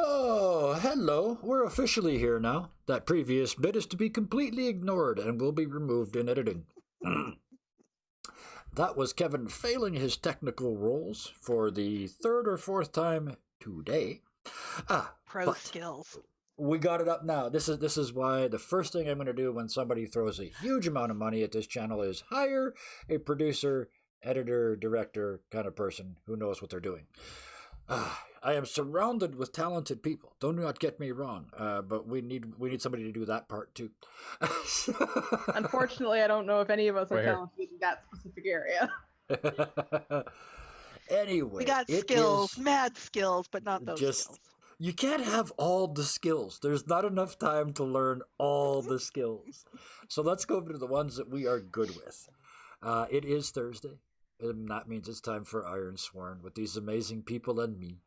Oh, hello. We're officially here now. That previous bit is to be completely ignored and will be removed in editing. That was Kevin failing his technical roles for the third or fourth time today. Pro but skills. we got it up now. This is why the first thing I'm going to do when somebody throws a huge amount of money at this channel is hire a producer, editor, director kind of person who knows what they're doing. I am surrounded with talented people. Do not get me wrong, but we need somebody to do that part too. Unfortunately, I don't know if any of us are Right here. talented in that specific area. Anyway, We got skills, mad skills, but not those skills. You can't have all the skills. There's not enough time to learn all the skills. So let's go over to the ones that we are good with. It is Thursday, and that means it's time for Ironsworn with these amazing people and me.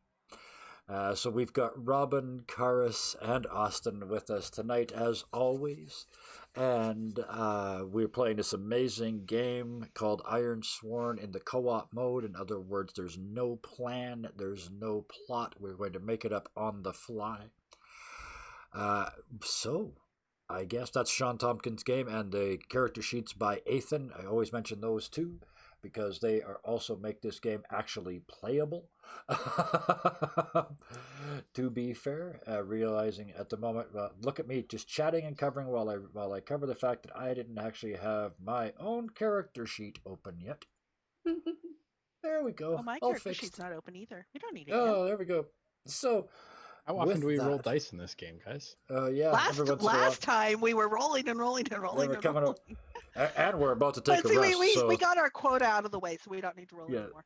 So we've got Robin, Karis, and Austin with us tonight, as always. And we're playing this amazing game called Ironsworn in the co-op mode. In other words, there's no plan, there's no plot. We're going to make it up on the fly. So I guess that's Sean Tompkins' game, and the character sheets by Ethan. I always mention those two because they are also make this game actually playable. To be fair, realizing at the moment, look at me just chatting and covering while I cover the fact that I didn't actually have my own character sheet open yet. There we go. Oh, my all character fixed. sheet's not open either. We don't need it Oh, yet. there we go. So, How often do we roll that- dice in this game, guys? Yeah. Last time we were rolling and rolling and rolling and rolling. And we're about to take But a see, rest. we got our quota out of the way, so we don't need to roll Yeah. anymore.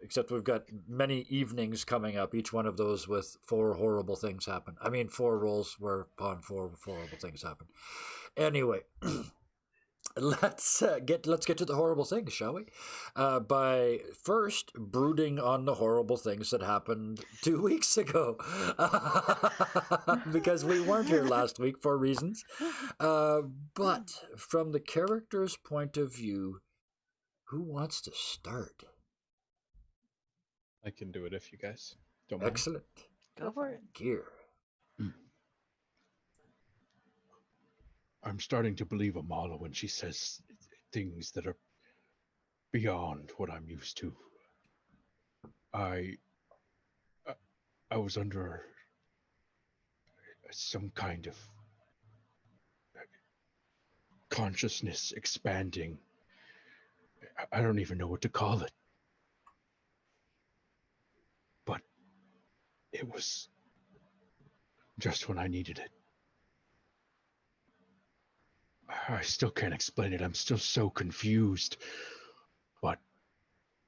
Except we've got many evenings coming up, each one of those with 4 horrible things happen. I mean, 4 rolls whereupon 4 horrible things happen. Anyway, let's get to the horrible things, shall we? By first brooding on the horrible things that happened 2 weeks ago, because we weren't here last week for reasons. But from the character's point of view, who wants to start? I can do it if you guys don't mind. Excellent. Go for it. Gear. I'm starting to believe Amala when she says things that are beyond what I'm used to. I was under some kind of consciousness expanding. I don't even know what to call it. But it was just when I needed it. I still can't explain it. I'm still so confused. But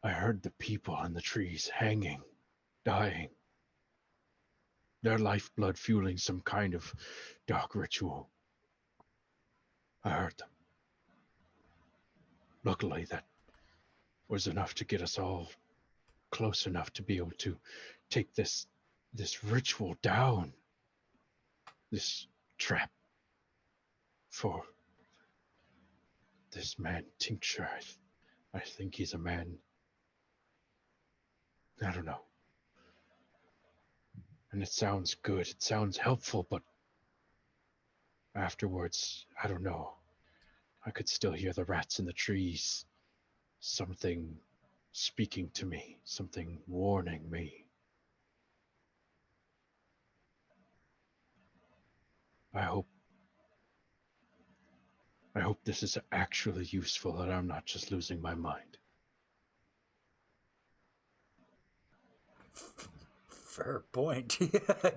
I heard the people on the trees hanging, dying. Their lifeblood fueling some kind of dark ritual. I heard them. Luckily, that was enough to get us all close enough to be able to take this ritual down. This trap for this man Tincture. I think he's a man. I don't know. And it sounds good. It sounds helpful, but afterwards, I don't know. I could still hear the rats in the trees. Something speaking to me. Something warning me. I hope this is actually useful and I'm not just losing my mind. Fair point.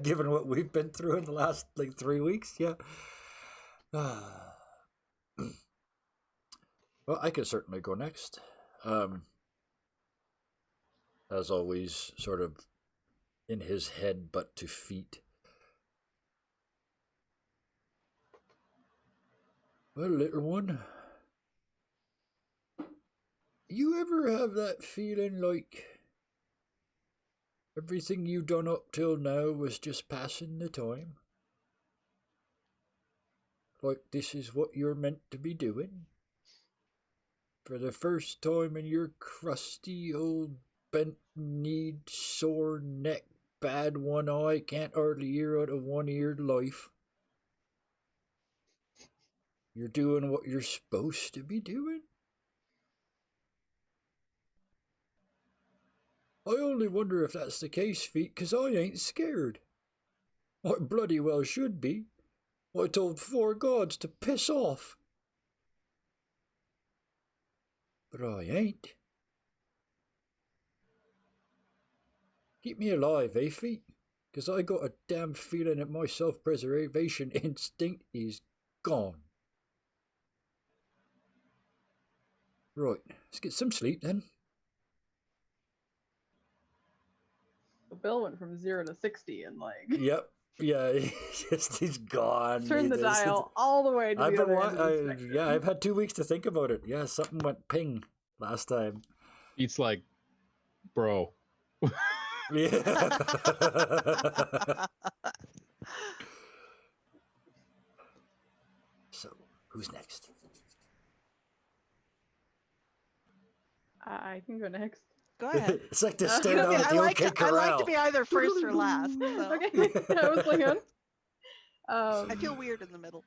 Given what we've been through in the last 3 weeks, yeah. Well, I could certainly go next. As always, sort of in his head, but to feet. Well, little one, you ever have that feeling like everything you done up till now was just passing the time? Like this is what you're meant to be doing? For the first time in your crusty old bent-kneed, sore neck bad one eye, can't hardly hear out of one eared life. You're doing what you're supposed to be doing? I only wonder if that's the case, Feet, 'cause I ain't scared. I bloody well should be. I told 4 gods to piss off. But I ain't. Keep me alive, eh, Feet? 'Cause I got a damn feeling that my self-preservation instinct is gone. Right, let's get some sleep then. Bill went from 0 to 60 and like Yep. Yeah, he's gone. turned the dial all the way to the other end of the spectrum. Yeah, I've had 2 weeks to think about it. Yeah, something went ping last time. It's like, bro. Yeah. So, who's next? I can go next. Go ahead. It's like to stare down at the OK I Corral. like to be either first or last. So. Okay, I was like, I feel weird in the middle.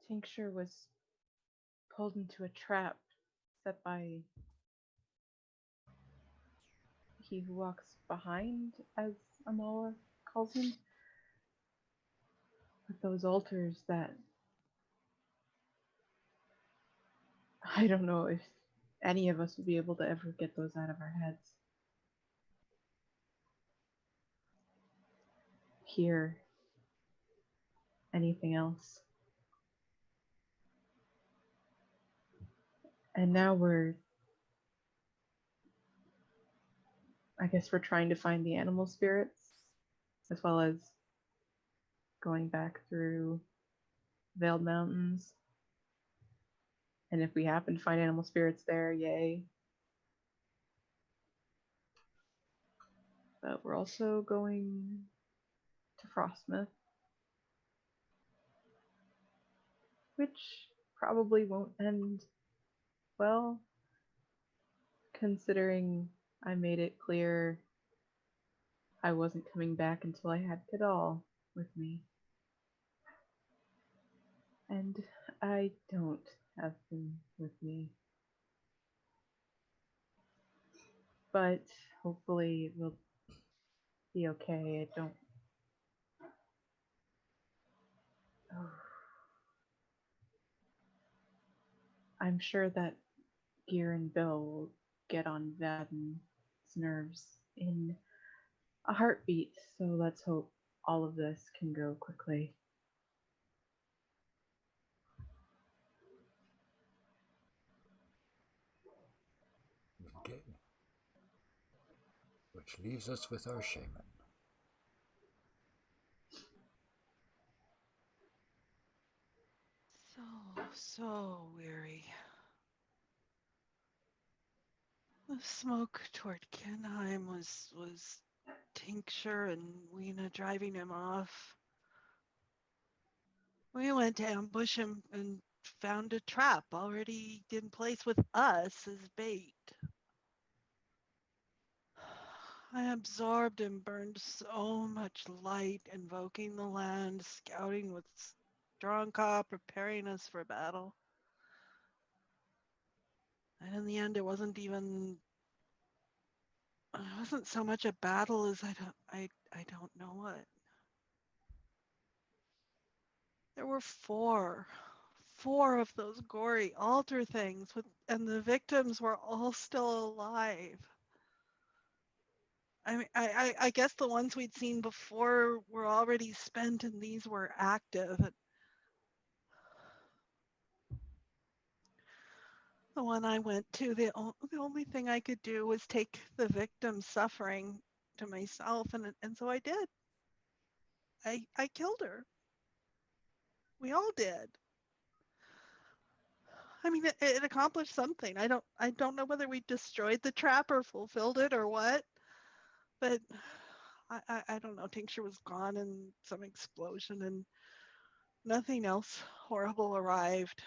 Tincture was pulled into a trap set by he who walks behind, as Amala calls him. With those altars that I don't know if any of us will be able to ever get those out of our heads. Hear anything else. And now I guess we're trying to find the animal spirits, as well as going back through Veiled Mountains. And if we happen to find animal spirits there, yay. But we're also going to Frostmoth, which probably won't end well, considering I made it clear I wasn't coming back until I had Kadal with me. And I don't have him with me. But hopefully it will be okay. I don't... Oh. I'm sure that Gear and Bill will get on Vadden's nerves in a heartbeat, so let's hope all of this can go quickly. Okay. Which leaves us with our shaman. So weary. The smoke toward Kenheim was Tincture and Weena driving him off. We went to ambush him and found a trap already in place with us as bait. I absorbed and burned so much light, invoking the land, scouting with Strongcop, preparing us for battle. And in the end, it wasn't so much a battle as I don't know what. There were four of those gory altar things, and the victims were all still alive. I mean, I guess the ones we'd seen before were already spent, and these were active. The one I went to, the only thing I could do was take the victim's suffering to myself, and so I did. I killed her. We all did. I mean, it accomplished something. I don't know whether we destroyed the trap or fulfilled it or what, but I don't know. Tincture was gone in some explosion, and nothing else horrible arrived.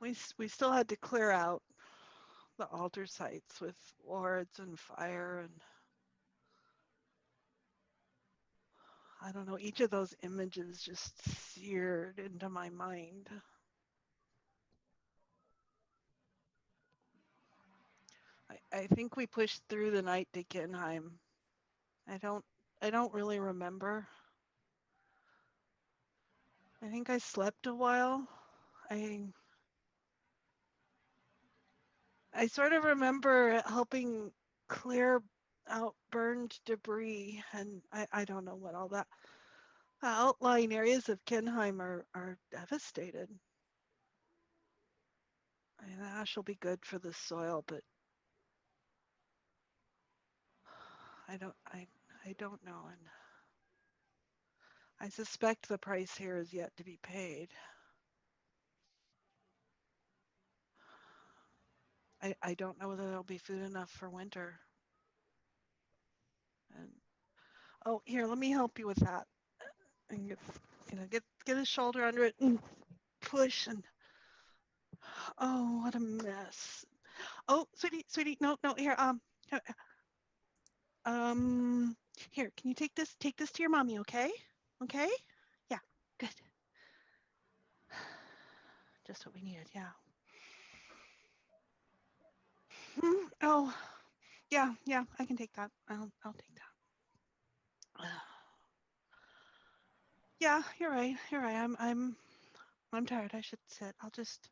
we still had to clear out the altar sites with wards and fire, and I don't know, each of those images just seared into my mind. I think we pushed through the night to Kinheim. I don't really remember. I think I slept a while. I sort of remember helping clear out burned debris, and I don't know what all that. The outlying areas of Kinheim are devastated. The ash will be good for the soil, but I don't know, and I suspect the price here is yet to be paid. I don't know whether there'll be food enough for winter. And oh, here, let me help you with that. And get a shoulder under it and push, and oh, what a mess. Oh, sweetie, no, here, here, can you take this to your mommy, okay? Okay? Yeah, good. Just what we needed, yeah. Oh, yeah, I can take that. I'll take that. Yeah, you're right. I'm tired. I should sit. I'll just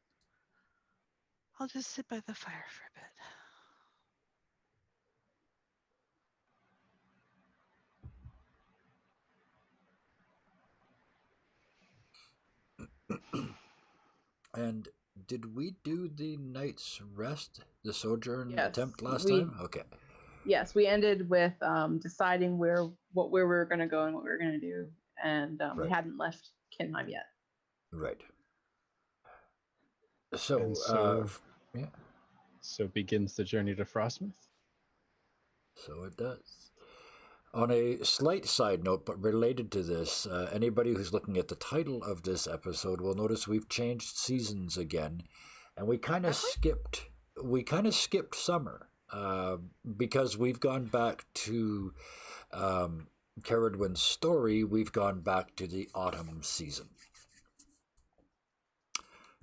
sit by the fire for a bit. And did we do the night's rest, the sojourn Yes, attempt last we- time? Okay. Yes, we ended with deciding where we were going to go and what we were going to do, and we Right. hadn't left Kinheim yet. Right. So, And so, yeah, so begins the journey to Frostmoth. so it does. On a slight side note, but related to this, anybody who's looking at the title of this episode will notice we've changed seasons again, and we kind of skipped summer because we've gone back to Ceridwen's story. We've gone back to the autumn season,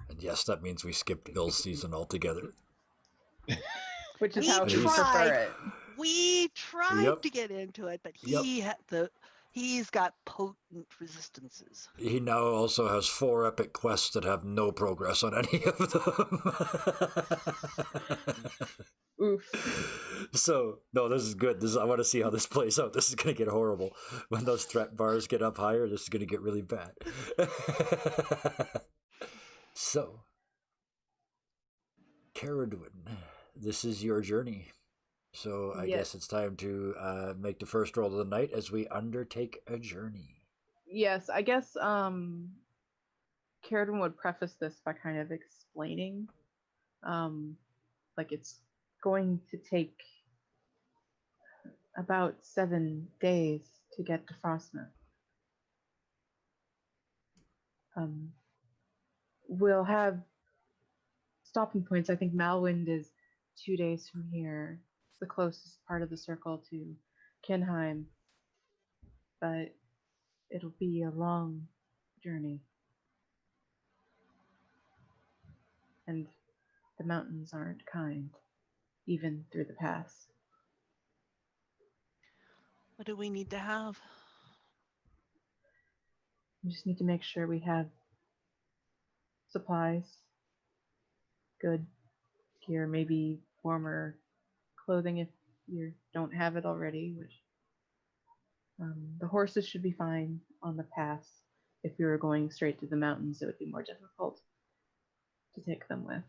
and yes, that means we skipped Bill's season altogether. Which is We how we prefer tried. it. We tried Yep. to get into it, but Yep. he's got potent resistances. He now also has 4 epic quests that have no progress on any of them. Oof. So, no, this is good. I want to see how this plays out. This is going to get horrible. When those threat bars get up higher, this is going to get really bad. So, Ceridwen, this is your journey. So, I Yes. guess it's time to make the first roll of the night as we undertake a journey. Yes, I guess Ceridwen would preface this by kind of explaining, like it's going to take about 7 days to get to Frostmoth. We'll have stopping points. I think Malwind is 2 days from here. It's the closest part of the circle to Kinheim, but it'll be a long journey. And the mountains aren't kind, even through the pass. What do we need to have? We just need to make sure we have supplies, good gear, maybe warmer clothing if you don't have it already, which the horses should be fine on the pass. If we were going straight to the mountains, it would be more difficult to take them with.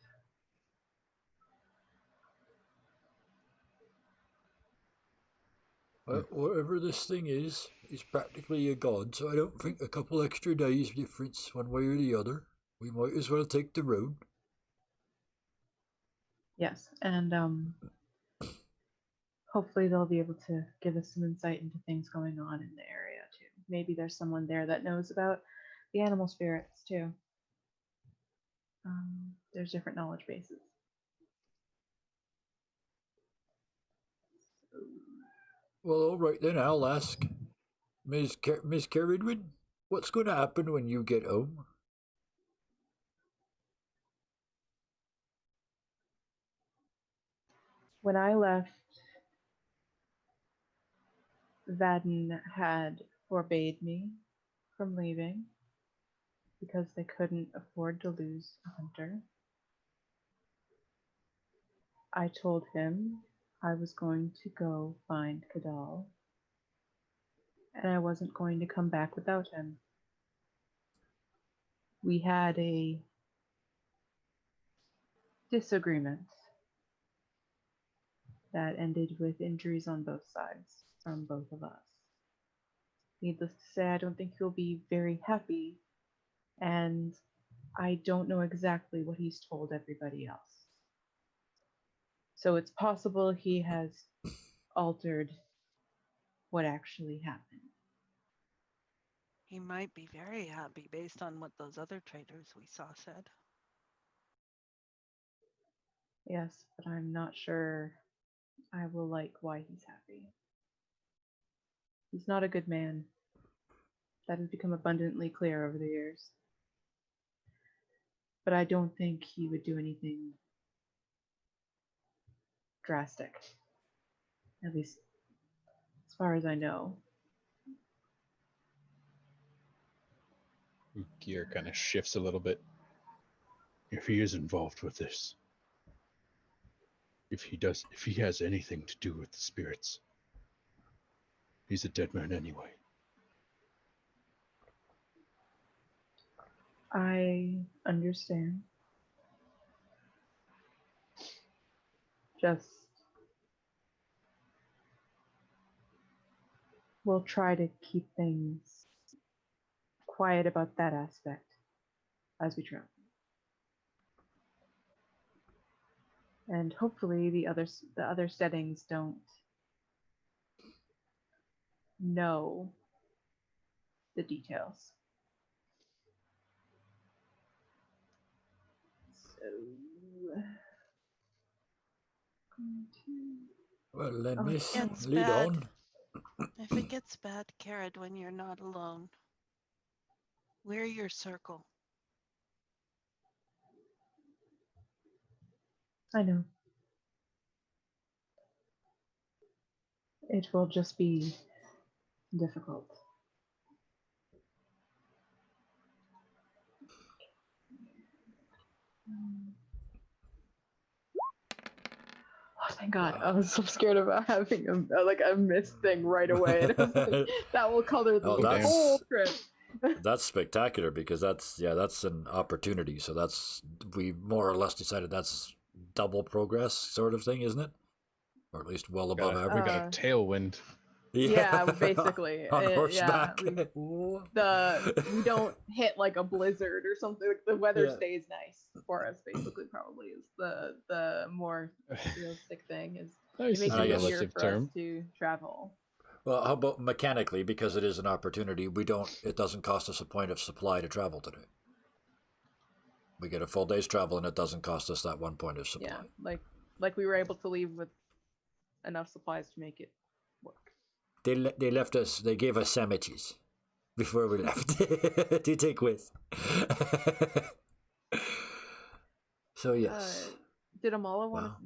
Well, whatever this thing is practically a god, so I don't think a couple extra days difference one way or the other. We might as well take the road. Yes, and hopefully they'll be able to give us some insight into things going on in the area too. Maybe there's someone there that knows about the animal spirits too. there's different knowledge bases. Well, all right then. I'll ask Miss Ceridwen, what's going to happen when you get home? When I left, Vadin had forbade me from leaving because they couldn't afford to lose a hunter. I told him I was going to go find Kadal, and I wasn't going to come back without him. We had a disagreement that ended with injuries on both sides from both of us. Needless to say, I don't think he'll be very happy, and I don't know exactly what he's told everybody else. So it's possible he has altered what actually happened. He might be very happy based on what those other traders we saw said. Yes, but I'm not sure I will like why he's happy. He's not a good man. That has become abundantly clear over the years. But I don't think he would do anything drastic. At least as far as I know. Gear kind of shifts a little bit. If he is involved with this, if he has anything to do with the spirits, he's a dead man anyway. I understand. Just we'll try to keep things quiet about that aspect as we travel. And hopefully the other settings don't know the details. So, Well, then, Oh, Miss, Gets lead bad. on. If it gets bad, Carrot, when you're not alone, we're your circle. I know. It will just be difficult. Oh, thank God. I was so scared about having a missed thing right away. And I was like, that will color the Oh, that's- whole trip. That's spectacular because that's an opportunity. So we more or less decided that's double progress sort of thing, isn't it? Or at least well above We average. got a tailwind. Yeah, basically. On Yeah, horseback. we don't hit like a blizzard or something. Like, the weather Yeah. stays nice for us. Basically, probably is the more realistic thing. Is Nice it makes is a it easier relative for term. us to travel. Well, how about mechanically? Because it is an opportunity. It doesn't cost us a point of supply to travel today. We get a full day's travel, and it doesn't cost us that 1 point of supply. Yeah, like we were able to leave with enough supplies to make it work. They left us. They gave us sandwiches before we left to take with. So yes. Did Amala want Wow.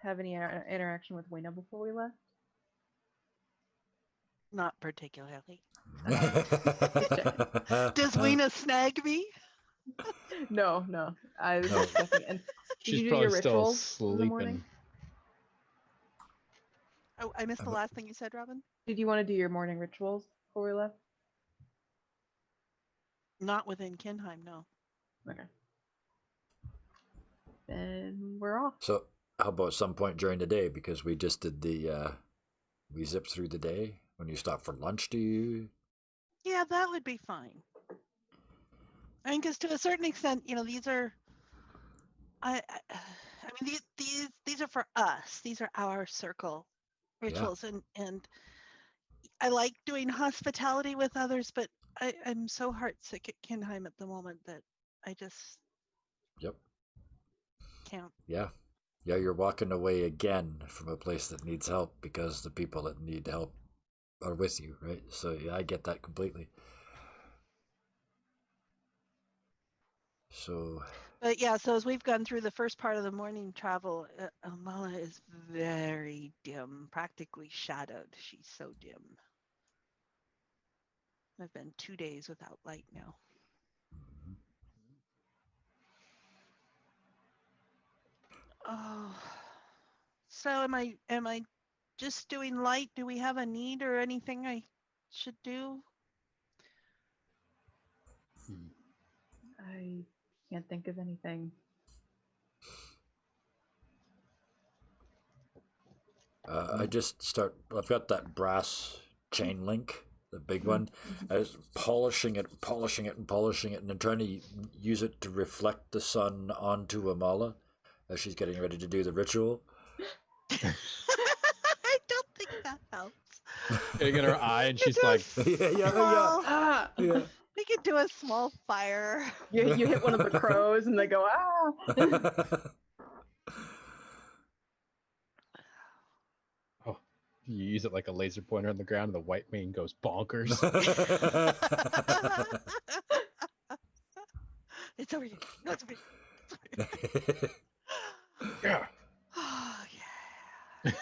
to have any interaction with Wayna before we left? Not particularly. Does Does Weena snag me? No. I was just checking. And did She's you do probably your still rituals in the morning? sleeping. Oh, I missed the last thing you said, Robin. Did you want to do your morning rituals before we left? Not within Kinheim, no. Okay. Then we're off. So how about some point during the day? Because we just did we zipped through the day. When you stop for lunch, do you? Yeah, that would be fine. I mean, because to a certain extent, these are. I mean, these are for us. These are our circle rituals, and I like doing hospitality with others, but I'm so heartsick at Kinheim at the moment that I just. Yep. camp. Yeah. Yeah, you're walking away again from a place that needs help because the people that need help are with you, right? So yeah, I get that completely. So But yeah, so as we've gone through the first part of the morning travel, Amala is very dim, practically shadowed. She's so dim. I've been 2 days without light now. Oh, so am I just doing light? Do we have a need or anything I should do? I can't think of anything. I just start. I've got that brass chain link, the big one. I was polishing it, polishing it, and polishing it, and then trying to use it to reflect the sun onto Amala as she's getting ready to do the ritual. I don't think that helps. Getting in her eye, and You she's do a like, Yeah. small- Ah! Yeah. We could do a small fire. You hit one of the crows and they go, ah! oh, you use it like a laser pointer on the ground, and the white mane goes bonkers. It's over here. No, it's over here. Yeah. Oh, yeah.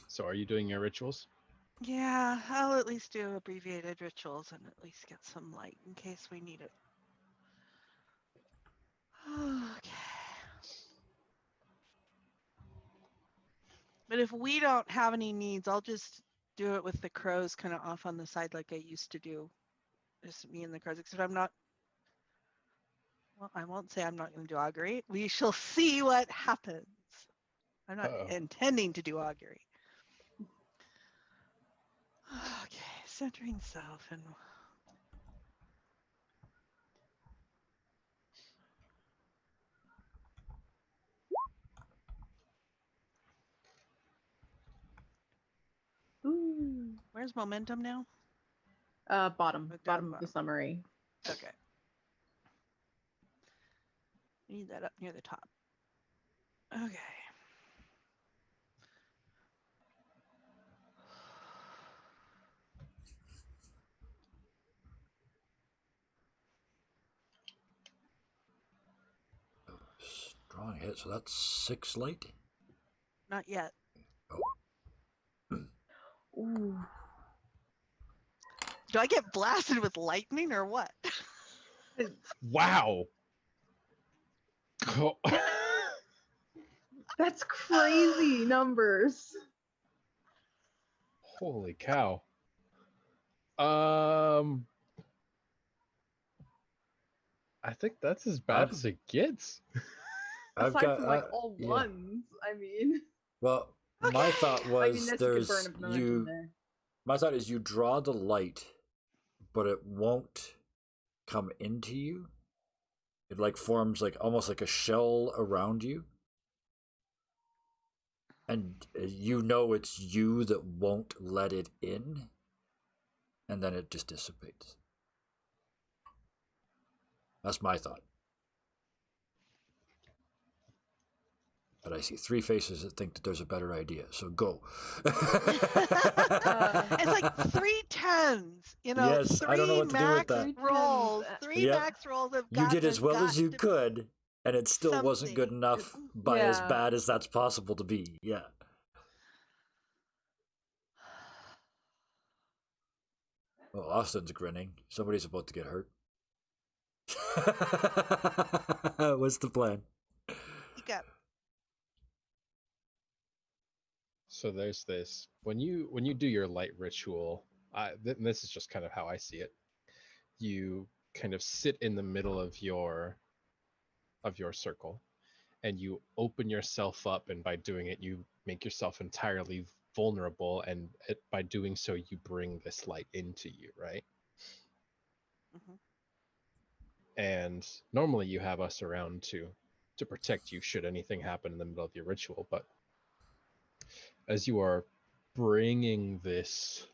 So, are you doing your rituals? Yeah, I'll at least do abbreviated rituals and at least get some light in case we need it. Okay. But if we don't have any needs, I'll just do it with the crows kind of off on the side like I used to do. Just me and the crows, except I'm not. Well, I won't say I'm not going to do augury. We shall see what happens. I'm not Uh-oh. intending to do augury. Okay, centering self and Ooh. where's momentum now? Bottom Look down of the bottom. summary. Okay. I need that up near the top. Okay. Strong hit, so that's 6 light. Not yet. Ooh. Do I get blasted with lightning or what? Wow. Oh. That's crazy numbers. Holy cow. I think that's as bad I've- as it gets. I've Aside got from like all yeah. ones, I mean. Well, my thought I was mean, this there's you could burn a you. there. My thought is you draw the light, but it won't come into you. It like forms like almost like a shell around you, and you know it's you that won't let it in, and then it just dissipates. That's my thought. But I see 3 faces that think that there's a better idea, so go. It's like 3 tens, you know, Yes, 3 I don't know what to do with max that. rolls, 3 Yep. max rolls have You got did as well got as you to be could, and it still wasn't good something. enough by as Yeah. bad as that's possible to be. Yeah. Well, Austin's grinning. Somebody's about to get hurt. What's the plan? You got So there's this. When you do your light ritual, this is just kind of how I see it. You kind of sit in the middle of your circle, and you open yourself up, and by doing it you make yourself entirely vulnerable, and by doing so you bring this light into you, right? Mhm. And normally you have us around to protect you should anything happen in the middle of your ritual, but as you are bringing this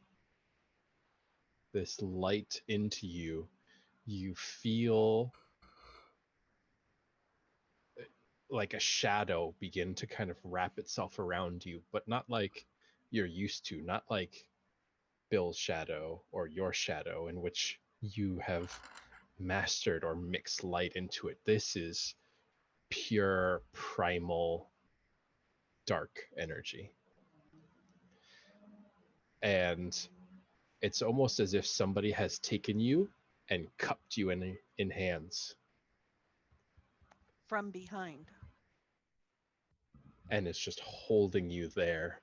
light into you, you feel like a shadow begin to kind of wrap itself around you, but not like you're used to, not like Bill's shadow or your shadow, in which you have mastered or mixed light into it. This is pure primal dark energy. And it's almost as if somebody has taken you and cupped you in hands From behind. and is just holding you there.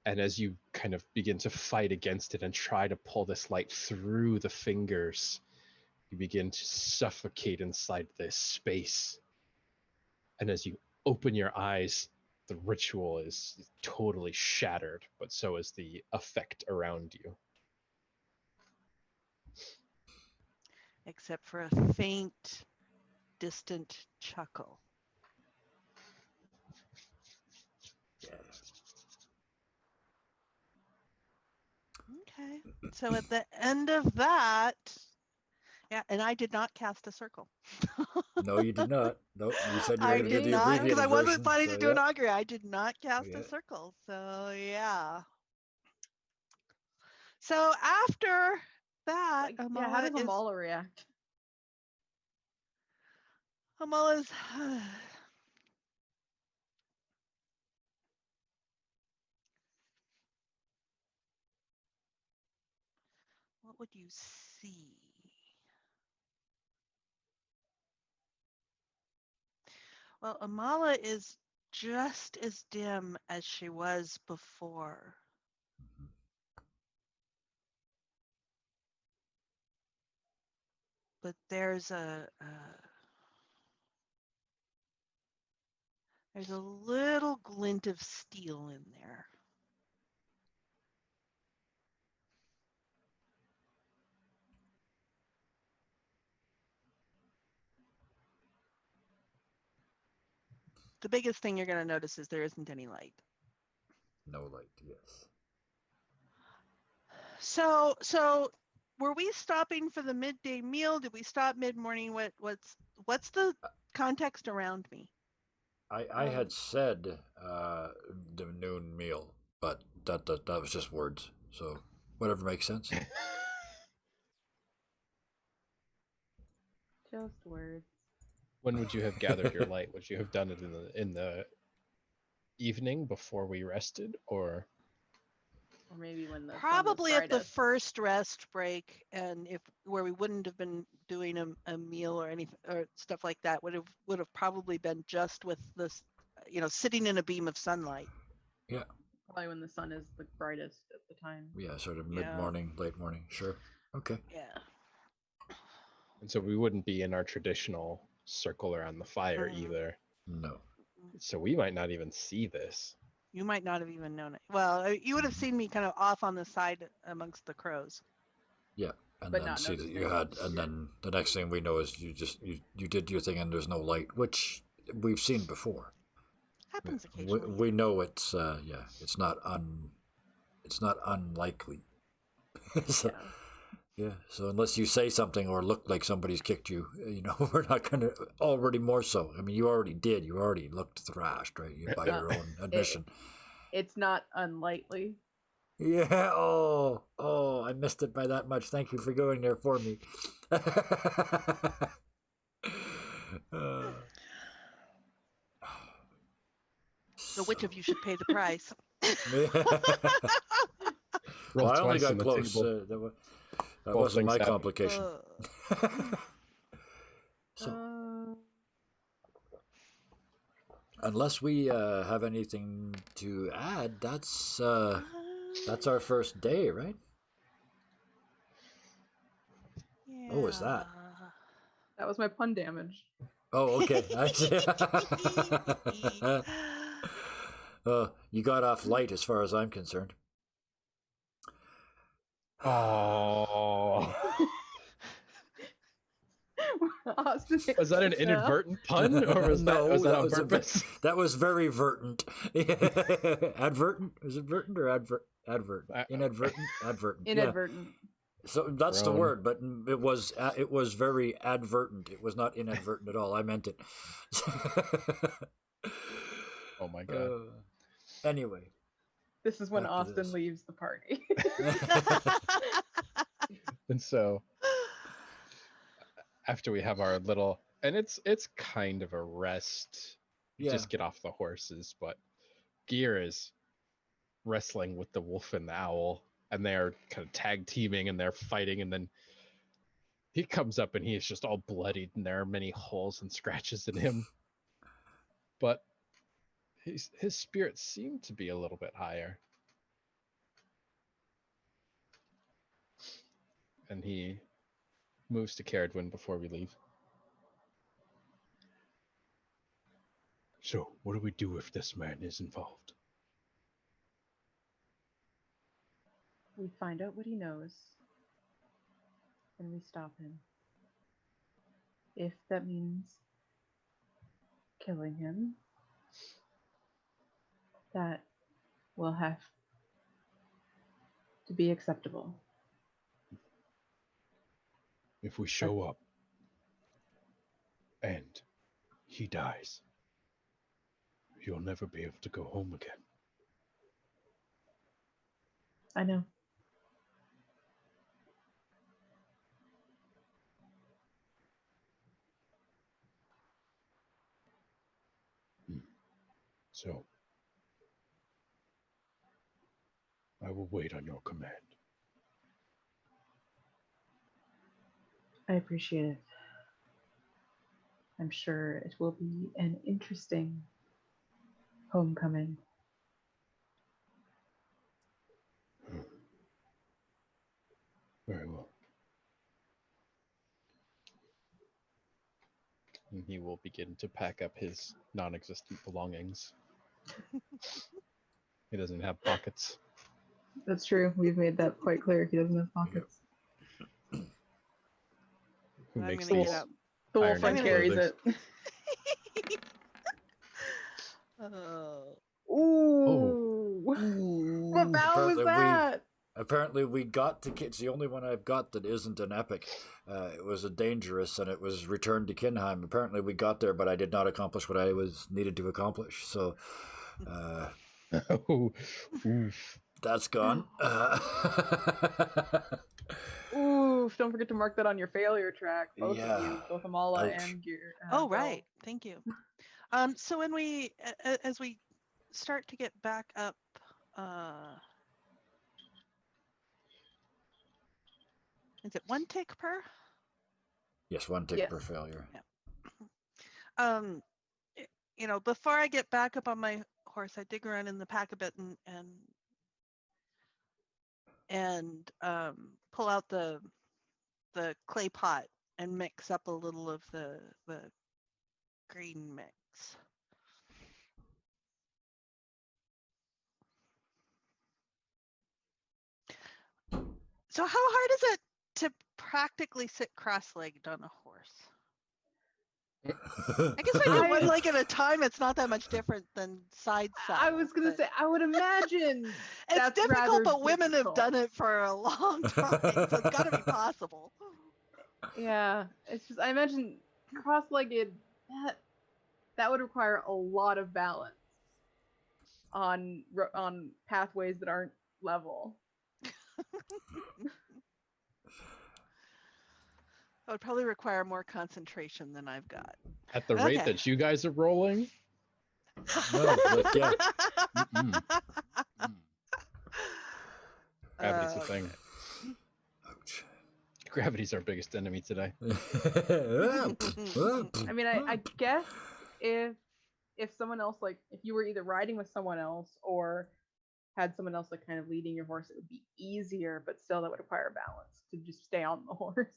And as you kind of begin to fight against it and try to pull this light through the fingers, you begin to suffocate inside this space. And as you open your eyes, the ritual is totally shattered, but so is the effect around you. Except for a faint, distant chuckle. Yeah. Okay. So at the end of that, yeah, and I did not cast a circle. No, you did not. Nope. You said you were I going to do did the not, because abbreviated I wasn't version. planning So, to do an augury. I did not cast Yeah. a circle. So yeah. So after that, Like, yeah, how does is Amala react? Amala's. What would you see? Well, Amala is just as dim as she was before. But there's there's a little glint of steel in there. The biggest thing you're going to notice is there isn't any light. No light, yes. So were we stopping for the midday meal? Did we stop mid-morning? What's the context around me? I had said the noon meal, but that was just words. So whatever makes sense. Just words. When would you have gathered your light? Would you have done it in the evening before we rested, or Or maybe when the sun was Probably at the brightest. first rest break, and if where we wouldn't have been doing a meal or anything or stuff like that, would have probably been just with this, sitting in a beam of sunlight. Yeah. Probably when the sun is the brightest at the time. Yeah, sort of Yeah. mid-morning, late morning. Sure. Okay. Yeah. and so we wouldn't be in our traditional circle around the fire Mhm. either. No. So we might not even see this. You might not have even known it. Well, you would have Mhm. seen me kind of off on the side amongst the crows. Yeah. And But then not see that noticing you had, it. and then the next thing we know is you did your thing and there's no light, which we've seen before. Happens We, occasionally. we know it's it's not unlikely. So, Yeah. yeah. So unless you say something or look like somebody's kicked you, we're not gonna. Already more so. I mean, you already did. You already looked thrashed, right? You by your own admission. It's not unlikely. Yeah. Oh, I missed it by that much. Thank you for going there for me. So which of you should pay the price? Roll Well, I only twice got on the close. table. That Both wasn't things my happen. complication. So, unless we have anything to add, that's our first day, right? What was that? That was my pun damage. Oh, okay. I see. You got off light as far as I'm concerned. Oh, Austin was that an himself. inadvertent pun, or was No, that on was purpose? that was very verdant. Advertent? Was it verdant or advert? I- Inadvertent? Advertent. Inadvertent. So that's the Grown. word, but it was very advertent. It was not inadvertent at all. I meant it. Oh my god. Anyway, This is when Back to Austin this. leaves the party. And so after we have our little, and it's kind of a rest. yeah. Just get off the horses, but Gear is wrestling with the wolf and the owl, and they're kind of tag teaming and they're fighting, and then he comes up and he is just all bloodied and there are many holes and scratches in him. But his spirits seem to be a little bit higher. And he moves to Ceridwen before we leave. So, what do we do if this man is involved? We find out what he knows, and we stop him. If that means killing him, that will have to be acceptable. If we show up and he dies, you'll never be able to go home again. I know. So, I will wait on your command. I appreciate it. I'm sure it will be an interesting homecoming. Very well. And he will begin to pack up his non-existent belongings. He doesn't have pockets. That's true. We've made that quite clear. He doesn't have pockets. Who I'm makes gonna these? get up. The wolf Iron one Man carries clothing. it. Oh. Ooh. What bow was Apparently that? Apparently, we got to. It's the only one I've got that isn't an epic. It was a dangerous, and it was returned to Kinheim. Apparently, we got there, but I did not accomplish what I was needed to accomplish. So, Oh, oof. that's gone. Ooh, don't forget to mark that on your failure track. Both of Yeah. you, both Amala Ouch. and Gear. Oh, right. Thank you. So when as we start to get back up, is it 1 tick per? Yes, 1 tick Yes. per failure. Before I get back up on my horse, I dig around in the pack a bit and pull out the clay pot and mix up a little of the green mix. So how hard is it to practically sit cross-legged on a horse? I guess when you're one leg at a time, it's not that much different than side saddle. I was gonna say, I would imagine it's that's difficult, rather but women have difficult. done it for a long time, so it's got to be possible. Yeah, it's just I imagine cross-legged. That would require a lot of balance on pathways that aren't level. It would probably require more concentration than I've got. At the rate Okay. that you guys are rolling, No, but yeah. gravity's a thing. Ouch. Gravity's our biggest enemy today. I mean, I guess if someone else, like if you were either riding with someone else or had someone else like kind of leading your horse, it would be easier, but still that would require balance to just stay on the horse.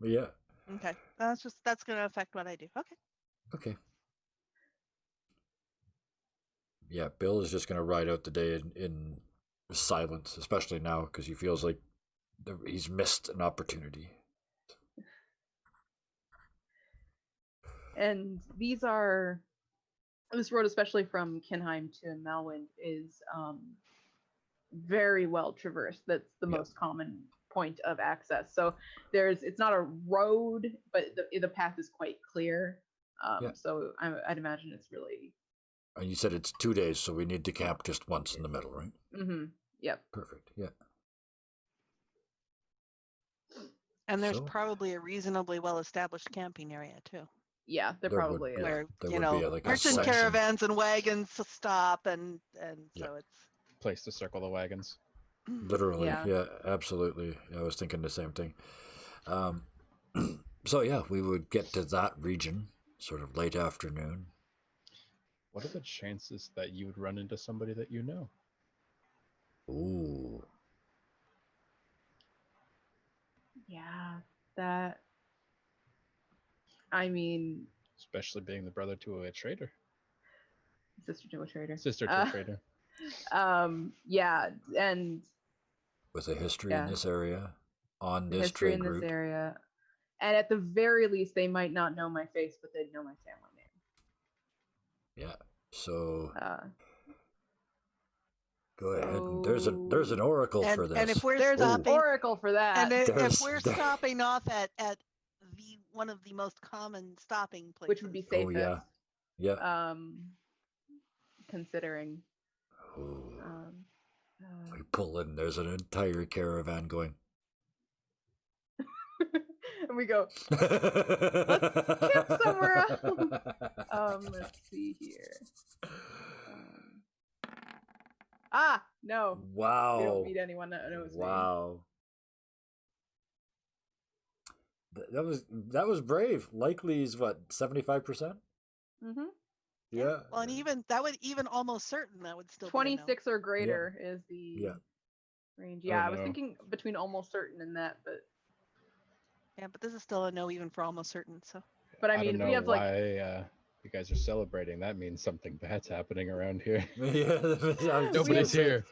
Yeah. Okay, that's going to affect what I do. Okay. Okay. Yeah, Bill is just going to ride out the day in silence, especially now because he feels like he's missed an opportunity. And this road, especially from Kinheim to Malwind, is very well traversed. That's the most common point of access. So it's not a road, but the path is quite clear. So I'd imagine it's really. And you said it's 2 days, so we need to camp just once in the middle, right? Mm-hmm. Yep. Perfect. Yeah. And there's So- probably a reasonably well-established camping area too, Yeah, there There would probably be. is. where there you would know be, like, a merchant section. caravans and wagons stop, and Yeah. so it's Place to circle the wagons. Literally, Yeah. yeah, absolutely. I was thinking the same thing. So yeah, we would get to that region sort of late afternoon. What are the chances that you would run into somebody that you know? Ooh, Yeah, that. I mean, Especially being the brother to a trader. sister to a trader. Sister to a trader. Yeah, and with a history Yeah. in this area, on the this history trade in this route. area, and at the very least, they might not know my face, but they'd know my family name. Yeah. So Uh, go ahead. And there's an oracle for this. and if we're There's an stopping, oracle for that. and if There's- we're stopping off at the one of the most common stopping places, which would be Oh, safest. yeah. Considering. Ooh. Uh, We pull in. There's an entire caravan going. and we go. Camp somewhere else. Let's see here. No. Wow. We don't meet anyone that knows me. Wow. That was brave. Likely is what, 75%? Mm-hmm. Yeah. Well, and even that would even almost certain that would still be a no. 26 or greater is the range. Yeah, I was know. thinking between almost certain and that, but Yeah, but this is still a no even for almost certain. So I don't mean know we have like why you guys are celebrating. That means something bad's happening around here. Yeah. I was just gonna Nobody's say- here.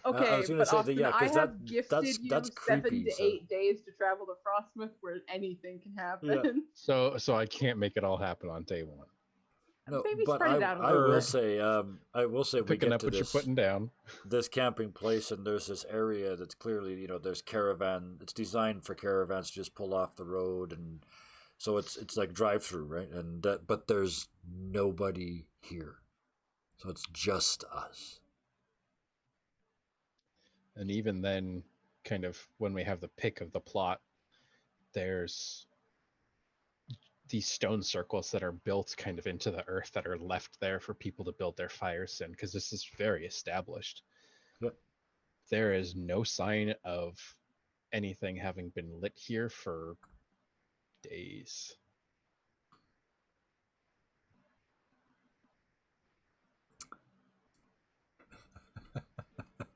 okay, I was gonna but say that, Austin, yeah, 'cause I have gifted you that's 7 creepy, to so- 8 days to travel to Frostmoth where anything can happen. Yeah. So I can't make it all happen on day one. No, Maybe but spread it out a I little will bit. say, we Picking get up to what you're this putting down. this camping place, and there's this area that's clearly, there's caravan. It's designed for caravans to just pull off the road, and so it's like drive through, right? And but there's nobody here, so it's just us. And even then, kind of when we have the pick of the plot, there's these stone circles that are built kind of into the earth that are left there for people to build their fires in, because this is very established. Yep. There is no sign of anything having been lit here for days.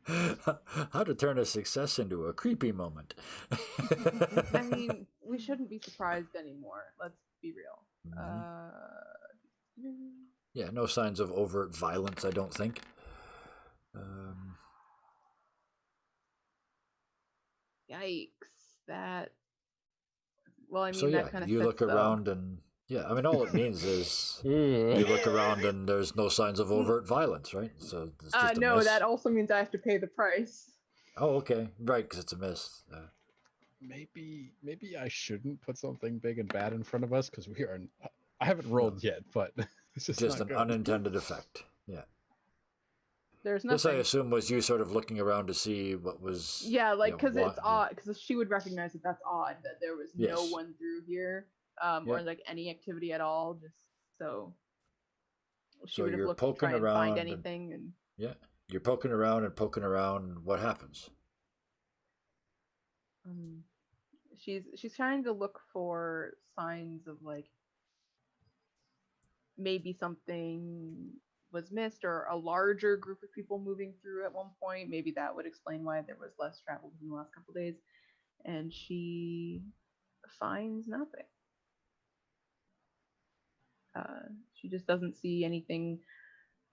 How to turn a success into a creepy moment. I mean, we shouldn't be surprised anymore. Let's be real. Yeah, no signs of overt violence, I don't think. Yikes! That. Well, I mean, So yeah, that kind of you look around and I mean, all it means is you look around and there's no signs of overt violence, right? So it's just a no, miss. that also means I have to pay the price. Oh, okay, right, because it's a miss. Maybe I shouldn't put something big and bad in front of us, because we are. I haven't rolled yet, but this is Just not an good. unintended effect. Yeah. There's This, I nothing. assume, was you sort of looking around to see what was. Yeah, like because what- it's odd. Because she would recognize that that's odd that there was no Yes. one through here, Yeah. or like any activity at all. Just so she So would have you're looked to try poking and around find and- anything, and Yeah, you're poking around and poking around. What happens? she's trying to look for signs of like maybe something was missed or a larger group of people moving through at one point. Maybe that would explain why there was less travel in the last couple of days. And she finds nothing. She just doesn't see anything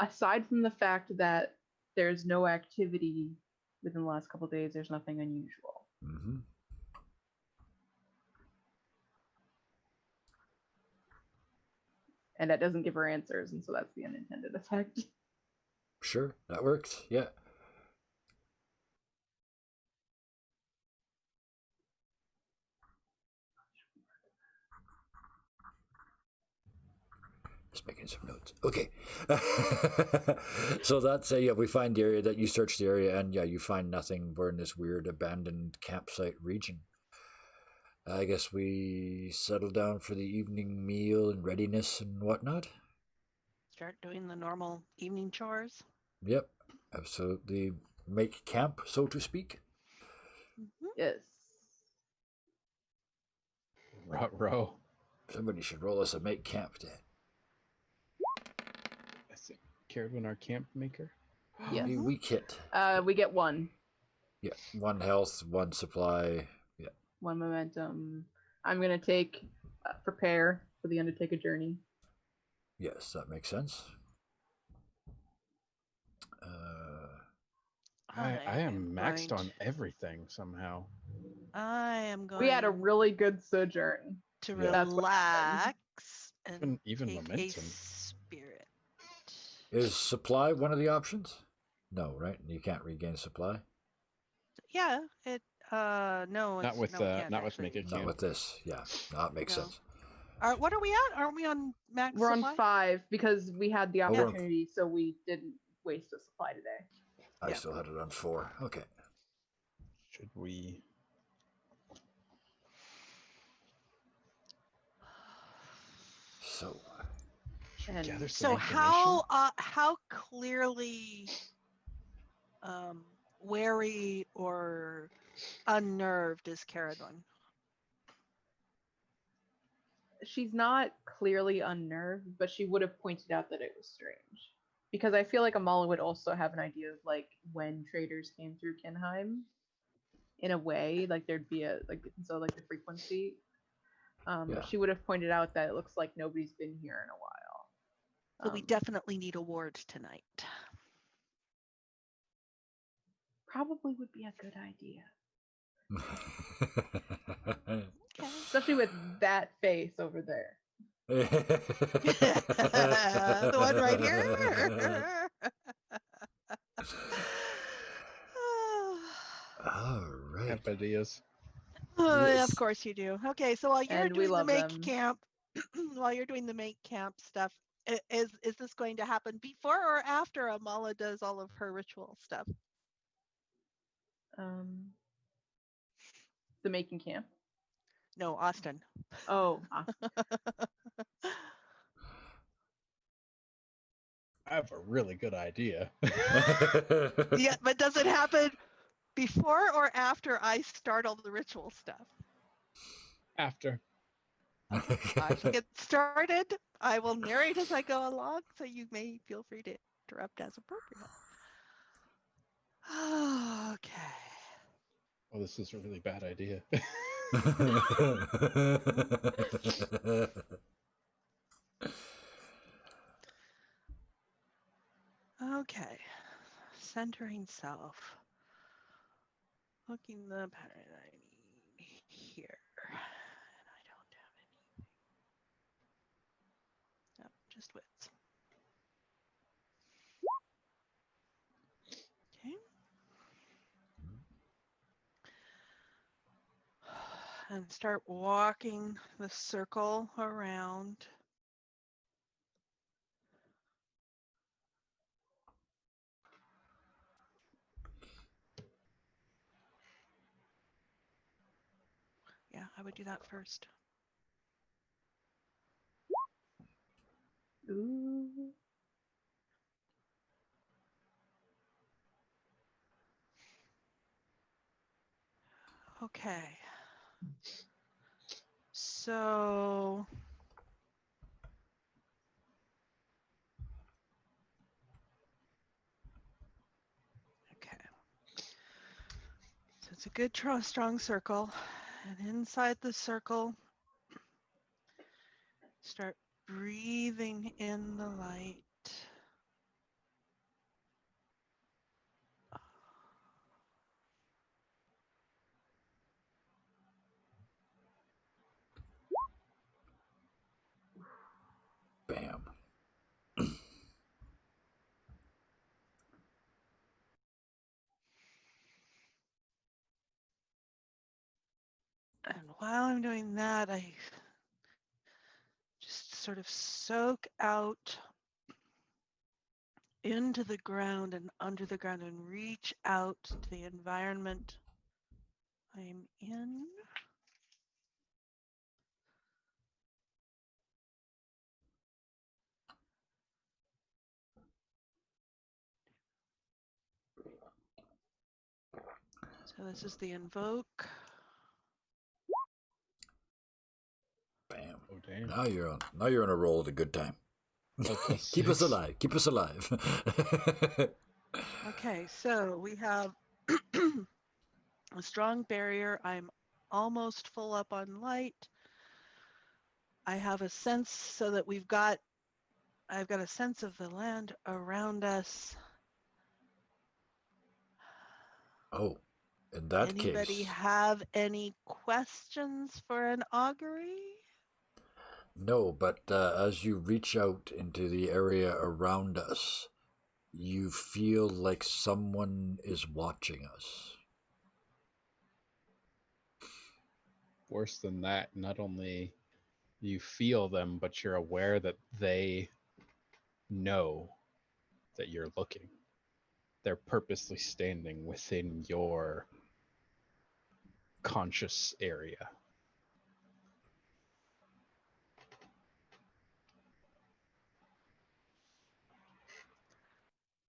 aside from the fact that there's no activity within the last couple of days. There's nothing unusual. Mm-hmm. And that doesn't give her answers, and so that's the unintended effect. Sure, that works. Yeah. Just making some notes. Okay. So that's yeah. We find the area that you search the area, and yeah, you find nothing. We're in this weird abandoned campsite region. I guess we settle down for the evening meal and readiness and whatnot. Start doing the normal evening chores. Yep, absolutely. Make camp, so to speak. Mhm. Yes. Row. Somebody should roll us a make camp day. That's it. Ceridwen, our camp maker. Yes. We kit. We get one. Yeah, one health, one supply. Yeah. One momentum. I'm gonna take prepare for the Undertaker journey. Yes, that makes sense. I am maxed going on everything somehow. I am going We had a really good sojourn. to Yeah. That's what relax and Even take momentum. a spirit. Is supply one of the options? No, right? You can't regain supply. Yeah, it no, Not with we can't not with actually. make it Not camp. with this. Yeah, that makes No. sense. What are we at? Aren't we on max We're supply? on 5 because we had the Oh, we're on- opportunity, so we didn't waste a supply today. I Yeah. still had it on 4. Okay. Should we? So, Should we And gather some So information? how clearly wary or unnerved is Caradon? she's not clearly unnerved, but she would have pointed out that it was strange. Because I feel like Amala would also have an idea of like when traders came through Kinheim. In a way, like there'd be a like the frequency. Yeah. But she would have pointed out that it looks like nobody's been here in a while. So we definitely need a ward tonight. Probably would be a good idea. Okay. Especially with that face over there. The one right here. All right. Have ideas. Yeah, Yes. of course you do. Okay, so while you're And we doing the love make them. camp, while you're doing the make camp stuff, is this going to happen before or after Amala does all of her ritual stuff? The making camp. No, Austin. Oh, I have a really good idea. Yeah, but does it happen before or after I start all the ritual stuff? After. I shall get started. I will narrate as I go along, so you may feel free to interrupt as appropriate. Okay. Well, this is a really bad idea. Okay. Centering self. Looking the pattern I need here. And I don't have any. No, just widths. Okay. And start walking the circle around. Yeah, I would do that first. ooh. Okay. So okay. So it's a good strong circle. And inside the circle, start breathing in the light. Bam. And while I'm doing that, I just sort of soak out into the ground and under the ground and reach out to the environment I'm in. So this is the invoke. Bam. Oh damn. Now you're on a roll at a good time. Okay, Keep us 6. alive. Keep us alive. Okay, so we have a strong barrier. I'm almost full up on light. I have a sense so that I've got a sense of the land around us. Oh, in that Anybody case, have any questions for an augury? no. But as you reach out into the area around us, you feel like someone is watching us. Worse than that, not only you feel them, but you're aware that they know that you're looking. They're purposely standing within your conscious area.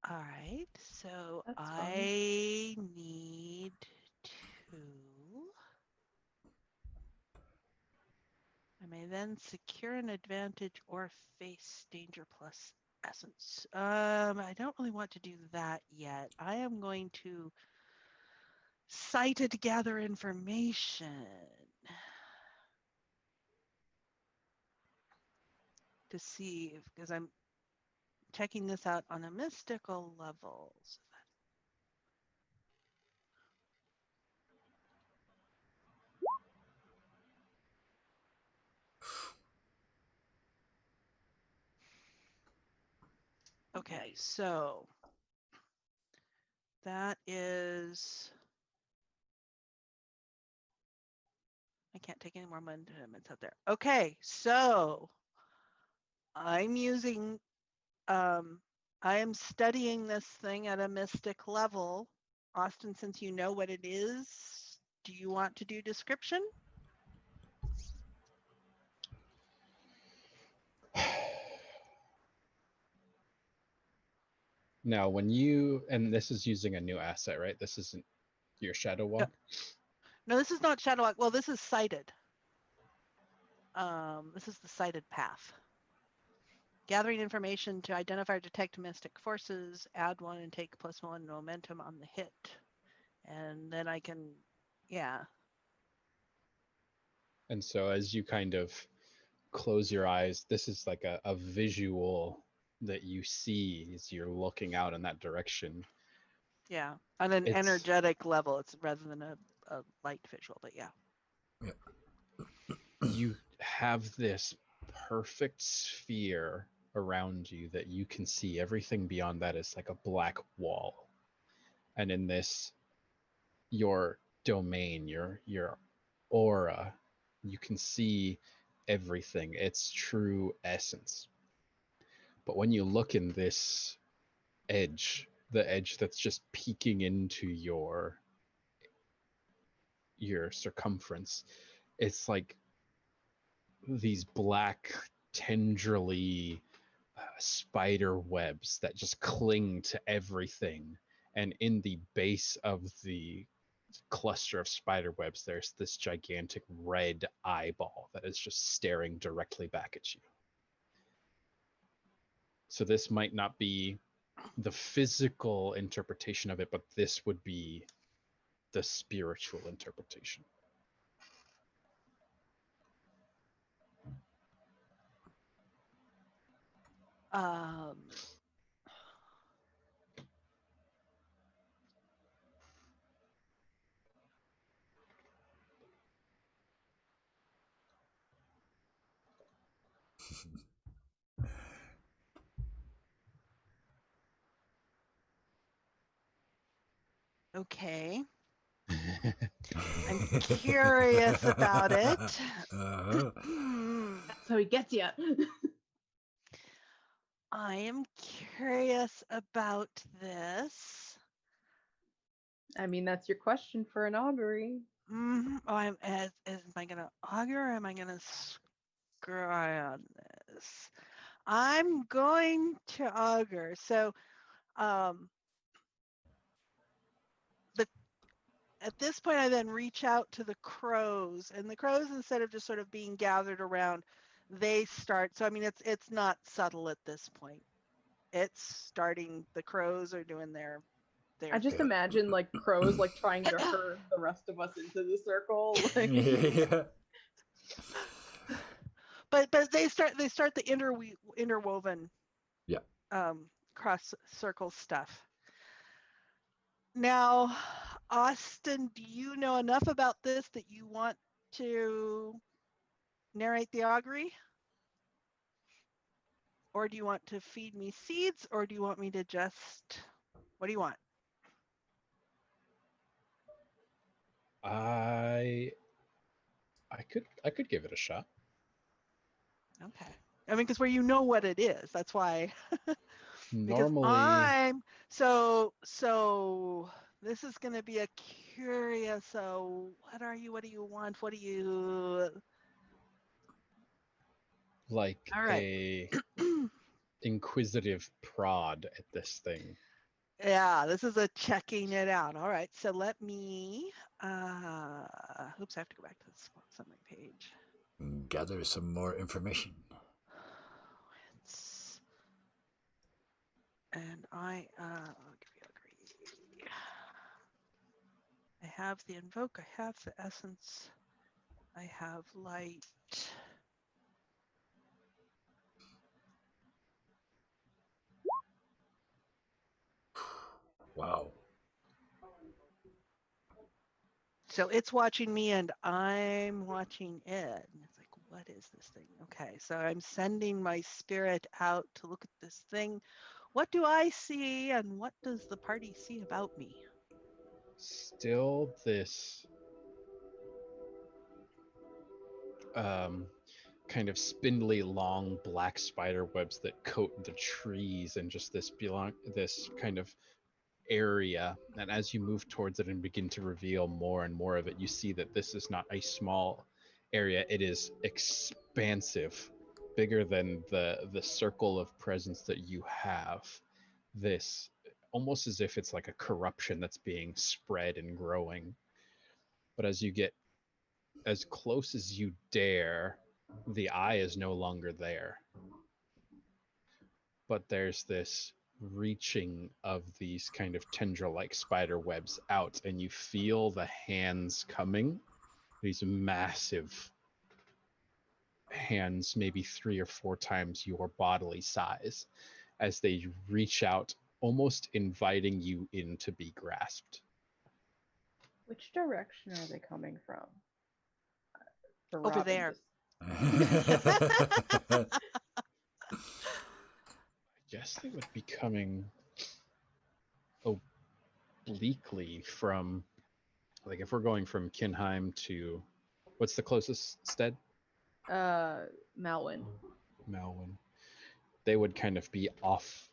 All right, so That's fun. I need to. I may then secure an advantage or face danger plus essence. I don't really want to do that yet. I am going to cited gather information to see if, because I'm checking this out on a mystical level. So okay, so that is, I can't take any more momentum. It's out there. Okay, so I'm using, I am studying this thing at a mystic level. Austin, since you know what it is, do you want to do description? Now, when you, and this is using a new asset, right? This isn't your shadow walk. No, this is not Shadow Walk. Well, this is sighted. This is the sighted path. Gathering information to identify or detect mystic forces, add 1 and take +1 momentum on the hit. And then I can, yeah. And so as you kind of close your eyes, this is like a visual that you see as you're looking out in that direction. Yeah. On an It's energetic level, it's rather than a light visual, but yeah. you have this perfect sphere around you that you can see. Everything beyond that is like a black wall. And in this, your domain, your aura, you can see everything, its true essence. But when you look in this edge, the edge that's just peeking into your circumference, it's like these black tendrily spider webs that just cling to everything. And in the base of the cluster of spider webs, there's this gigantic red eyeball that is just staring directly back at you. So this might not be the physical interpretation of it, but this would be the spiritual interpretation. Um, okay. I'm curious about it. Uh-huh. So he gets you. I am curious about this. I mean, that's your question for an augury. Oh, am I gonna augur or am I gonna scry on this? I'm going to augur. So, the at this point, I then reach out to the crows, and the crows, instead of just sort of being gathered around, they start. So, I mean, it's not subtle at this point. It's starting. The crows are doing their I just Yeah. imagine like crows like trying to herd the rest of us into the circle. Like, Yeah. but they start the interwoven Yeah. cross circle stuff. Now, Austin, do you know enough about this that you want to narrate the augury? Or do you want to feed me seeds, or do you want me to just, what do you want? I could give it a shot. Okay. I mean, because where you know what it is, that's why. Because Normally, so this is going to be a curious. So what are you? What do you want? What do you? like All right. a inquisitive prod at this thing. Yeah, this is a checking it out. All right. So let me. Oops, I have to go back to the spots on my page. Gather some more information. And I'll give you a green. I have the invoke, I have the essence, I have light. Wow. So it's watching me and I'm watching it. And it's like, what is this thing? Okay, so I'm sending my spirit out to look at this thing. What do I see and what does the party see about me? Still this kind of spindly long black spider webs that coat the trees and just this kind of area. And as you move towards it and begin to reveal more and more of it, you see that this is not a small area. It is expansive, bigger than the circle of presence that you have. This almost as if it's like a corruption that's being spread and growing. But as you get as close as you dare, the eye is no longer there. But there's this reaching of these kind of tendril-like spider webs out, and you feel the hands coming. These massive hands, maybe 3 or 4 times your bodily size, as they reach out, almost inviting you in to be grasped. which direction are they coming from? For Over Robin, there. I guess they would be coming obliquely from, like, if we're going from Kinheim to, what's the closest stead? Malwyn. Malwyn. They would kind of be off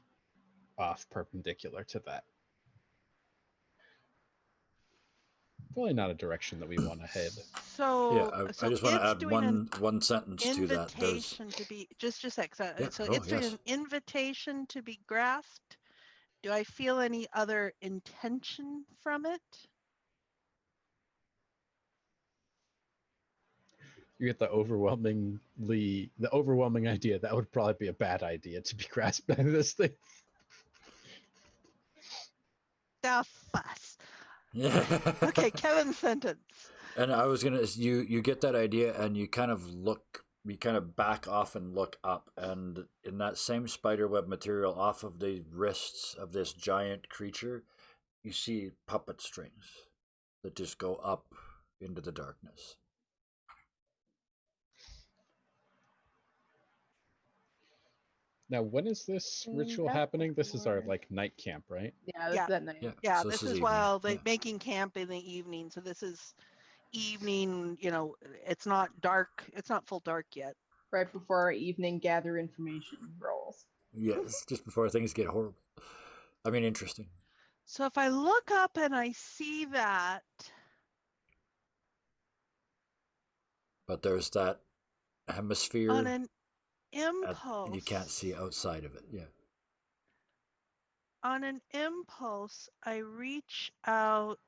perpendicular to that. Probably not a direction that we want to head. So, Yeah, I so just want to it's add doing an one sentence to that. There's invitation to be just a sec. So, Yeah, so oh, it's doing yes. an invitation to be grasped. Do I feel any other intention from it? You get the overwhelming idea that would probably be a bad idea to be grasped by this thing. The fuss. Yeah. Okay, Kevin's sentence. And I was gonna, you get that idea, and you kind of back off and look up, and in that same spiderweb material, off of the wrists of this giant creature, you see puppet strings that just go up into the darkness. Now, when is this ritual That's happening? This is our before. like night camp, right? Yeah, this Yeah. is at night. Yeah, so this is evening. while they're Yeah. making camp in the evening. So this is evening, it's not dark. It's not full dark yet. Right before our evening gather information rolls. Yes, just before things get horrible. I mean, interesting. So if I look up and I see that, But there's that hemisphere, on an and impulse, you can't see outside of it. Yeah. on an impulse, I reach out.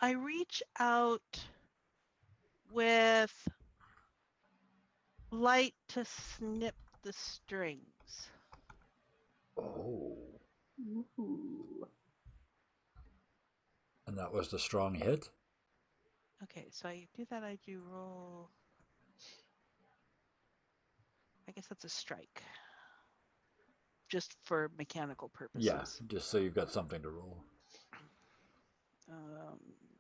I reach out with light to snip the strings. Oh. Ooh. And that was the strong hit? Okay, so I do that, I do roll. I guess that's a strike. Just for mechanical purposes. Yeah, just so you've got something to roll.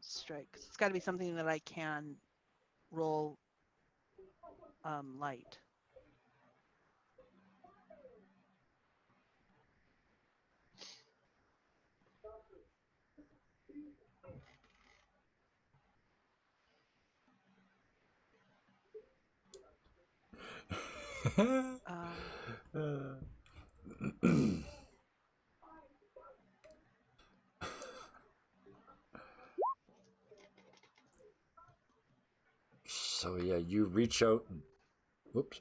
Strike. It's got to be something that I can roll light. So yeah, you reach out and whoops.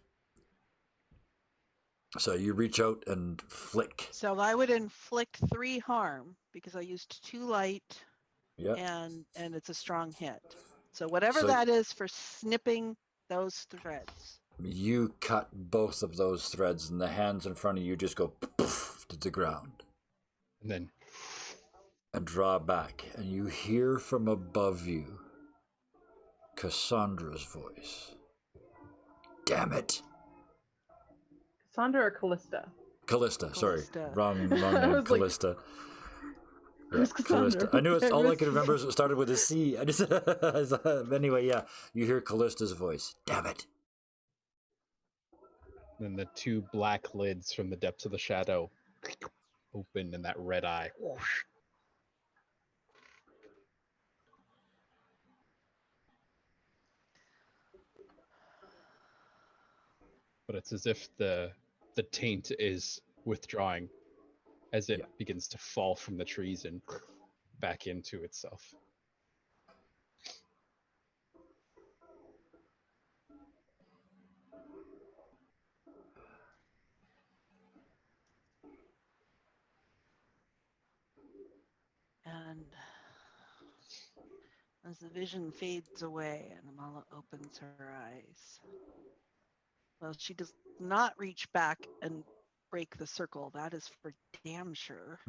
So you reach out and flick. So I would inflict 3 harm because I used 2 light Yeah. and it's a strong hit. So whatever So- that is for snipping those threads. You cut both of those threads, and the hands in front of you just go poof to the ground And then and draw back, and you hear from above you Cassandra's voice. Damn it! Cassandra or Callista? Callista, sorry. Callista. Wrong I name, was like, Callista. who's Cassandra? I knew it's all I Damn could it. remember is it started with a C. I just anyway, yeah. You hear Callista's voice. Damn it. then the 2 black lids from the depths of the shadow open in that red eye. Whoosh. But it's as if the taint is withdrawing as it Yeah. begins to fall from the trees and back into itself. And as the vision fades away and Amala opens her eyes. Well, she does not reach back and break the circle. That is for damn sure.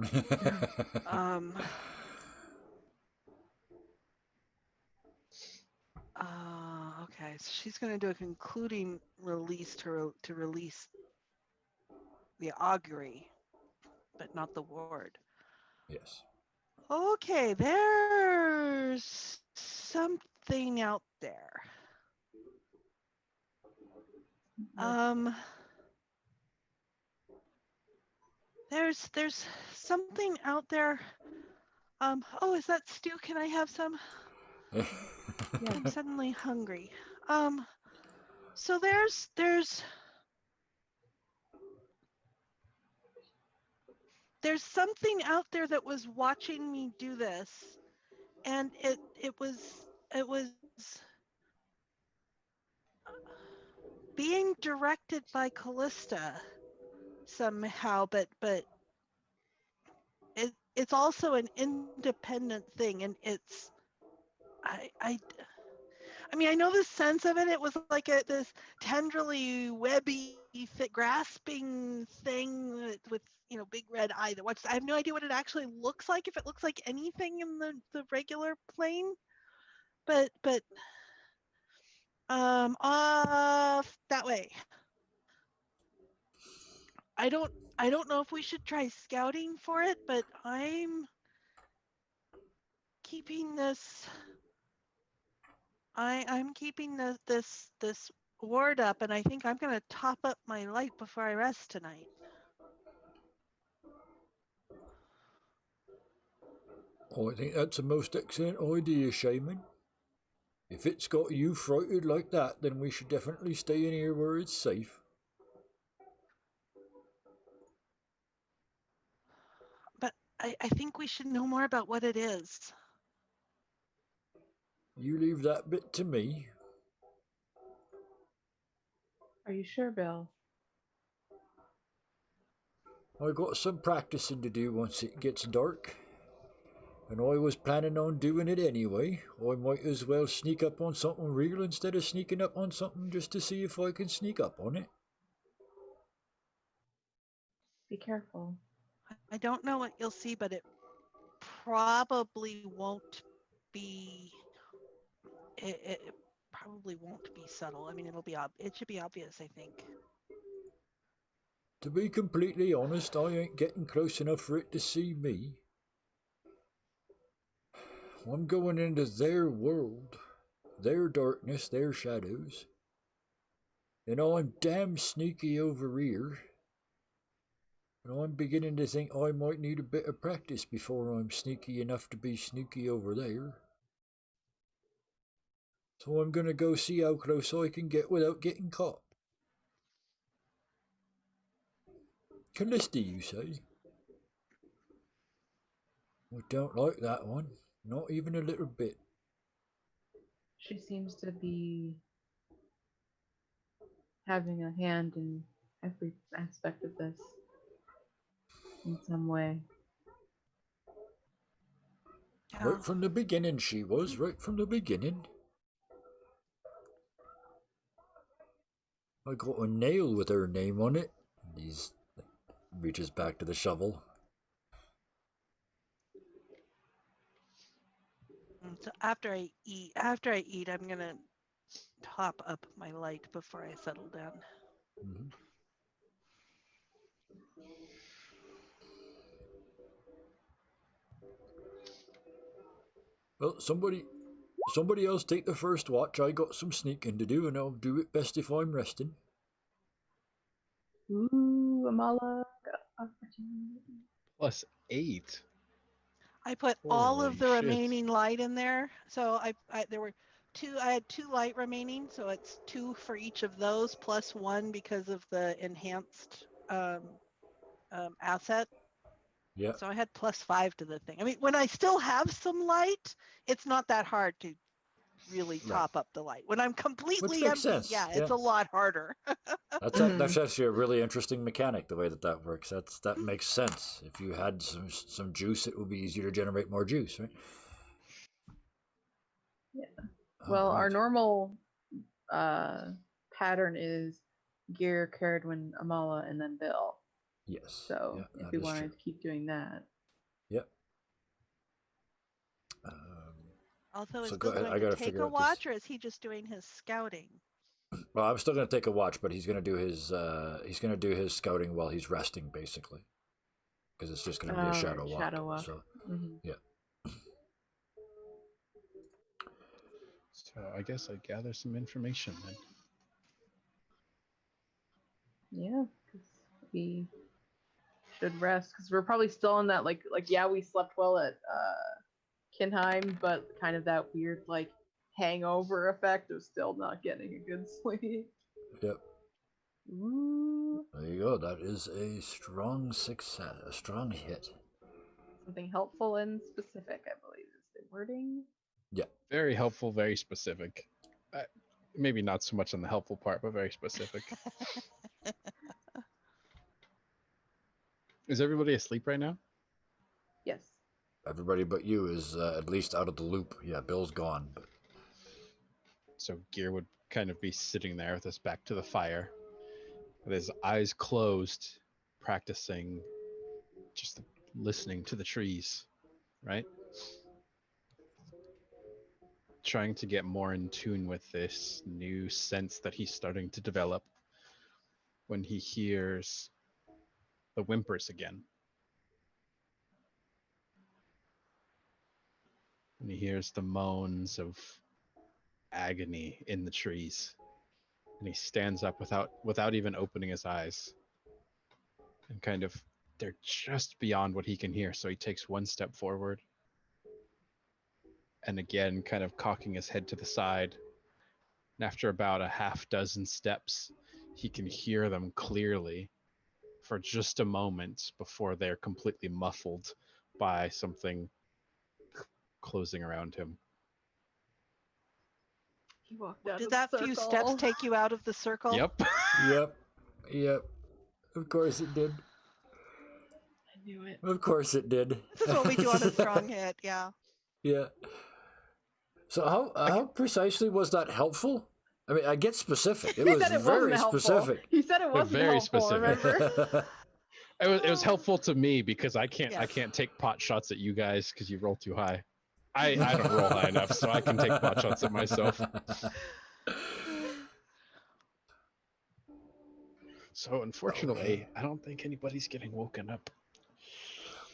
Okay, so she's going to do a concluding release to release the augury, but not the ward. Yes. Okay, there's something out there. There's something out there. Oh, is that stew? Can I have some? I'm suddenly hungry. So there's something out there that was watching me do this, and it was being directed by Callista somehow, but it's also an independent thing, and it's I mean, I know the sense of it. It was like this tenderly webby, grasping thing with big red eye that watches. I have no idea what it actually looks like. If it looks like anything in the regular plane, but off that way. I don't know if we should try scouting for it, but I'm keeping this I'm keeping this ward up, and I think I'm gonna top up my light before I rest tonight. I think that's a most excellent idea, Shaman. If it's got you frightened like that, then we should definitely stay in here where it's safe. But I think we should know more about what it is. You leave that bit to me. Are you sure, Bill? I got some practicing to do once it gets dark. And I was planning on doing it anyway. I might as well sneak up on something real instead of sneaking up on something just to see if I can sneak up on it. Be careful. I don't know what you'll see, but it probably won't be. It probably won't be subtle. I mean, it should be obvious, I think. To be completely honest, I ain't getting close enough for it to see me. I'm going into their world, their darkness, their shadows. And I'm damn sneaky over here. And I'm beginning to think I might need a bit of practice before I'm sneaky enough to be sneaky over there. So I'm gonna go see how close I can get without getting caught. Callista, you say? I don't like that one. Not even a little bit. She seems to be having a hand in every aspect of this in some way. Yeah. Right from the beginning she was, right from the beginning. I got a nail with her name on it. And he reaches back to the shovel. So after I eat, I'm gonna top up my light before I settle down. Mm-hmm. Well, somebody else take the first watch. I got some sneaking to do, and I'll do it best if I'm resting. Ooh, Amala got opportunity. +8. I put all Holy of the shit. remaining light in there. So there were two. I had 2 light remaining, so it's 2 for each of those plus 1 because of the enhanced asset. Yeah. So I had +5 to the thing. I mean, when I still have some light, it's not that hard to really Right. top up the light. When I'm completely makes empty, sense, yeah, yeah. it's a lot harder. That's actually a really interesting mechanic, the way that works. That makes sense. If you had some juice, it would be easier to generate more juice, right? Yeah. Well, our Alright. normal pattern is Gear, Ceridwen, Amala, and then Bill. Yes. So yeah, if that we is wanted true. to keep doing that. Yep. Also, So is go Bill ahead. going I to gotta take figure a out this. watch, or is he just doing his scouting? Well, I'm still gonna take a watch, but he's gonna do his scouting while he's resting, basically, because it's just gonna be a shadow walk. Shadow walk. So Mm-hmm. yeah. So I guess I gather some information then. Yeah, because we should rest because we're probably still in that like yeah, we slept well at Kinheim, but kind of that weird like hangover effect of still not getting a good sleep. Yep. Ooh, There you go. That is a strong success, a strong hit. something helpful and specific, I believe, is the wording. Yeah. Very helpful, very specific. Maybe not so much on the helpful part, but very specific. Is everybody asleep right now? Yes. Everybody but you is at least out of the loop. Yeah, Bill's gone. But So Gear would kind of be sitting there with his back to the fire, with his eyes closed, practicing just listening to the trees, right? Trying to get more in tune with this new sense that he's starting to develop when he hears the whimpers again. When he hears the moans of agony in the trees. And he stands up without even opening his eyes. And kind of, they're just beyond what he can hear, so he takes one step forward. And again, kind of cocking his head to the side. And after about a half dozen steps, he can hear them clearly for just a moment before they're completely muffled by something closing around him. He walked out Did of that the few circle. steps take you out of the circle? Yep. Yep. Of course it did. I knew it. Of course it did. This is what we do on a strong hit, yeah. Yeah. So how precisely was that helpful? I mean, I get specific. It He was said it very wasn't helpful. specific. He said it wasn't Very helpful, specific. remember? It was helpful to me because I can't Yes. take pot shots at you guys because you roll too high. I don't roll high enough, so I can take pot shots at myself. So unfortunately, I don't think anybody's getting woken up.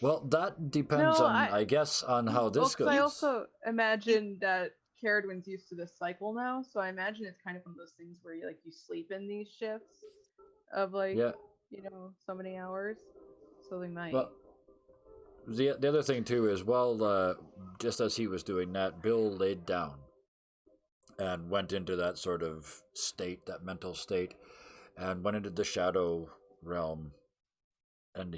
Well, that depends No, on, I guess, on how Well, this 'cause goes. I also imagine that Ceridwen's used to this cycle now, so I imagine it's kind of one of those things where you sleep in these shifts of Yeah. so many hours. So they might. Well, the other thing too is, just as he was doing that, Bill laid down and went into that sort of state, that mental state, and went into the shadow realm, and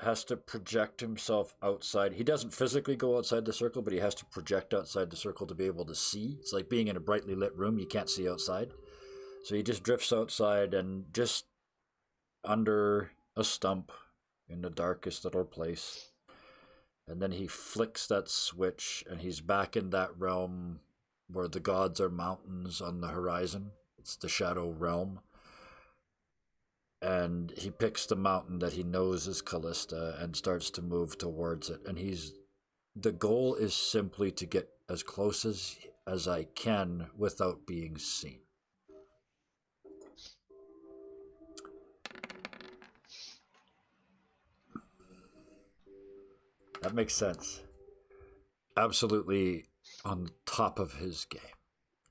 has to project himself outside. He doesn't physically go outside the circle, but he has to project outside the circle to be able to see. It's like being in a brightly lit room, you can't see outside. So he just drifts outside and just under a stump in the darkest little place. And then he flicks that switch and he's back in that realm where the gods are mountains on the horizon. It's the shadow realm. And he picks the mountain that he knows is Callista and starts to move towards it. And the goal is simply to get as close as I can without being seen. That makes sense. Absolutely on top of his game.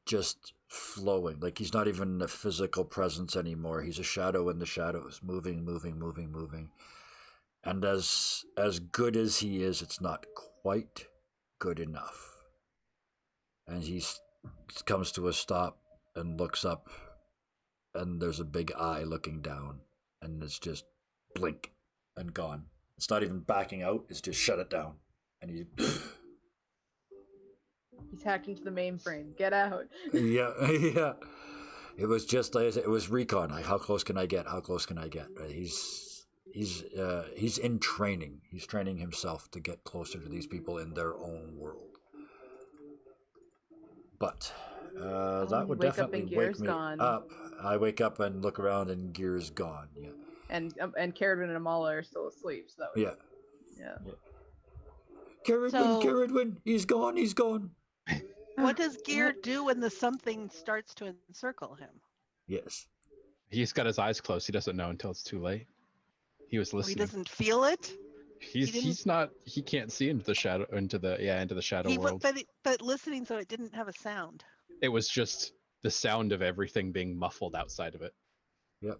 Just flowing. Like he's not even a physical presence anymore. He's a shadow in the shadows, moving. And as good as he is, it's not quite good enough. And he comes to a stop and looks up, and there's a big eye looking down, and it's just blink and gone. It's not even backing out, it's just shut it down. And He's hacked into the mainframe. Get out. yeah. It was just, it was recon. Like, how close can I get? He's in training. He's training himself to get closer to these people in their own world. But that would definitely wake me up. I wake up and look around, and Gear's gone. Yeah. And Ceridwen and Amala are still asleep. So that was, yeah. Ceridwen, he's gone. What does Gear do when the something starts to encircle him? Yes. He's got his eyes closed. He doesn't know until it's too late. He was listening. He doesn't feel it. He's not. He can't see into the shadow world. But listening, so it didn't have a sound. It was just the sound of everything being muffled outside of it. Yep.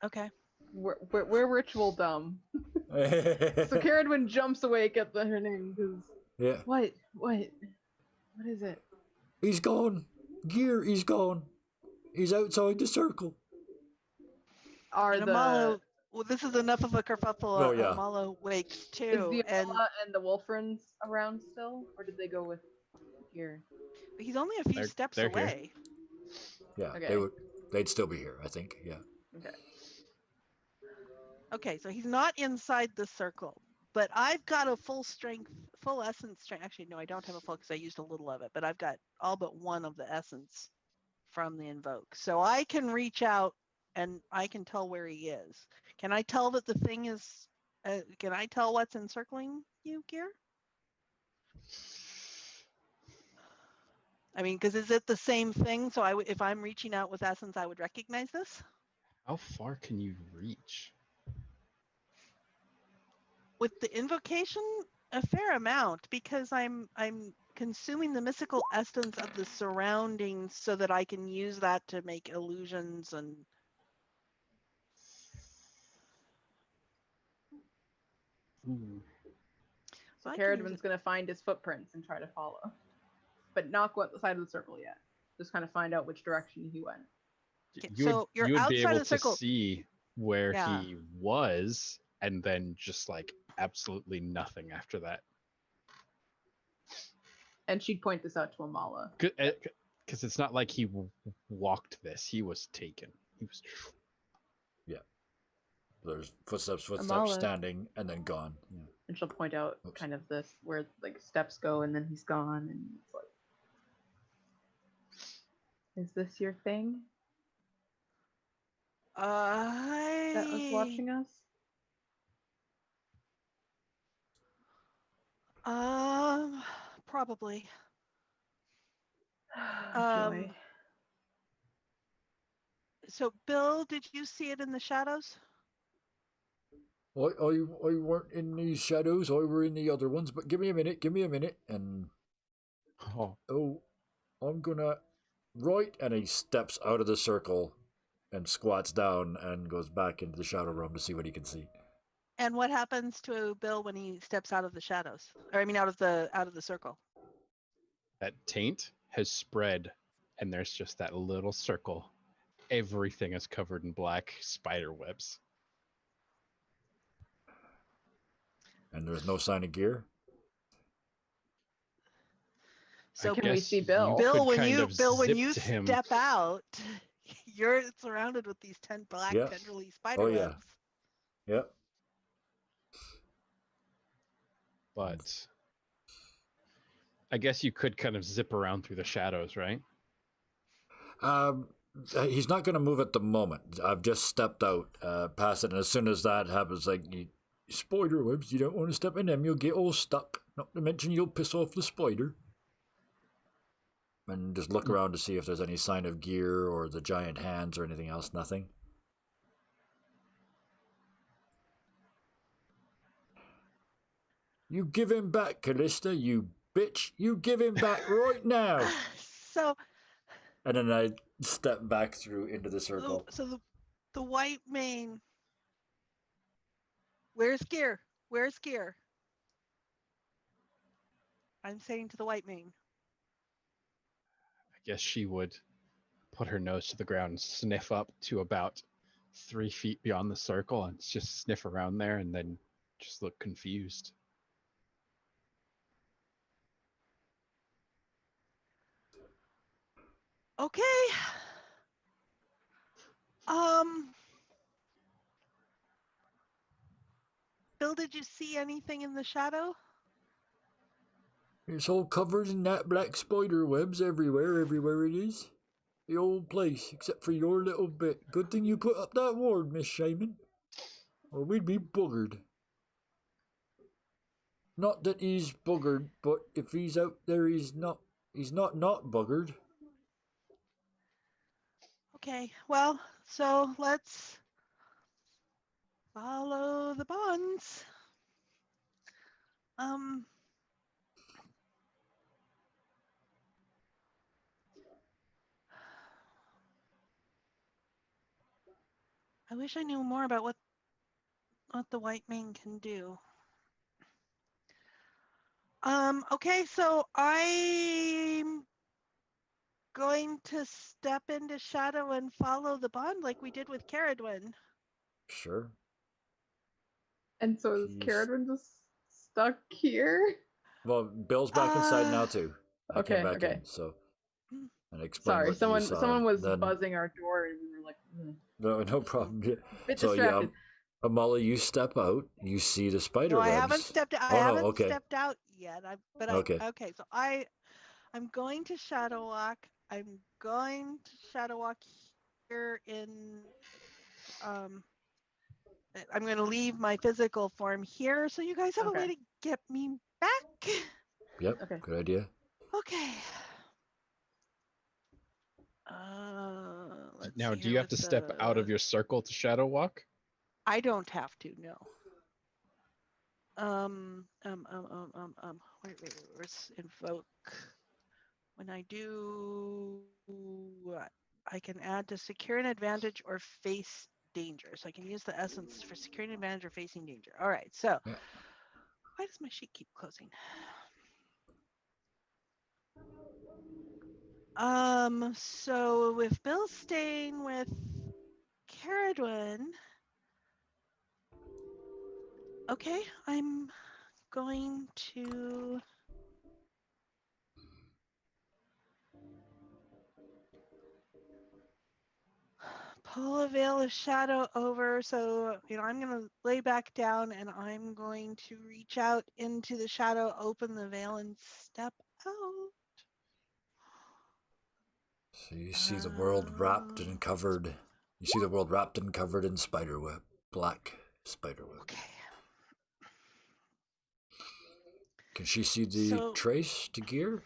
Okay. We're ritual dumb. So Ceridwen jumps awake at her name because. Yeah. What is it? He's gone. Gear, he's gone. He's outside the circle. Amala, well, this is enough of a kerfuffle. Oh, yeah. Amala wakes Is too, the Amala and the Wolfrons around still, or did they go with Gear? he's only a few steps they're here. away. Yeah, Okay. they'd still be here, I think. Yeah. Okay. Okay, so he's not inside the circle, but I've got a full essence strength. Actually, no, I don't have a full because I used a little of it, but I've got all but one of the essence from the invoke. So I can reach out and I can tell where he is. Can I tell that the thing is, can I tell what's encircling you, Gear? I mean, because is it the same thing? So if I'm reaching out with essence, I would recognize this? How far can you reach? With the invocation, a fair amount, because consuming the mystical essence of the surroundings so that I can use that to make illusions and. So I can use Ceridwen's it. gonna find his footprints and try to follow, but not go outside of the circle yet. Just kind of find out which direction he went. Okay, You would, so you're you would be outside able of the circle. to see where Yeah. he was, and then just like absolutely nothing after that. And she'd point this out to Amala. Because it's not like he walked this; he was taken. He was. There's footsteps, Amala. standing, and then gone. Yeah. And she'll point out Oops. kind of this where like steps go and then he's gone and it's like, is this your thing that was watching us? Probably. Joy. So Bill, did you see it in the shadows? I weren't in these shadows. I were in the other ones. But give me a minute. And I'm gonna right. And he steps out of the circle, and squats down and goes back into the shadow room to see what he can see. And what happens to Bill when he steps out of the shadows? Or I mean, out of the circle. That taint has spread, and there's just that little circle. Everything is covered in black spider webs. And there's no sign of gear. So Can we see Bill? Bill, when you him. step out, you're surrounded with these 10 black Yeah. tendrily spider Oh, yeah. webs. Yep. But I guess you could kind of zip around through the shadows, right? He's not going to move at the moment. I've just stepped out past it, and as soon as that happens, like spider webs, you don't want to step in them. You'll get all stuck. Not to mention you'll piss off the spider. And just look around to see if there's any sign of gear or the giant hands or anything else. Nothing. You give him back, Callista, you bitch. You give him back right now. So. And then I step back through into the circle. So the white mane. Where's gear? Where's gear? I'm saying to the white mane. I guess she would put her nose to the ground and sniff up to about 3 feet beyond the circle and just sniff around there and then just look confused. Okay. Bill, did you see anything in the shadow? It's all covered in that black spider webs everywhere it is. The old place, except for your little bit. Good thing you put up that ward, Miss Shaman. Or we'd be buggered. Not that he's buggered, but if he's out there, he's not buggered. Okay, well, so let's follow the bonds. I wish I knew more about what the white mane can do. Okay, so I'm going to step into shadow and follow the bond like we did with Ceridwen. Sure. And so is Ceridwen just stuck here? Well, Bill's back inside now too. I came back in, so and explain. Sorry, what someone you saw. someone was Then, buzzing our door and we were like, no problem. Yeah. bit So distracted. yeah, Amala, you step out. You see the spider No, webs. I haven't stepped. I Oh, no, haven't okay. stepped out yet. Okay. So I'm going to shadow walk. I'm going to shadow walk here in. I'm going to leave my physical form here, so you guys have a way to get me back. Yep. Okay. Good idea. Okay. Now, do you have to step out of your circle to shadow walk? I don't have to, no. Where's invoke? When I do, I can add to secure an advantage or face danger. So I can use the essence for securing an advantage or facing danger. All right. So Yeah. why does my sheet keep closing? So with Bill staying with Ceridwen, okay, I'm going to pull a veil of shadow over. So, I'm going to lay back down and I'm going to reach out into the shadow, open the veil, and step out. So you see the world wrapped and covered. You see the world wrapped and covered in spiderweb, black spiderweb. Okay. Can she see the So, trace to gear?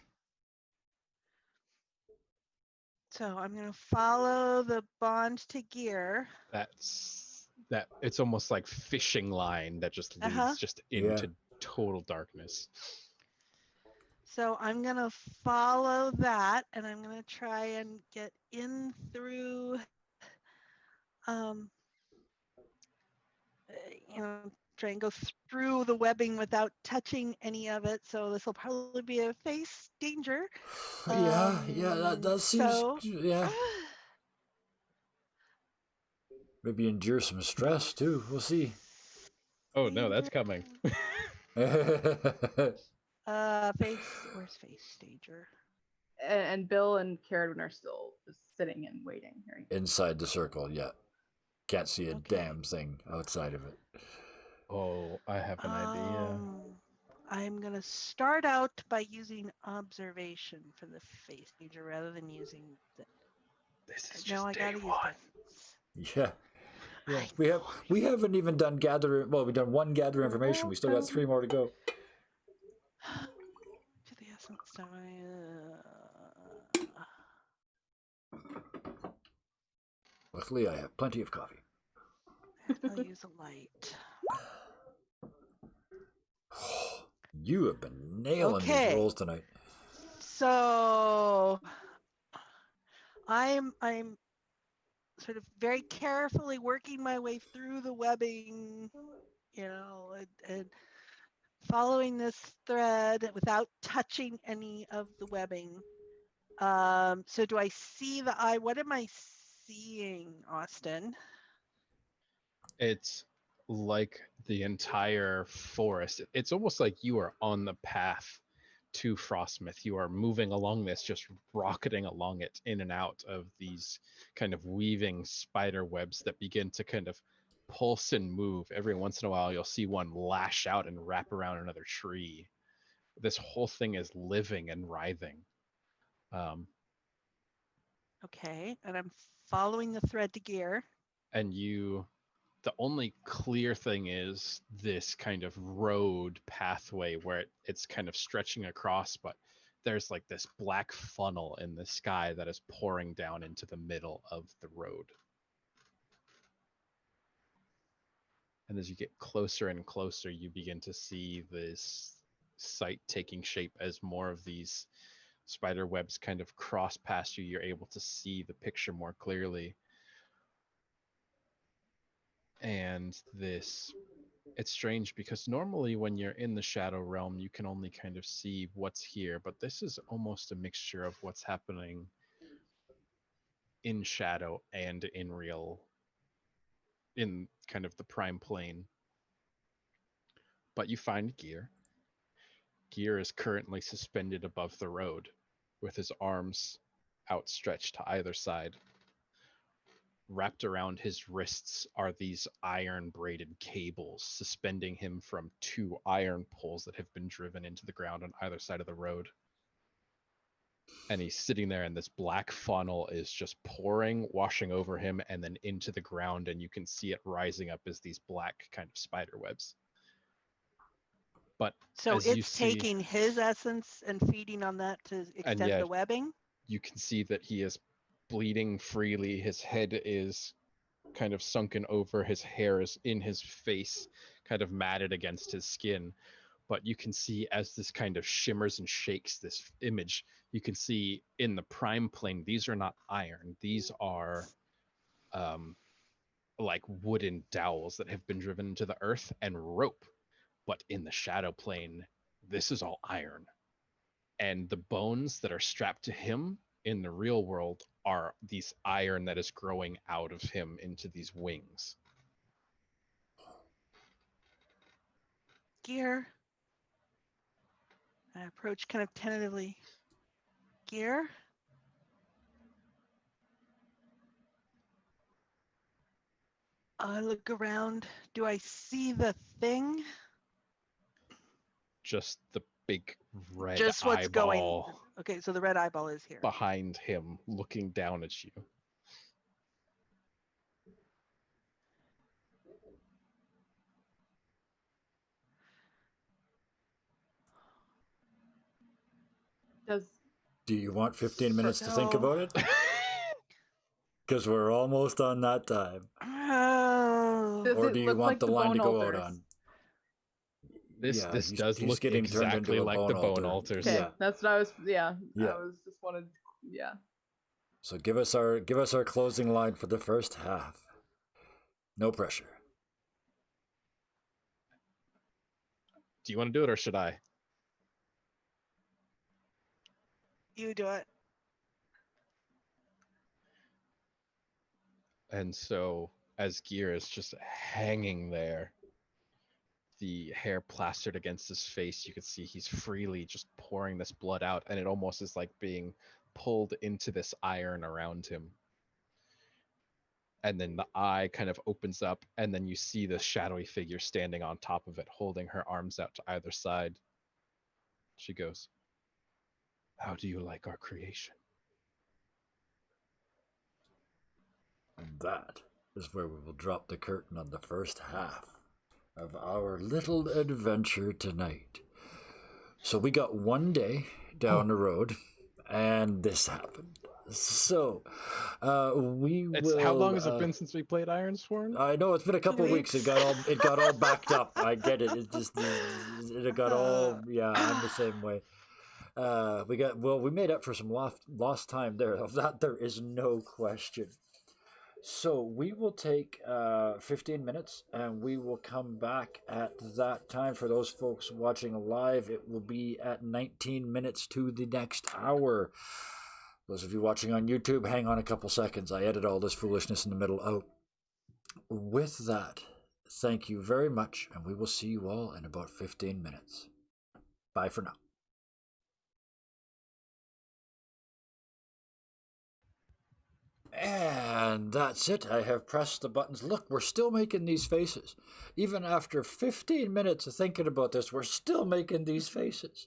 I'm going to follow the bond to gear. That it's almost like fishing line that just leads just Yeah. into total darkness. So I'm going to follow that and I'm going to try and get in through, try and go through the webbing without touching any of it. So this will probably be a face danger. Yeah, that seems, yeah. Maybe endure some stress too. We'll see. Oh no, that's coming. Where's face danger? And Bill and Ceridwen are still just sitting and waiting. Right? Inside the circle, yeah. Can't see a Okay. damn thing outside of it. Oh, I have an idea. I'm going to start out by using observation for the face danger rather than using the. This is No, just I day gotta use one. this. Yeah. Yeah, we haven't even done gather. Well, we've done one gather information. We still got 3 more to go. To the essence die. Luckily, I have plenty of coffee. I'll use a light. You have been nailing these Okay. rolls tonight. So I'm sort of very carefully working my way through the webbing, and following this thread without touching any of the webbing. So do I see the eye? What am I seeing, Austin? It's like the entire forest. It's almost like you are on the path to Frostmoth. You are moving along this, just rocketing along it in and out of these kind of weaving spider webs that begin to kind of pulse and move. Every once in a while, you'll see one lash out and wrap around another tree. This whole thing is living and writhing. Okay, and I'm following the thread to gear. And the only clear thing is this kind of road pathway where it's kind of stretching across, but there's like this black funnel in the sky that is pouring down into the middle of the road. And as you get closer and closer, you begin to see this sight taking shape as more of these spider webs kind of cross past you. You're able to see the picture more clearly. And it's strange because normally when you're in the shadow realm, you can only kind of see what's here, but this is almost a mixture of what's happening in shadow and in kind of the prime plane. But you find Gear. Gear is currently suspended above the road with his arms outstretched to either side. Wrapped around his wrists are these iron braided cables suspending him from 2 iron poles that have been driven into the ground on either side of the road. And he's sitting there, and this black funnel is just pouring, washing over him, and then into the ground, and you can see it rising up as these black kind of spider webs. But so as you it's see, taking his essence and feeding on that to extend the webbing. You can see that he is bleeding freely. His head is kind of sunken over. His hair is in his face, kind of matted against his skin. But you can see as this kind of shimmers and shakes this image, you can see in the prime plane, these are not iron. These are like wooden dowels that have been driven into the earth and rope. But in the shadow plane, this is all iron. And the bones that are strapped to him in the real world are these iron that is growing out of him into these wings. Gear. I approach kind of tentatively. Gear. I look around. Do I see the thing? Just the big red Just what's going. eyeball Okay, so the red eyeball is here. behind him looking down at you. Does Do you want 15 minutes to think No. about it? Because we're almost on that time. Oh. Does Or it do you look want like the line bone to go out altars? on? This Yeah, this he's- does he's look getting turned into exactly a like bone the bone altar. altars. Okay, Yeah. that's what I was. Yeah, Yeah. I was just wanted. Yeah. So give us our closing line for the first half. No pressure. Do you want to do it or should I? You do it. And so as Gear is just hanging there, the hair plastered against his face, you can see he's freely just pouring this blood out, and it almost is like being pulled into this iron around him. And then the eye kind of opens up, and then you see the shadowy figure standing on top of it, holding her arms out to either side. She goes, "How do you like our creation?" And that is where we will drop the curtain on the first half of our little adventure tonight. So we got one day down the road, and this happened. So we will. How long has it been since we played Ironsworn? I know it's been a couple of weeks. It got all backed up. I get it. It got all. Yeah, I'm the same way. We made up for some lost time there. Of that, there is no question. So we will take 15 minutes, and we will come back at that time. For those folks watching live, it will be at 19 minutes to the next hour. Those of you watching on YouTube, hang on a couple seconds. I edit all this foolishness in the middle out. With that, thank you very much, and we will see you all in about 15 minutes. Bye for now. And that's it. I have pressed the buttons. Look, we're still making these faces. Even after 15 minutes of thinking about this, we're still making these faces.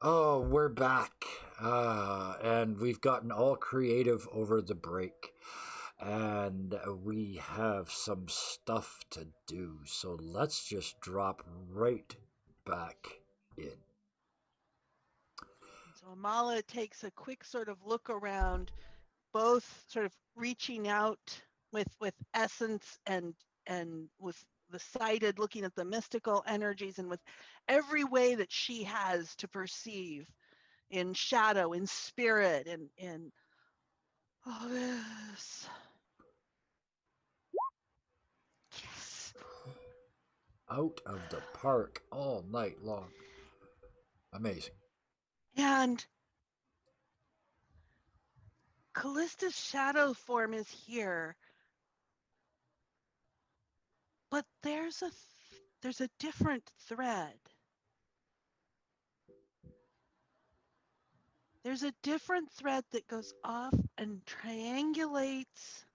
Oh, we're back. And we've gotten all creative over the break. And we have some stuff to do. So let's just drop right back in. So Amala takes a quick sort of look around, both sort of reaching out with essence and with the sighted, looking at the mystical energies, and with every way that she has to perceive in shadow, in spirit, in all this. Yes. Out of the park all night long. Amazing. And Callista's shadow form is here, but there's a different thread. There's a different thread that goes off and triangulates.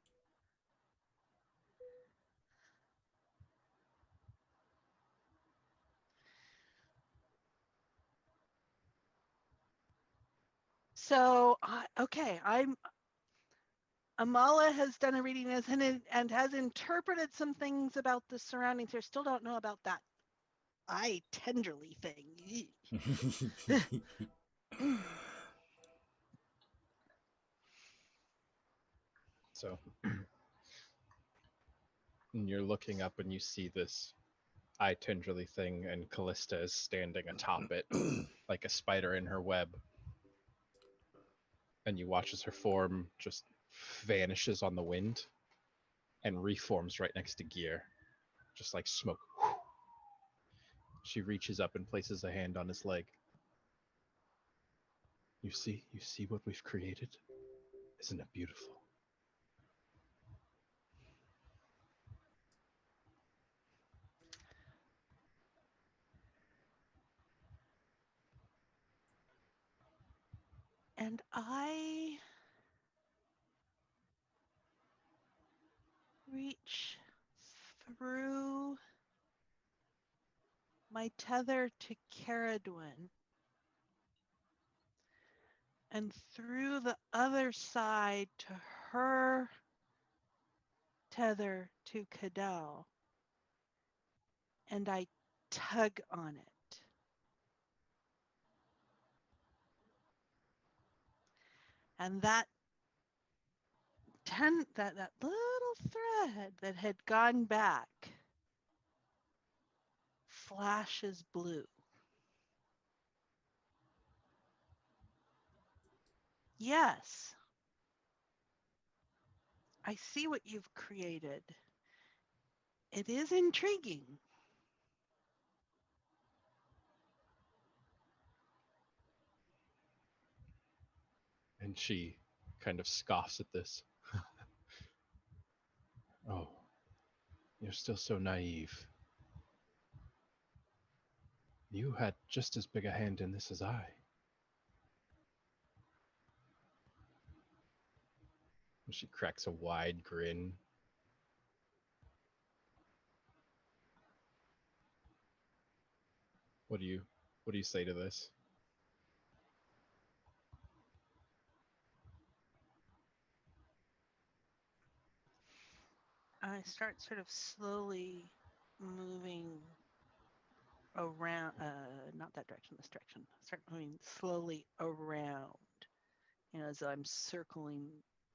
So, okay, Amala has done a reading and has interpreted some things about the surroundings here. Still don't know about that eye tenderly thing. So and you're looking up and you see this eye tenderly thing, and Callista is standing atop it like a spider in her web. And you watch as her form just vanishes on the wind and reforms right next to Gear, just like smoke. She reaches up and places a hand on his leg. You see what we've created? Isn't it beautiful? And I reach through my tether to Ceridwen and through the other side to her tether to Cadell, and I tug on it. And that that little thread that had gone back flashes blue. Yes, I see what you've created. It is intriguing. And she kind of scoffs at this. Oh, you're still so naive. You had just as big a hand in this as I. And she cracks a wide grin. What do you say to this? I start sort of slowly moving around, not that direction, this direction. Start moving slowly around, as I'm circling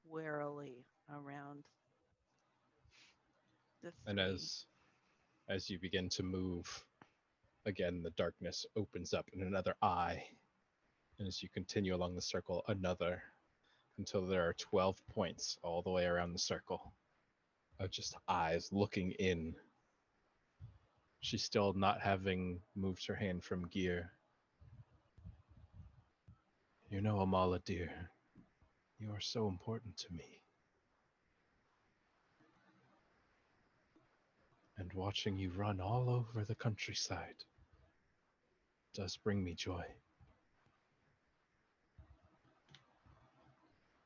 warily around the And three. as you begin to move, again the darkness opens up in another eye. And as you continue along the circle, another, until there are 12 points all the way around the circle of just eyes looking in. She's still not having moved her hand from Gear. You know, Amala, dear, you are so important to me. And watching you run all over the countryside does bring me joy.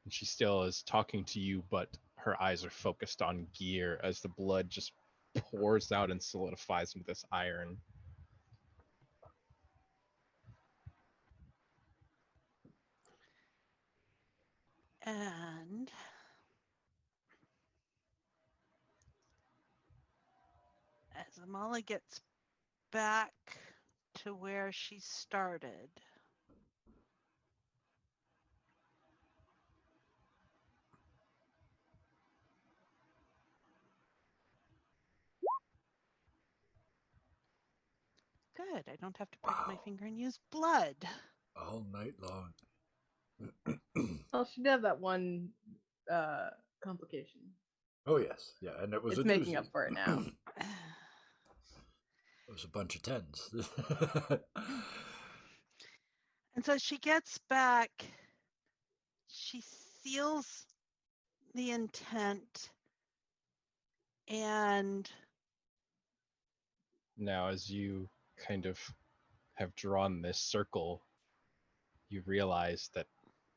And she still is talking to you, but her eyes are focused on Gear as the blood just pours out and solidifies into this iron. And as Amala gets back to where she started, good, I don't have to prick my Wow. finger and use blood. All night long. Well, she did have that one complication. Oh yes, yeah, and it was It's a making doozy. up for it now. It was a bunch of tens. And so she gets back, she seals the intent, and Now, as you kind of have drawn this circle, you realize that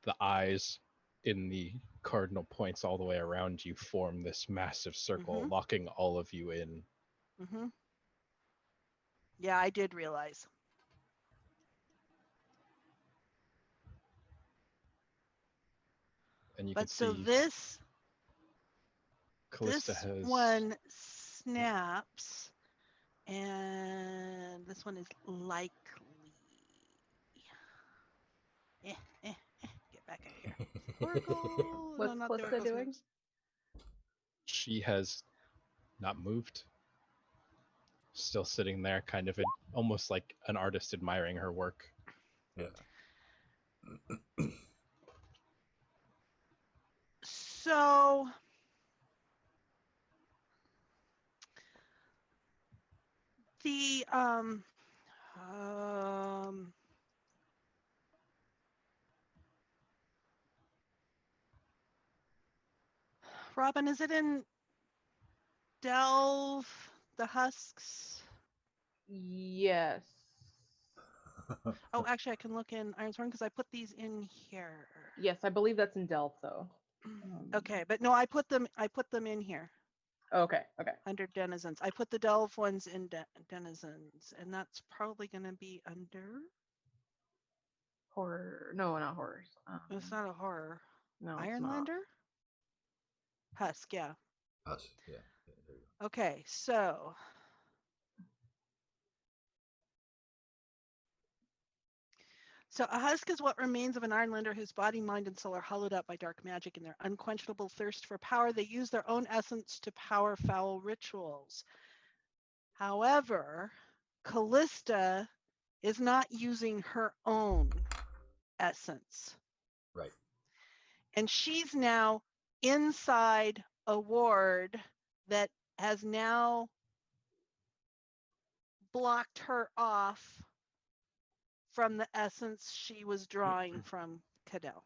the eyes in the cardinal points all the way around you form this massive circle, locking all of you in. Yeah, I did realize. And you But can so see Callista this has one snaps, and this one is likely. Get back up here. Oracle. No, What's not the Calista Oracle's doing? moves. she has not moved. still sitting there, kind of almost like an artist admiring her work. Yeah. So the Robin, is it in Delve the husks? Yes. Oh, actually, I can look in Ironsworn because I put these in here. Yes, I believe that's in Delph though. Okay, but no, I put them in here Okay. Okay. under denizens. I put the Delve ones in denizens, and that's probably going to be under. Horror. No, not horrors. It's not a horror. No, it's not. Ironlander? Husk, yeah. Us. Yeah. There you go. Okay, so a husk is what remains of an Ironlander whose body, mind, and soul are hollowed out by dark magic. In their unquenchable thirst for power, they use their own essence to power foul rituals. However, Callista is not using her own essence. Right. And she's now inside a ward that has now blocked her off from the essence she was drawing from Cadell.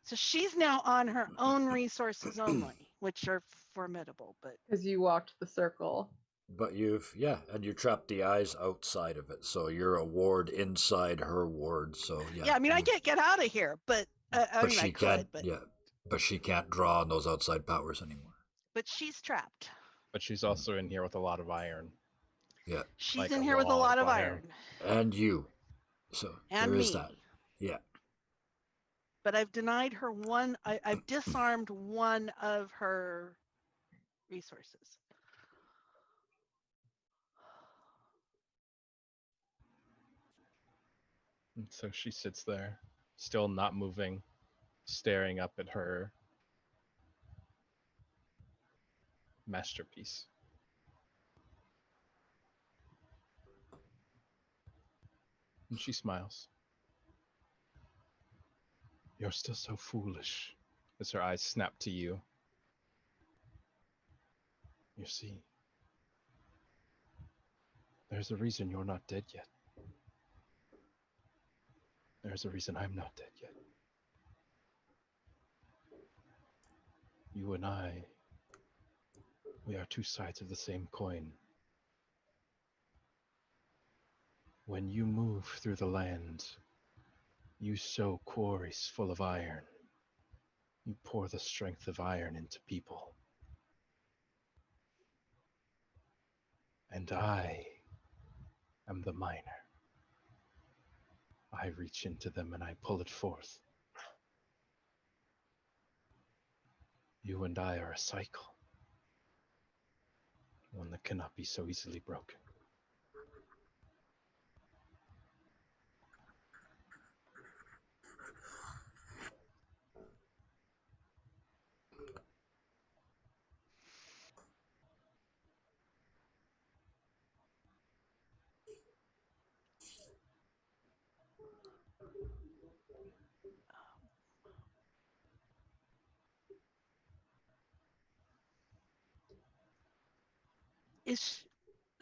So she's now on her own resources only, which are formidable, but Because you walked the circle. But you trapped the eyes outside of it, so you're a ward inside her ward. So yeah. yeah, I mean, I can't get out of here, but I But mean, she I can't. could, Yeah. But she can't draw on those outside powers anymore. but she's trapped. But she's also in here with a lot of iron. Yeah. She's Like in a here with a lot lot of of iron. iron. And you. So And there is me. that. Yeah. But I've denied her one. I've disarmed one of her resources. And so she sits there, still not moving, staring up at her masterpiece. And she smiles. You're still so foolish. As her eyes snap to you. You see, there's a reason you're not dead yet. There's a reason I'm not dead yet. You and I, we are two sides of the same coin. When you move through the land, you sow quarries full of iron. You pour the strength of iron into people. And I am the miner. I reach into them and I pull it forth. You and I are a cycle, one that cannot be so easily broken.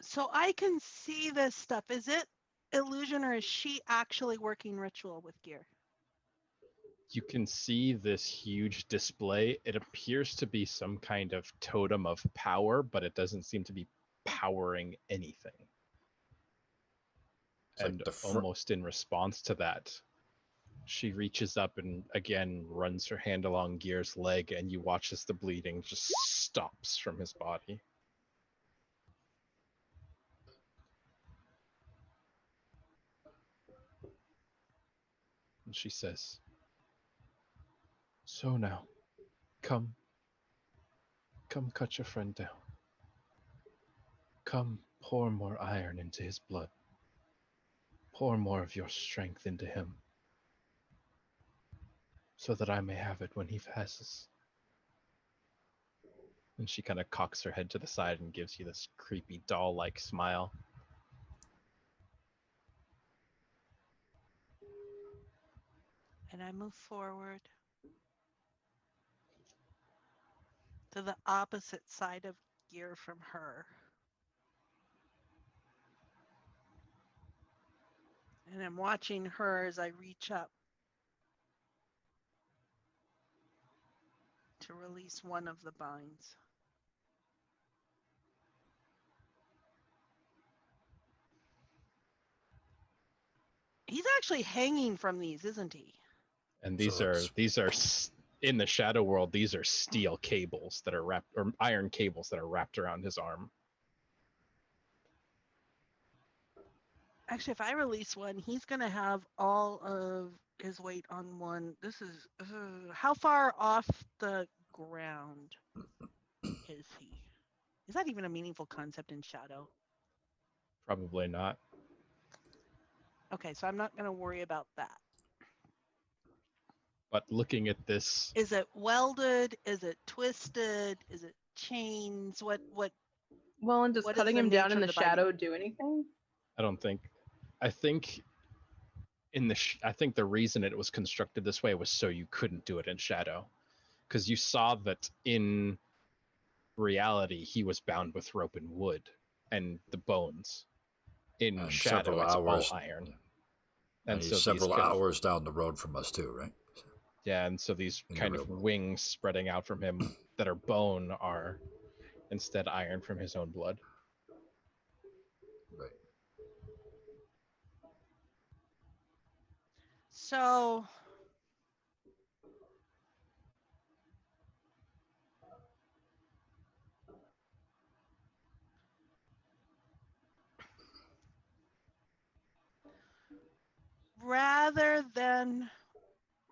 So I can see this stuff. Is it illusion or is she actually working ritual with gear? You can see this huge display. It appears to be some kind of totem of power, but it doesn't seem to be powering anything. It's like And the almost in response to that, she reaches up and again runs her hand along Gear's leg, and you watch as the bleeding just stops from his body. And she says, So now, come cut your friend down. Come pour more iron into his blood. Pour more of your strength into him, so that I may have it when he passes. And she kind of cocks her head to the side and gives you this creepy doll-like smile. And I move forward to the opposite side of gear from her. And I'm watching her as I reach up to release one of the binds. He's actually hanging from these, isn't he? And So these are in the shadow world. These are steel cables that are wrapped, or iron cables that are wrapped around his arm. Actually, if I release one, he's going to have all of his weight on one. This is how far off the ground is he? Is that even a meaningful concept in Shadow? Probably not. Okay, so I'm not going to worry about that. But looking at this, Is it welded? Is it twisted? Is it chains? What? Well, and does What is cutting the him down nature in of the the binding? shadow do anything? I think I think the reason it was constructed this way was so you couldn't do it in shadow, because you saw that in reality he was bound with rope and wood and the bones. In and shadow, several it's hours, all iron. yeah. And he's so these several kind of, hours down the road from us too, right? yeah, and so these In the kind real of world. wings spreading out from him that are bone are instead iron from his own blood. Right. So rather than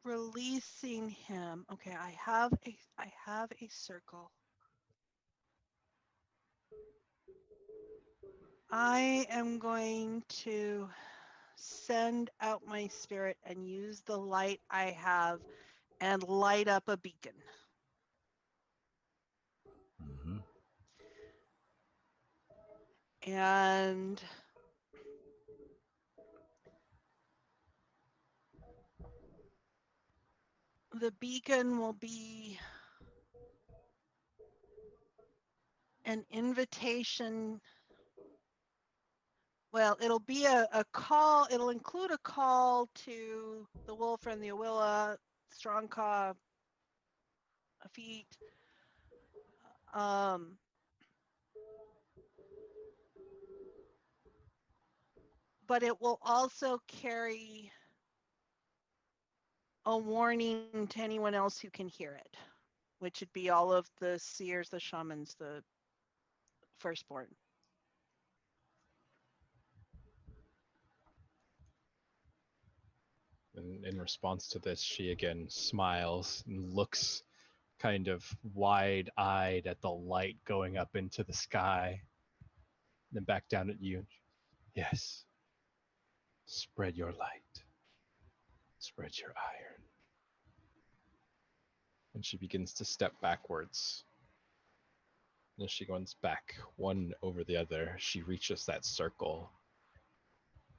releasing him, okay, I have a circle. I am going to send out my spirit and use the light I have and light up a beacon. Mm-hmm. And the beacon will be an invitation. Well, it'll be a call. It'll include a call to the wolf and the Awilla, Strongcaw, Afit. But it will also carry a warning to anyone else who can hear it, which would be all of the seers, the shamans, the firstborn. And in response to this, she again smiles and looks kind of wide-eyed at the light going up into the sky, then back down at you. Yes. Spread your light. Spread your iron. And she begins to step backwards. And as she goes back one over the other, she reaches that circle.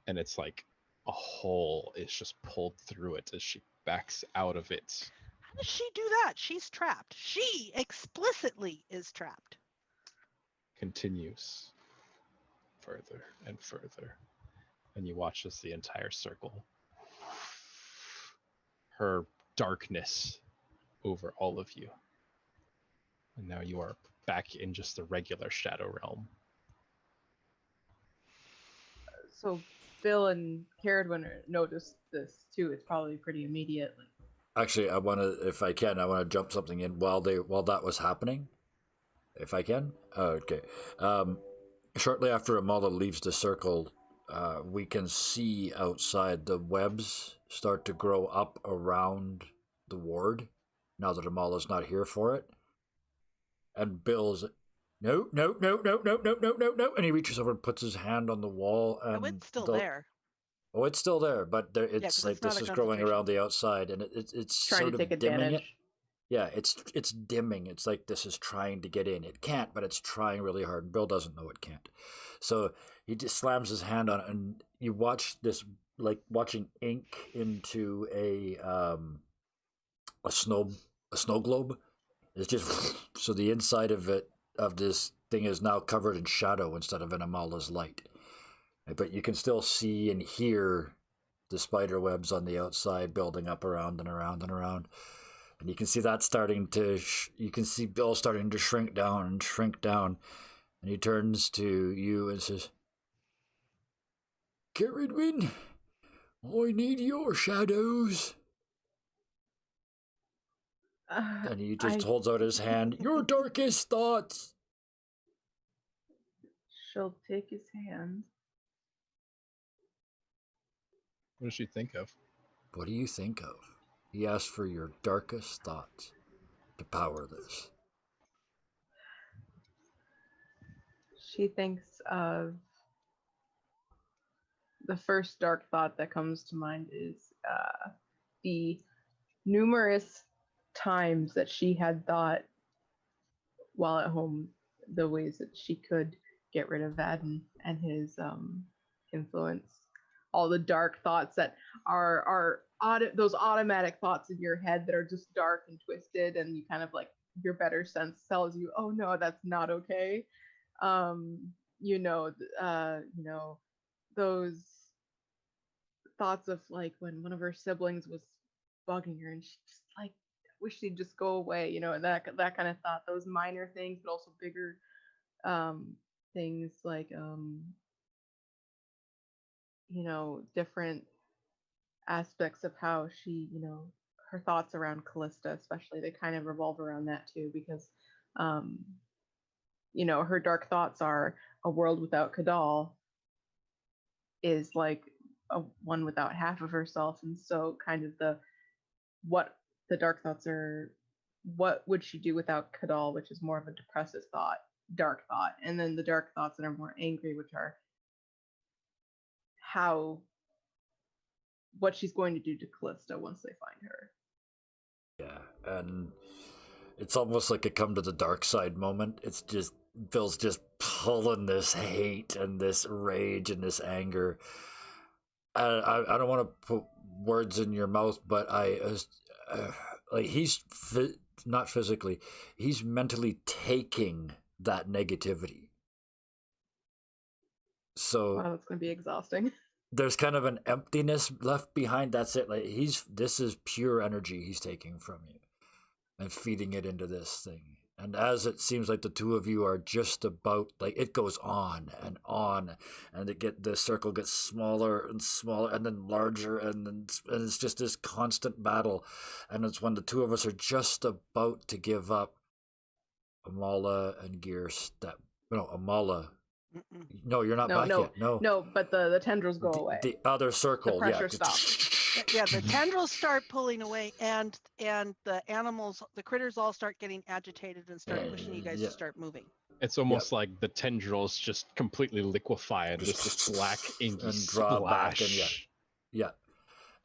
And it's like a hole is just pulled through it as she backs out of it. How does she do that? She's trapped. She explicitly is trapped. Continues further and further. And you watch as the entire circle, her darkness over all of you. And now you are back in just the regular shadow realm. So Bill and Ceridwen noticed this too. It's probably pretty immediate. Actually, I want to, if I can, I want to jump something in while that was happening. If I can, okay. Shortly after Amala leaves the circle, we can see outside the webs start to grow up around the ward. Now that Amala's not here for it, and Bill's no, and he reaches over and puts his hand on the wall. And Oh, it's still there. Oh, it's still there, but there, it's 'cause like it's not this a is growing concentration. around the outside, and it's Trying sort to of take dimming it. advantage. Yeah, it's dimming. It's like this is trying to get in. It can't, but it's trying really hard. Bill doesn't know it can't. So he just slams his hand on it, and you watch this like watching ink into a snow a snow globe. It's just so the inside of it of this thing is now covered in shadow instead of in Amala's light. But you can still see and hear the spider webs on the outside building up around and around and around. And you can see that starting to, you can see Bill starting to shrink down and shrink down. And he turns to you and says, Ceridwen, I need your shadows. And he just holds out his hand. Your darkest thoughts. She'll take his hand. What does she think of? What do you think of? He asks for your darkest thoughts to power this. She thinks of the first dark thought that comes to mind is the numerous times that she had thought while at home the ways that she could get rid of Vadden and his influence. All the dark thoughts that are those automatic thoughts in your head that are just dark and twisted, and you kind of like your better sense tells you, oh no, that's not okay. You know, those thoughts of like when one of her siblings was bugging her and she just like wish she'd just go away, you know, and that kind of thought, those minor things, but also bigger things like you know, different aspects of how she, you know, her thoughts around Callista especially, they kind of revolve around that too, because you know, her dark thoughts are a world without Kadal is like a one without half of herself, and so kind of what the dark thoughts are, what would she do without Kadal, which is more of a depressive thought, dark thought, and then the dark thoughts that are more angry, which are what she's going to do to Callista once they find her. Yeah, and it's almost like a come to the dark side moment. It's just Bill's just pulling this hate and this rage and this anger. I don't want to put words in your mouth, but like he's not physically, he's mentally taking that negativity. So Wow, that's going to be exhausting. There's kind of an emptiness left behind. That's it. Like this is pure energy he's taking from you and feeding it into this thing. And as it seems like the two of you are just about, like, it goes on, and the circle gets smaller and smaller and then larger, and it's just this constant battle. And it's when the two of us are just about to give up, Amala and Gear Amala. Mm-mm. No, you're not back yet. No, but the tendrils go away. The other circle, the pressure stops. Yeah, the tendrils start pulling away, and the animals, the critters, all start getting agitated and start pushing you guys to start moving. It's almost like the tendrils just completely liquefy and there's this black inky and draw back, and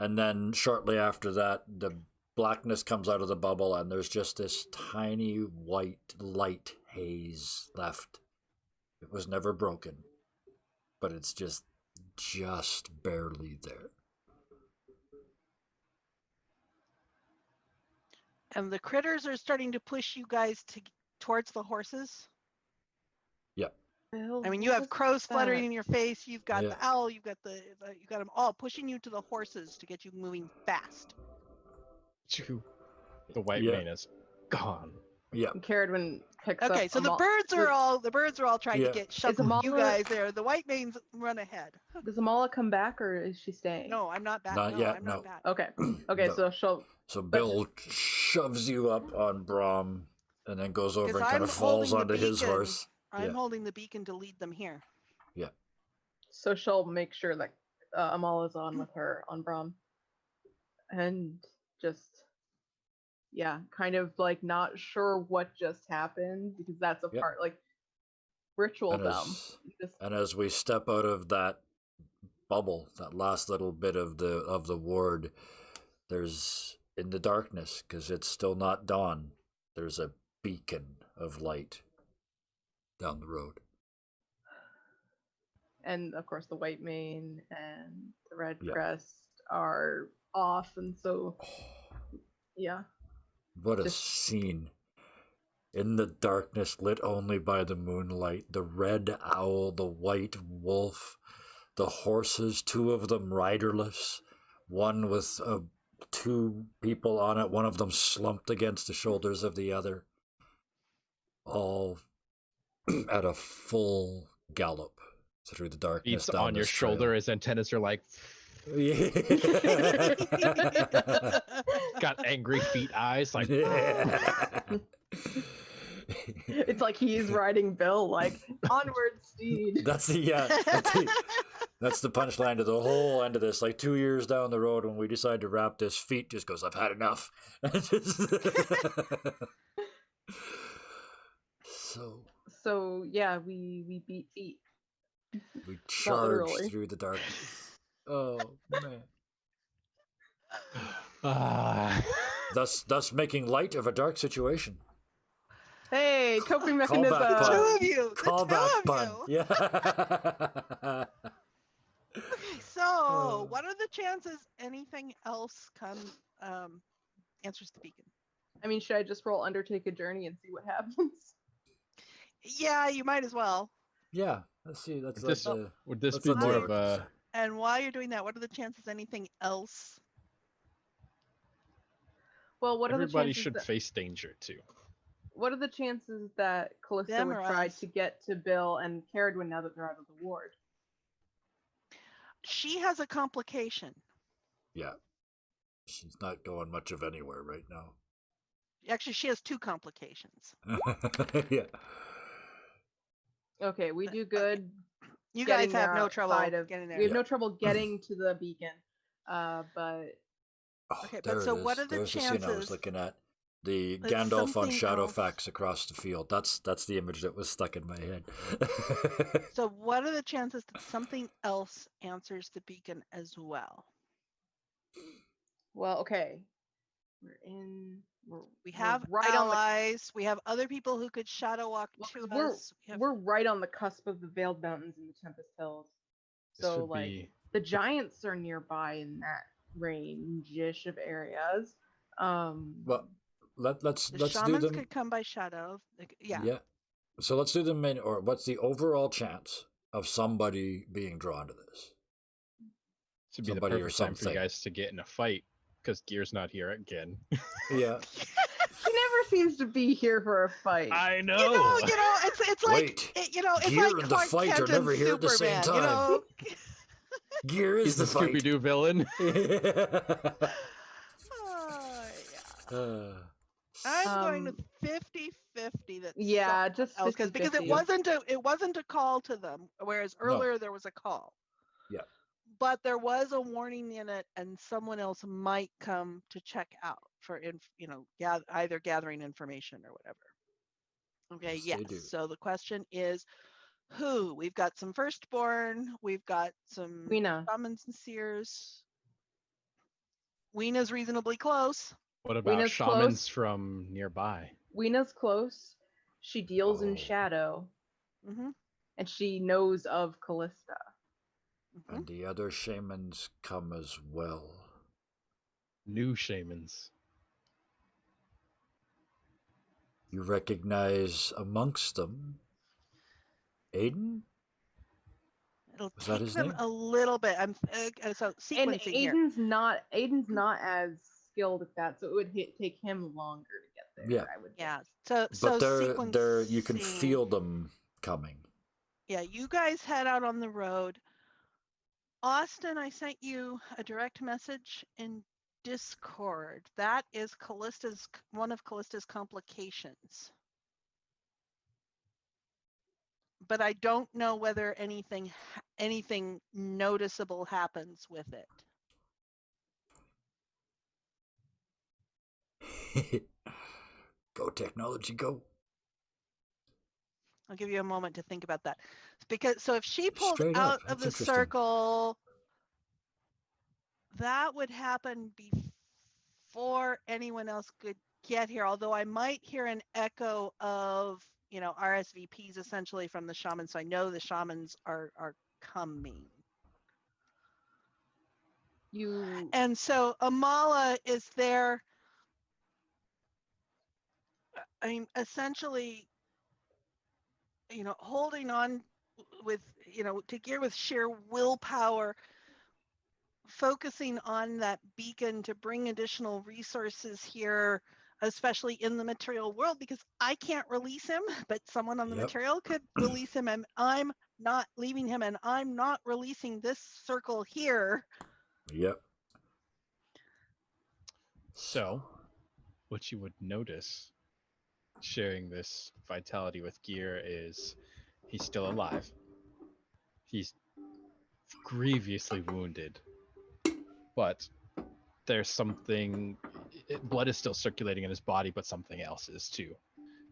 and then shortly after that, the blackness comes out of the bubble, and there's just this tiny white light haze left. It was never broken, but it's just barely there. And the critters are starting to push you guys towards the horses. Yeah. I mean, you have crows fluttering in your face. You've got the owl. You've got you got them all pushing you to the horses to get you moving fast. The white mane is gone. Yeah. Ceridwen picks up. Okay, so the birds are all trying to get shoved. You guys there. The white manes run ahead. Does Amala come back, or is she staying? No, I'm not back. Not yet. I'm no. not back. Okay. No. So Bill shoves you up on Brom, and then goes over and kind of falls onto his horse. I'm holding the beacon to lead them here. Yeah. So she'll make sure that Amala's on with her on Brom, and just kind of like not sure what just happened, because that's a part like ritual dumb. And as we step out of that bubble, that last little bit of the ward, there's in the darkness, because it's still not dawn, there's a beacon of light down the road. And of course, the white mane and the red Yeah. crest are off, and so yeah. What a Just- scene. In the darkness, lit only by the moonlight, the red owl, the white wolf, the horses, two of them riderless, one with two people on it, one of them slumped against the shoulders of the other, all at a full gallop through the darkness. Beats down on your this trail. shoulder, his antennas are like Yeah. got angry feet eyes, like Yeah. It's like he's riding Bill, like onward, steed. That's the punchline to the whole end of this. Like 2 years down the road, when we decide to wrap this, Feet just goes, "I've had enough." So yeah, we beat feet. We charge literally. through the darkness. Oh man! ah. Thus making light of a dark situation. Hey, coping Callback mechanism. pun. Two of you. The Callback two of pun. you. Yeah. So, what are the chances anything else answers the beacon? I mean, should I just roll undertake a journey and see what happens? Yeah, you might as well. Yeah. Let's see. Would this let's be let more the- of a And while you're doing that, what are the chances anything else? Well, what are the everybody chances should that, face danger too? what are the chances that Callista Them would or try us? to get to Bill and Ceridwen now that they're out of the ward? She has a complication. Yeah. She's not going much of anywhere right now. Actually, she has two complications. Yeah. Okay, we do good. You getting guys have there no trouble outside of- getting We there. have no trouble getting to the beacon, but Oh, Okay, but there so it what is. are the There's the scene I was chances looking at. The that Gandalf on something Shadowfax across the field. That's the image that was stuck in my head. So, what are the chances that something else answers the beacon as well? well, okay. We have right on the allies. We have other people who could shadow walk to us. we're right on the cusp of the Veiled Mountains and the Tempest Hills. This So would like be the giants are nearby in that range-ish of areas. Well, let's the do shamans them. could come by shadow. Yeah. So let's do them in, or what's the overall chance of somebody being drawn to this? to be the somebody or perfect time for you something. guys to get in a fight because Gear's not here again. Yeah. He never seems to be here for a fight. I know. It's like Wait, it's Gear like and the Clark fight are Kent never and here at the same Superman, you know? Gear He's is the the fight. Scooby Doo villain. Yeah. I'm going with 50-50 that Yeah, someone just else, because it 50-50. wasn't a call to them, whereas earlier there was a call. Yeah. But there was a warning in it, and someone else might come to check out for either gathering information or whatever. Okay, Yes, they yes. do. So the question is, who? We've got some firstborn. We've got some Weena. shamans and seers. Weena's reasonably close. What about Weena's shamans close. from nearby? Weena's close. She deals in Oh. shadow, Mm-hmm. and she knows of Callista. Mm-hmm. And the other shamans come as well. New shamans. You recognize amongst them Aiden? It'll Was that take his them name? a little bit. I'm so And sequencing here. Aiden's not as skilled at that, so it would take him longer to get there. Yeah. I would think. Yeah. So But they're you can sequencing. feel them coming. Yeah, you guys head out on the road. Austin, I sent you a direct message in Discord. That is one of Callista's complications. But I don't know whether anything noticeable happens with it. Go technology, go. I'll give you a moment to think about that. So if she pulls Straight out up, of that's the interesting. circle, that would happen before anyone else could get here, although I might hear an echo of, RSVPs essentially from the shamans. So I know the shamans are coming. You And so Amala is there. I mean, essentially, holding on with, to gear with sheer willpower, focusing on that beacon to bring additional resources here, especially in the material world, because I can't release him, but someone on the Yep. material could release him, and I'm not leaving him, and I'm not releasing this circle here. Yep. So, what you would notice sharing this vitality with Gear is he's still alive. He's grievously wounded, but there's something. Blood is still circulating in his body, but something else is too.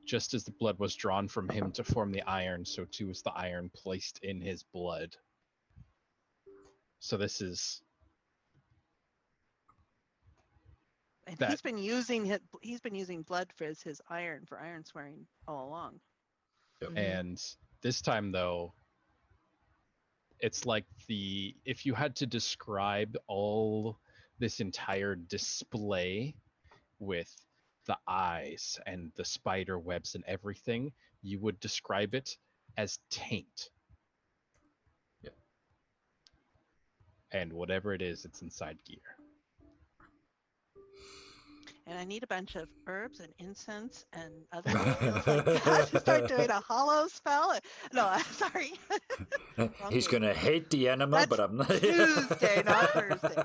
Just as the blood was drawn from him to form the iron, so too was the iron placed in his blood. So this is And that. he's been using blood for his iron for Ironsworn all along. Yep. And this time, though, it's like if you had to describe all this entire display with the eyes and the spider webs and everything, you would describe it as taint. Yep. And whatever it is, it's inside Gear. And I need a bunch of herbs and incense and other skills like that to start doing a hollow spell. No, I'm sorry. He's going to hate the enema, That's but I'm not. Tuesday, not Thursday.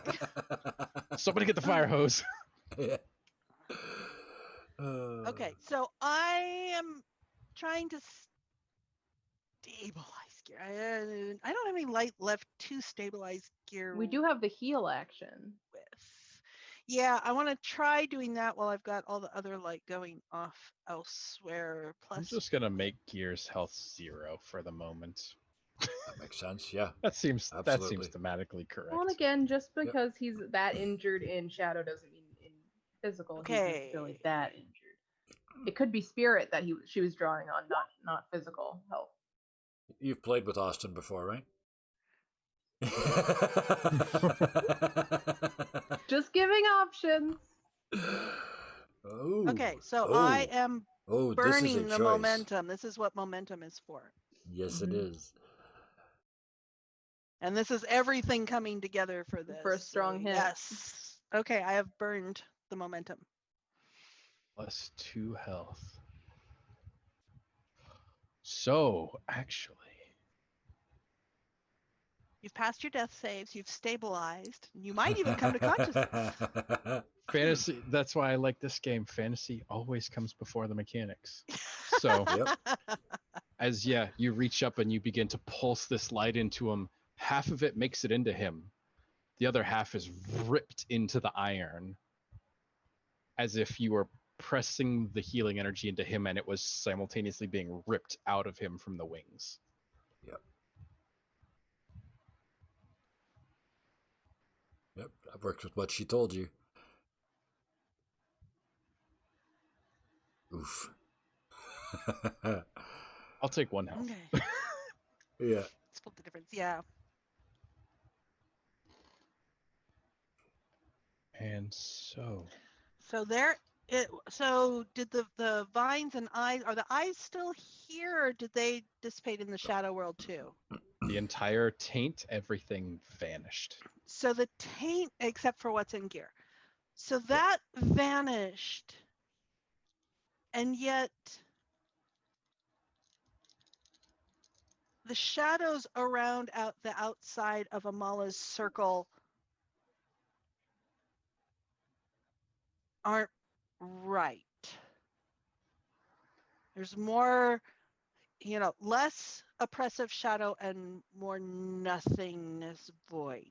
Somebody get the fire hose. Yeah. Okay, so I am trying to stabilize gear. I don't have any light left to stabilize gear. we do have the heal action. with. Yeah, I want to try doing that while I've got all the other light going off elsewhere. I'm Plus, just gonna make Gear's health 0 for the moment. That makes sense. Yeah. That seems Absolutely. thematically correct. Well, and again, just because he's that injured in shadow doesn't mean in physical he's necessarily that injured. It could be spirit that she was drawing on, not physical health. You've played with Austin before, right? Just giving options. Oh. okay, so Oh. I am Oh, burning this is a the choice. momentum. This is what momentum is for. Yes, it is. And this is everything coming together for this. For a strong hit. Yes. Okay, I have burned the momentum. Plus 2 health. So, actually, You've passed your death saves. You've stabilized. You might even come to consciousness. fantasy, that's why I like this game. Fantasy always comes before the mechanics. So, Yep. as you reach up and you begin to pulse this light into him, half of it makes it into him. The other half is ripped into the iron, as if you were pressing the healing energy into him and it was simultaneously being ripped out of him from the wings. Yep. Yep. That works with what she told you. Oof. I'll take 1 health. Okay. Yeah. Split the difference. Yeah. And so So did the vines and eyes, are the eyes still here, or did they dissipate in the shadow world too? the entire taint, everything vanished. So the taint, except for what's in gear. So that vanished. And yet the shadows around the outside of Amala's circle aren't right. There's more, less oppressive shadow and more nothingness void.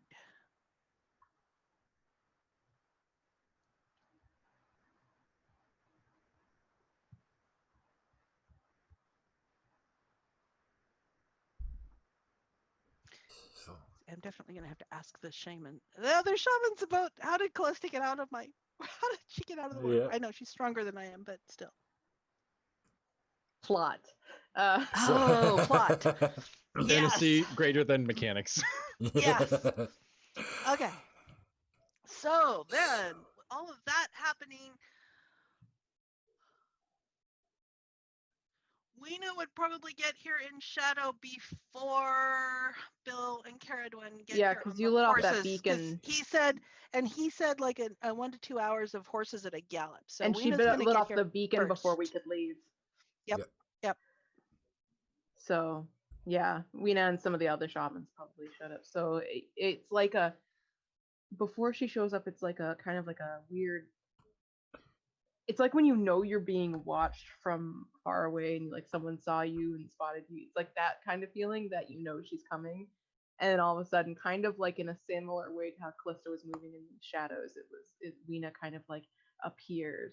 So, I'm definitely going to have to ask the shaman, the other shamans, about how did Callista get out of my How did she get out of the water? Yeah. I know she's stronger than I am, but still. Plot. Oh, plot. Fantasy Yes. greater than mechanics. Yes. Okay. So then, with all of that happening, Weena would probably get here in shadow before Bill and Ceridwen get Yeah, here on 'cause the you lit off that horses. 'Cause beacon. he said like a 1 to 2 hours of horses at a gallop. So And she Weena's gonna lit get off here the beacon before we first. could leave. Yep. So yeah, Weena and some of the other shamans probably showed up. So it's like a before she shows up, it's like a kind of like a weird. It's like when you know you're being watched from far away and like someone saw you and spotted you. It's like that kind of feeling that you know she's coming, and then all of a sudden, kind of like in a similar way to how Callista was moving in shadows, Weena kind of like appears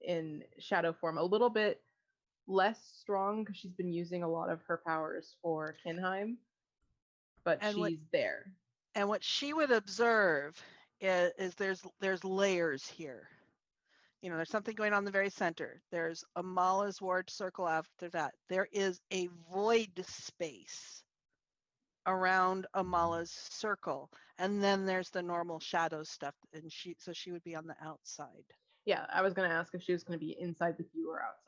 in shadow form, a little bit less strong because she's been using a lot of her powers for Kinheim, but And she's there. And what she would observe is there's layers here. You know, there's something going on in the very center. There's Amala's ward circle after that. There is a void space around Amala's circle. And then there's the normal shadow stuff. And she would be on the outside. Yeah, I was gonna ask if she was gonna be inside with you or outside.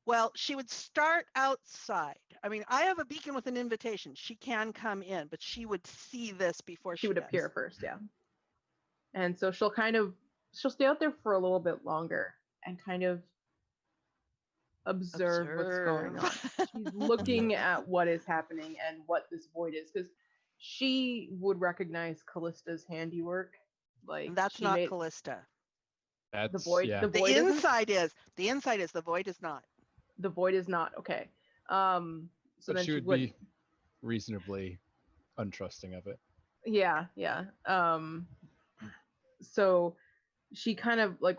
Well, she would start outside. I mean, I have a beacon with an invitation. She can come in, but she would see this before she would does. appear first, yeah. And so she'll stay out there for a little bit longer and kind of observe what's going on. She's looking at what is happening and what this void is, because she would recognize Callista's handiwork. Like And that's not Callista. That's the void. yeah. The void The isn't? inside is. The inside is. The void is not. The void is not. Okay. So but then she would be reasonably untrusting of it. Yeah. So she kind of like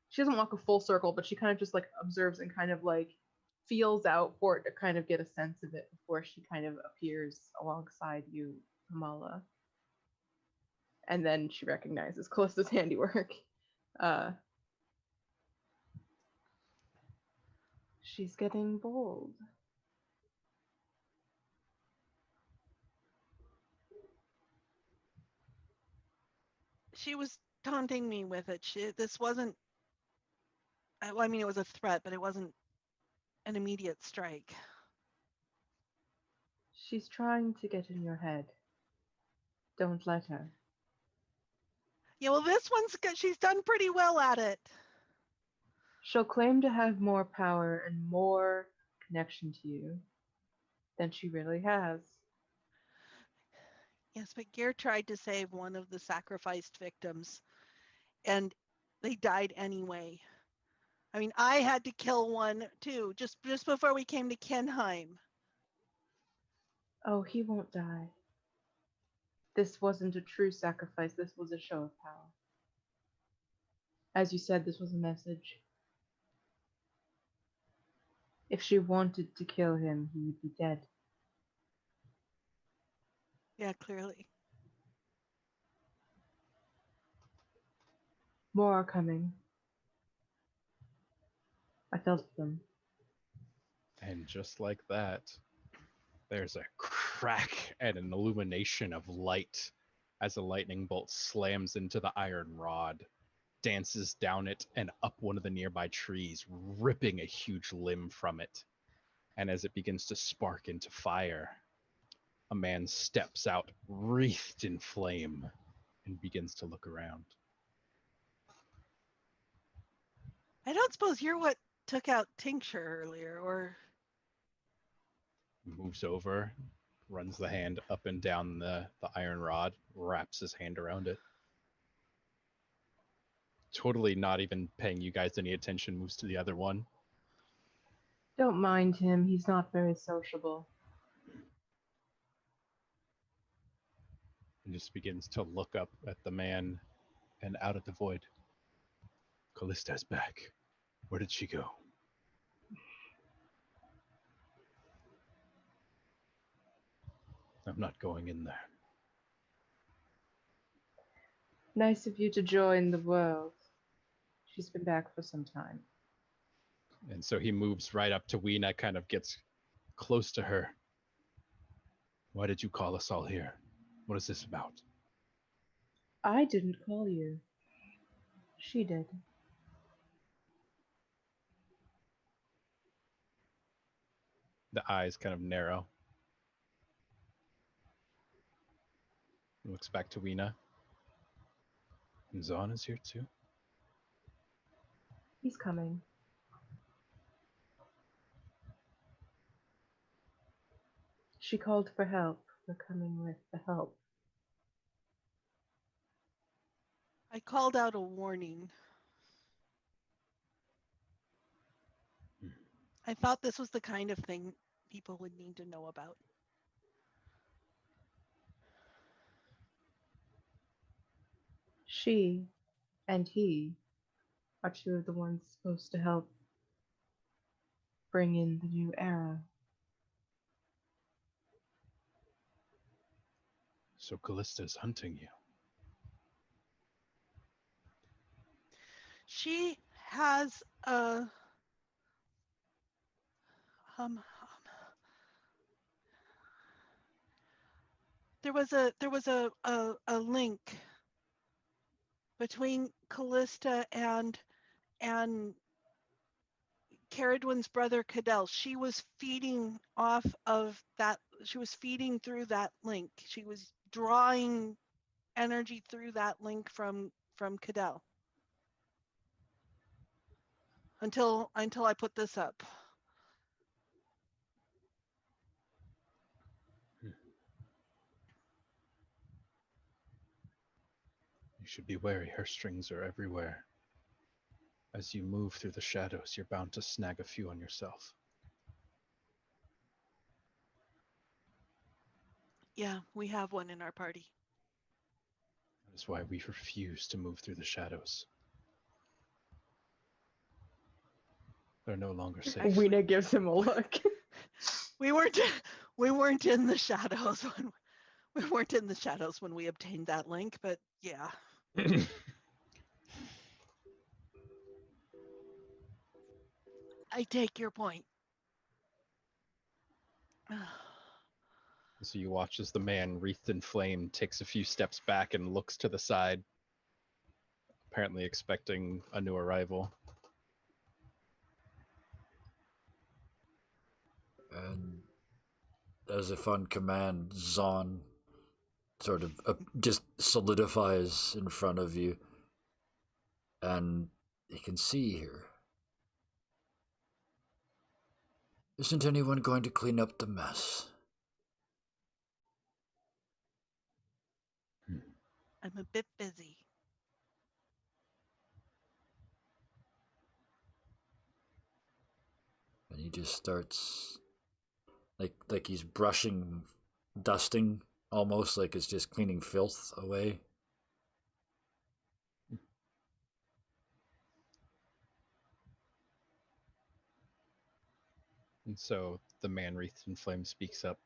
she doesn't walk a full circle, but she kind of just like observes and kind of like feels out for it to kind of get a sense of it before she kind of appears alongside you, Amala. And then she recognizes Callista's handiwork. She's getting bold. She was taunting me with it. This wasn't. I mean, it was a threat, but it wasn't an immediate strike. She's trying to get in your head. Don't let her. Yeah, well, this one's good. She's done pretty well at it. She'll claim to have more power and more connection to you than she really has. Yes, but Gear tried to save one of the sacrificed victims, and they died anyway. I mean, I had to kill one too, just before we came to Kinheim. Oh, he won't die. This wasn't a true sacrifice. This was a show of power. As you said, this was a message. If she wanted to kill him, he would be dead. Yeah, clearly. More are coming. I felt them. And just like that, there's a crack and an illumination of light as a lightning bolt slams into the iron rod, dances down it and up one of the nearby trees, ripping a huge limb from it. And as it begins to spark into fire, a man steps out, wreathed in flame, and begins to look around. I don't suppose you're what took out Tincture earlier, or... Moves over, runs the hand up and down the iron rod, wraps his hand around it. Totally not even paying you guys any attention, moves to the other one. Don't mind him. He's not very sociable. And just begins to look up at the man and out at the void. Callista's back. Where did she go? I'm not going in there. Nice of you to join the world. She's been back for some time. And so he moves right up to Weena, kind of gets close to her. Why did you call us all here? What is this about? I didn't call you. She did. The eyes kind of narrow. Looks back to Weena. And Zahn is here too? He's coming. She called for help. We're coming with the help. I called out a warning. I thought this was the kind of thing people would need to know about. She and he are two of the ones supposed to help bring in the new era. So Callista is hunting you. She has a there was a link between Callista and Ceridwen's brother Cadell. She was feeding off of that. She was feeding through that link. She was drawing energy through that link from Cadell. Until I put this up. You should be wary. Her strings are everywhere. As you move through the shadows, you're bound to snag a few on yourself. Yeah, we have one in our party. That is why we refuse to move through the shadows. They're no longer safe. Actually- Weena gives him a look. We weren't in the shadows when we obtained that link, but yeah. I take your point. So you watch as the man wreathed in flame takes a few steps back and looks to the side, apparently expecting a new arrival. And as if on command, Zahn sort of just solidifies in front of you. And you can see here. Isn't anyone going to clean up the mess? I'm a bit busy. And he just starts like he's brushing, dusting, almost like it's just cleaning filth away. And so the man wreathed in flame speaks up.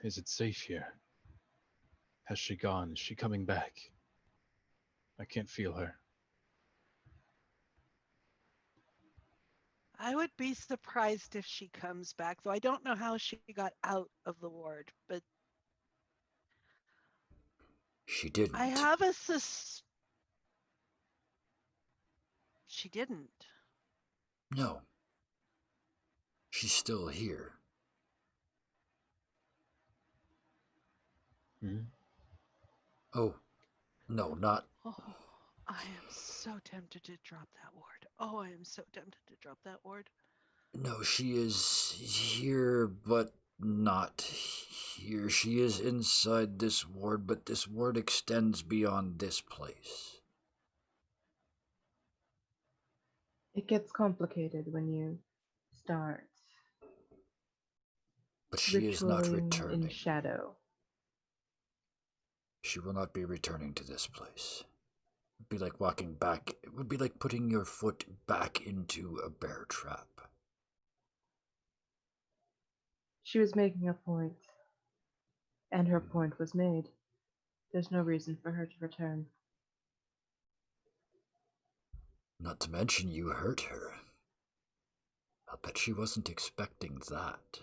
Is it safe here? Has she gone? Is she coming back? I can't feel her. I would be surprised if she comes back, though I don't know how she got out of the ward, but She didn't. I have a She didn't. No. She's still here. Hmm? Oh, no, not. Oh, I am so tempted to drop that ward. Oh, I am so tempted to drop that ward. No, she is here, but not here. She is inside this ward, but this ward extends beyond this place. It gets complicated when you start But she is not ritualing returning. in shadow. She will not be returning to this place. It would be like walking back. It would be like putting your foot back into a bear trap. She was making a point, and her point was made. There's no reason for her to return. Not to mention you hurt her. I'll bet she wasn't expecting that.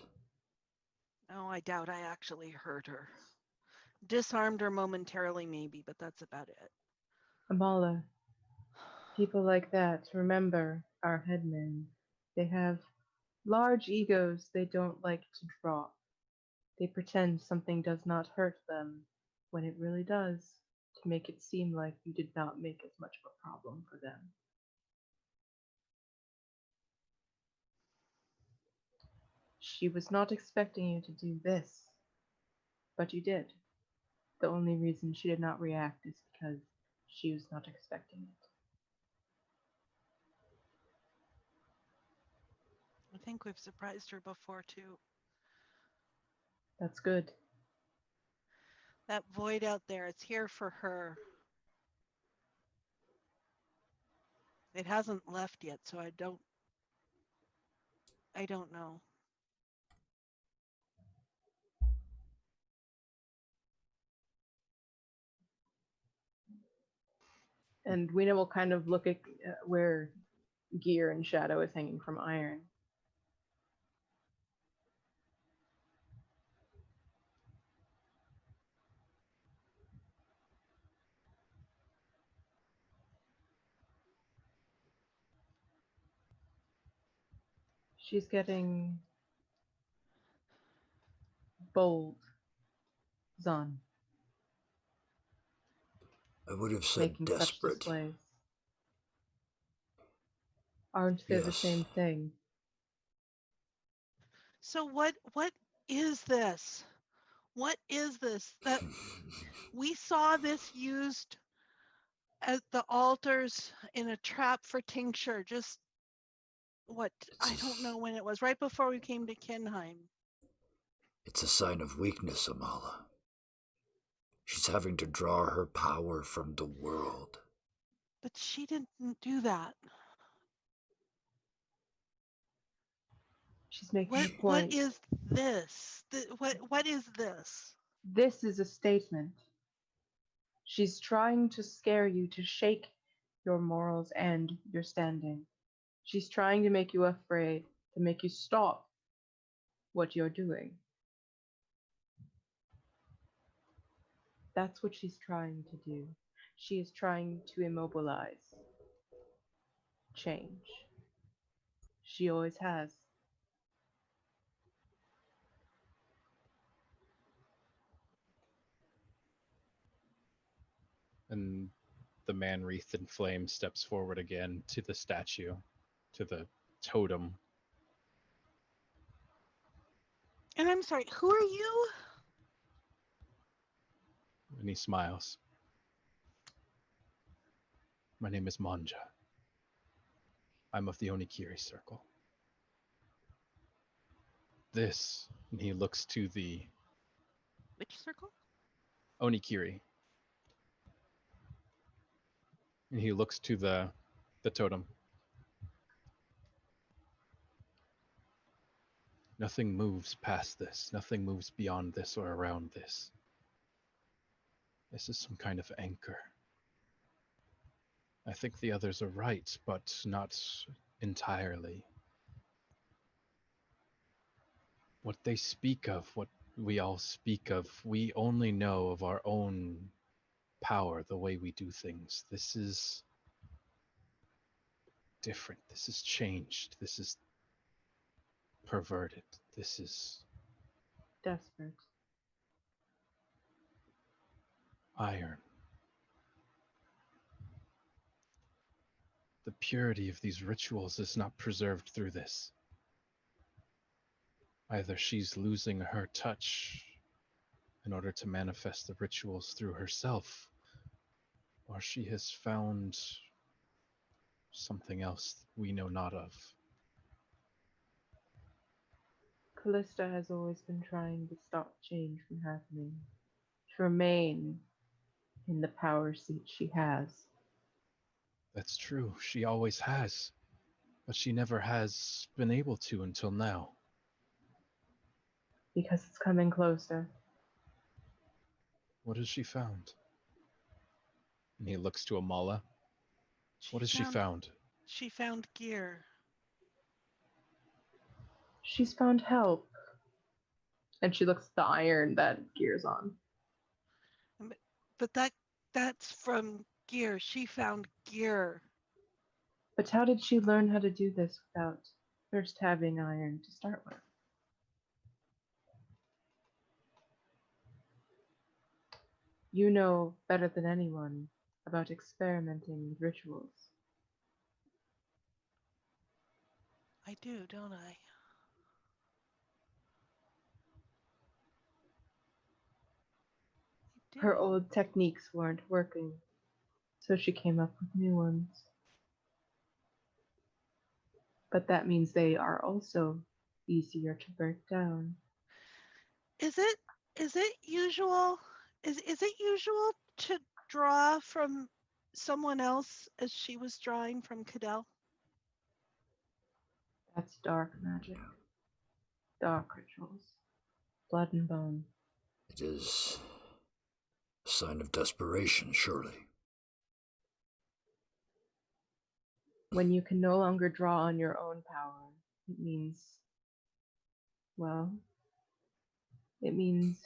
Oh, I doubt I actually hurt her. Disarmed her momentarily, maybe, but that's about it. Amala, people like that, remember our headmen. They have large egos they don't like to drop. They pretend something does not hurt them when it really does, to make it seem like you did not make as much of a problem for them. She was not expecting you to do this, but you did. The only reason she did not react is because she was not expecting it. I think we've surprised her before, too. That's good. That void out there, it's here for her. It hasn't left yet, so I don't know. And Weena will kind of look at where Gear and Shadow is hanging from Iron. She's getting bold, Zon, I would have said making such desperate. displays. Aren't they the Yes. same thing? So what is this? What is this? That we saw this used at the altars in a trap for tincture. Just what? I don't know when it was. Right before we came to Kinheim. It's a sign of weakness, Amala. She's having to draw her power from the world. But she didn't do that. She's making What a point. what is this? What is this? This is a statement. She's trying to scare you, to shake your morals and your standing. She's trying to make you afraid, to make you stop what you're doing. That's what she's trying to do. She is trying to immobilize change. She always has. And the man wreathed in flame steps forward again to the statue, to the totem. And I'm sorry, who are you? And he smiles. My name is Manja. I'm of the Onikiri circle. This, and he looks to the Which circle? Onikiri. And he looks to the totem. Nothing moves past this. Nothing moves beyond this or around this. This is some kind of anchor. I think the others are right, but not entirely. What they speak of, what we all speak of, we only know of our own power, the way we do things. This is different. This is changed. This is perverted. This is Desperate. iron. The purity of these rituals is not preserved through this. Either she's losing her touch in order to manifest the rituals through herself, or she has found something else we know not of. Callista has always been trying to stop change from happening, to remain in the power seat she has. That's true, she always has, but she never has been able to until now. Because it's coming closer. What has she found? And he looks to Amala. What has she found? She found gear. She's found help. And she looks at the iron that Gear's on. But that's from gear. She found gear. But how did she learn how to do this without first having iron to start with? You know better than anyone about experimenting with rituals. I do, don't I? Her old techniques weren't working, so she came up with new ones. But that means they are also easier to break down. Is it usual? Is it usual to draw from someone else as she was drawing from Cadell? That's dark magic. Dark rituals. Blood and bone. It is a sign of desperation, surely. When you can no longer draw on your own power, it means, well, it means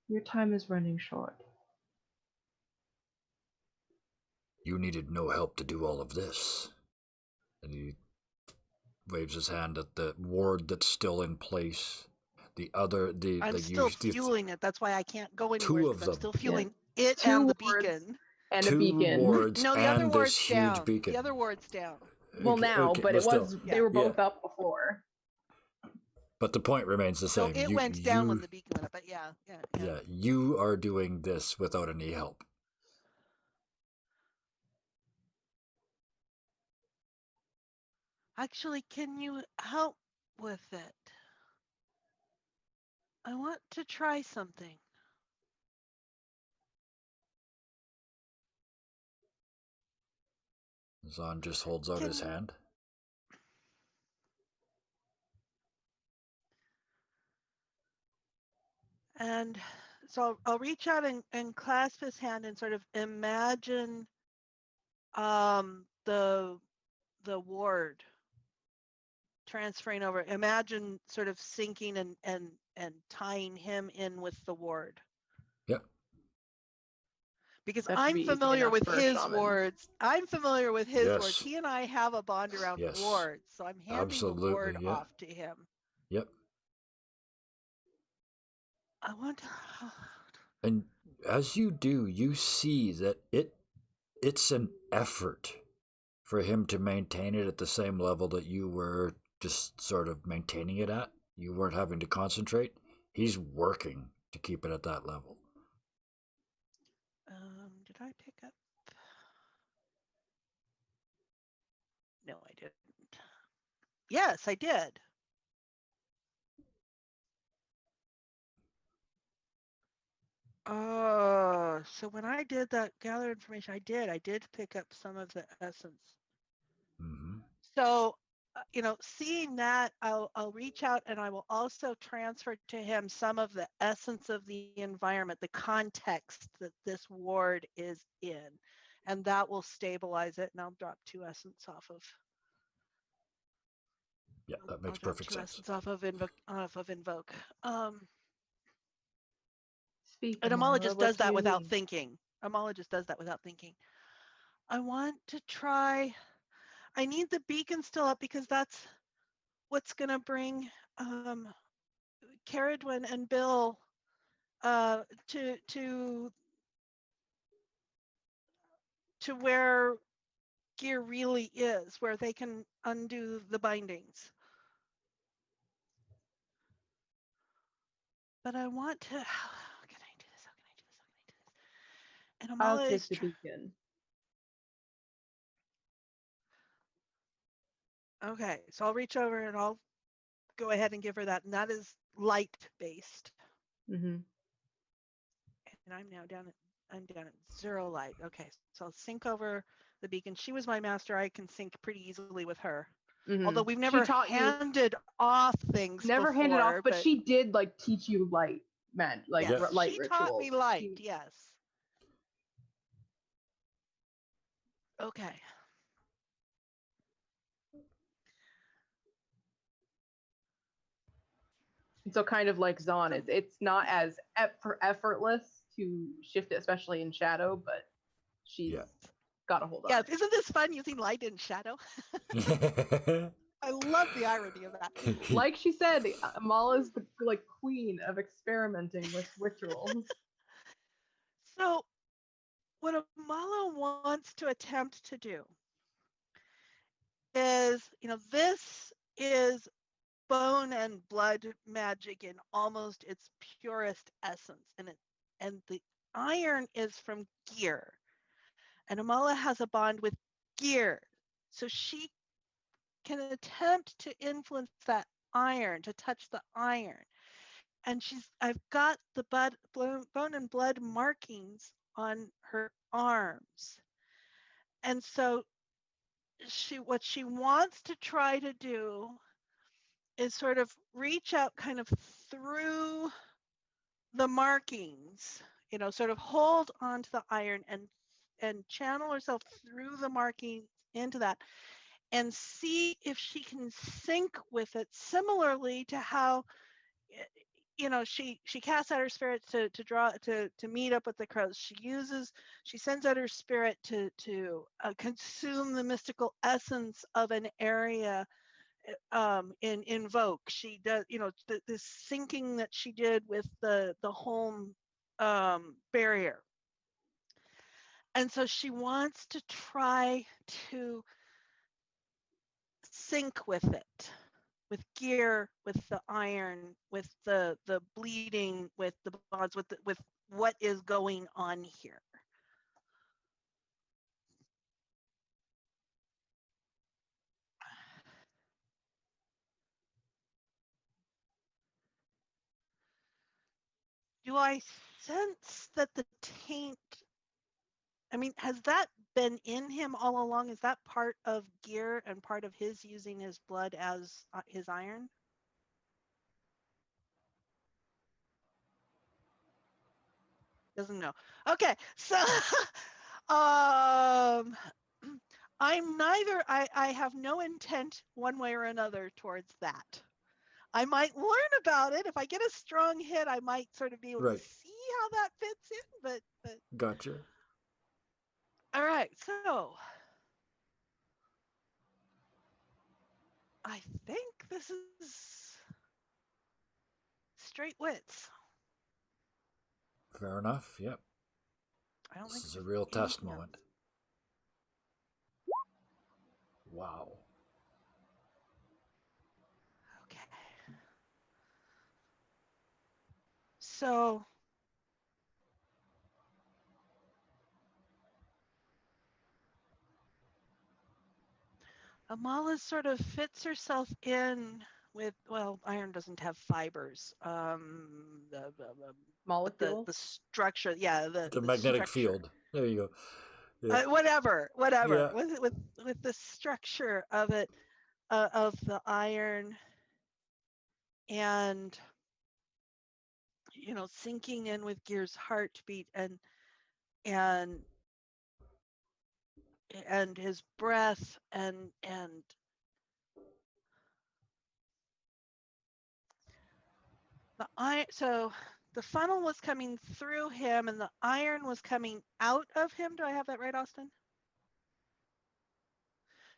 your time is running short. You needed no help to do all of this. And he waves his hand at the ward that's still in place. I'm still fueling it. That's why I can't go anywhere. Two of them. I'm still fueling Yeah. it Two and the wards beacon. And a two beacon. wards No, the other and ward's this huge down. beacon. The other ward's down. Well, now, okay, but it still, was they were both up before. But the point remains the So same. it went down when the beacon went up. But yeah. You are doing this without any help. Actually, can you help with it? I want to try something. Zahn just holds out his hand. And so I'll reach out and clasp his hand and sort of imagine the ward transferring over. Imagine sort of sinking and tying him in with the ward. Yep. Because I'm familiar with his wards. I'm familiar with his Yes. wards. He and I have a bond around Yes. wards. So I'm handing the ward yeah. off to him. Yep. I want to... And as you do, you see that it's an effort for him to maintain it at the same level that you were just sort of maintaining it at. You weren't having to concentrate. He's working to keep it at that level. Did I pick up? No, I didn't. Yes, I did. So when I did that gather information, I did pick up some of the essence. Mm-hmm. So, seeing that, I'll reach out and I will also transfer to him some of the essence of the environment, the context that this ward is in, and that will stabilize it. And I'll drop 2 essence off of. Yeah, that makes perfect sense. Off of invoke. Speak, And Amala just does that without need? thinking. Amala just does that without thinking. I want to try. I need the beacon still up because that's what's going to bring Ceridwen and Bill to where gear really is, where they can undo the bindings. But I want to. How can I do this? How can I do this? How can I do this? And Amala I'll take the beacon. Okay, so I'll reach over and I'll go ahead and give her that, and that is light based. Mm-hmm. And I'm down at 0 light. Okay, so I'll sync over the beacon. She was my master. I can sync pretty easily with her. Mm-hmm. Although we've never handed off things. Never before, handed off, but she did teach you light. like Yes, light she rituals. taught me light. Yes. Okay. And so kind of like Zon, it's not as effortless to shift it, especially in shadow, but she's got a hold on Yes. it. Isn't this fun using light and shadow? I love the irony of that. Like she said, Amala's the queen of experimenting with rituals. So what Amala wants to attempt to do is, this is bone and blood magic in almost its purest essence, and the iron is from gear, and Amala has a bond with gear, so she can attempt to influence that iron, to touch the iron. And I've got the bone and blood markings on her arms. And so what she wants to try to do is sort of reach out kind of through the markings, sort of hold onto the iron and channel herself through the markings into that, and see if she can sync with it, similarly to how she casts out her spirit to draw to meet up with the crows. She sends out her spirit to consume the mystical essence of an area in invoke. She does, this syncing that she did with the home barrier. And so she wants to try to sync with it, with gear, with the iron, with the bleeding, with the bonds, with what is going on here. Do I sense that the taint, has that been in him all along? Is that part of gear and part of his using his blood as his iron? Doesn't know. Okay, so I'm neither. I have no intent one way or another towards that. I might learn about it. If I get a strong hit, I might sort of be able to see how that fits in. But Gotcha. All right, so I think this is straight wits. Fair enough. Yep. I don't think This is a there's real test anything else. moment. Wow. Okay. So Amala sort of fits herself in with, well, iron doesn't have fibers. Molecule. The structure, yeah, The magnetic structure. field. There you go. Yeah. Whatever. Yeah. With the structure of it, of the iron, and sinking in with Gear's heartbeat and his breath and the iron. So the funnel was coming through him and the iron was coming out of him. Do I have that right, Austin?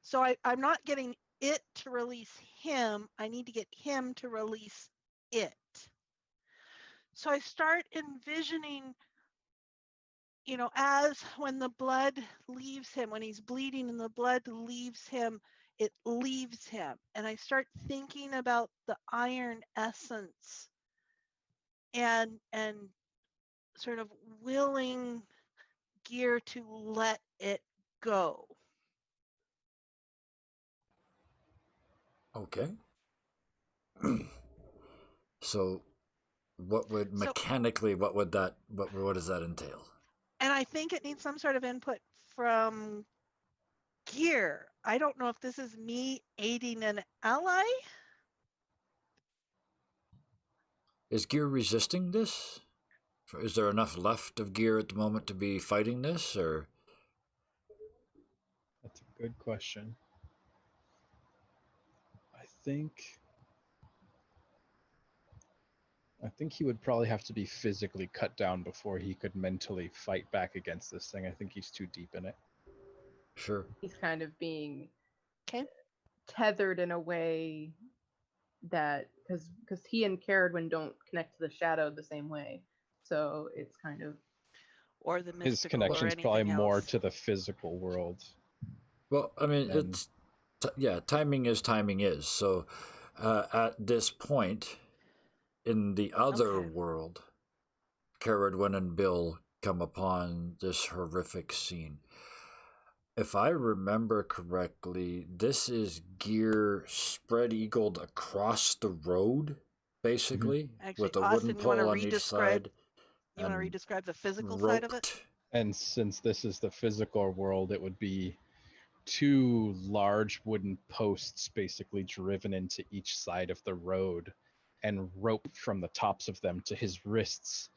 So I'm not getting it to release him. I need to get him to release it. So I start envisioning, as when the blood leaves him, when he's bleeding and the blood leaves him, it leaves him. And I start thinking about the iron essence and sort of willing Gear to let it go. Okay. So what would mechanically what does that entail? And I think it needs some sort of input from Gear. I don't know if this is me aiding an ally. Is Gear resisting this? Is there enough left of Gear at the moment to be fighting this, or? That's a good question. I think he would probably have to be physically cut down before he could mentally fight back against this thing. I think he's too deep in it. Sure. He's kind of being Okay. tethered in a way that because he and Ceridwen don't connect to the shadow the same way, so it's kind of Or the His mystical or connection's anything probably more else. to the physical world. Well, I mean, And- it's timing is. So, at this point, in the other Okay. world, Caradwin and Bill come upon this horrific scene. If I remember correctly, this is Gear spread eagled across the road, basically, Actually, with a Austin, wooden you want to pole on each re-describe? side. You want to and re-describe the physical side of it? roped. And since this is the physical world, it would be two large wooden posts basically driven into each side of the road and roped from the tops of them to his wrists.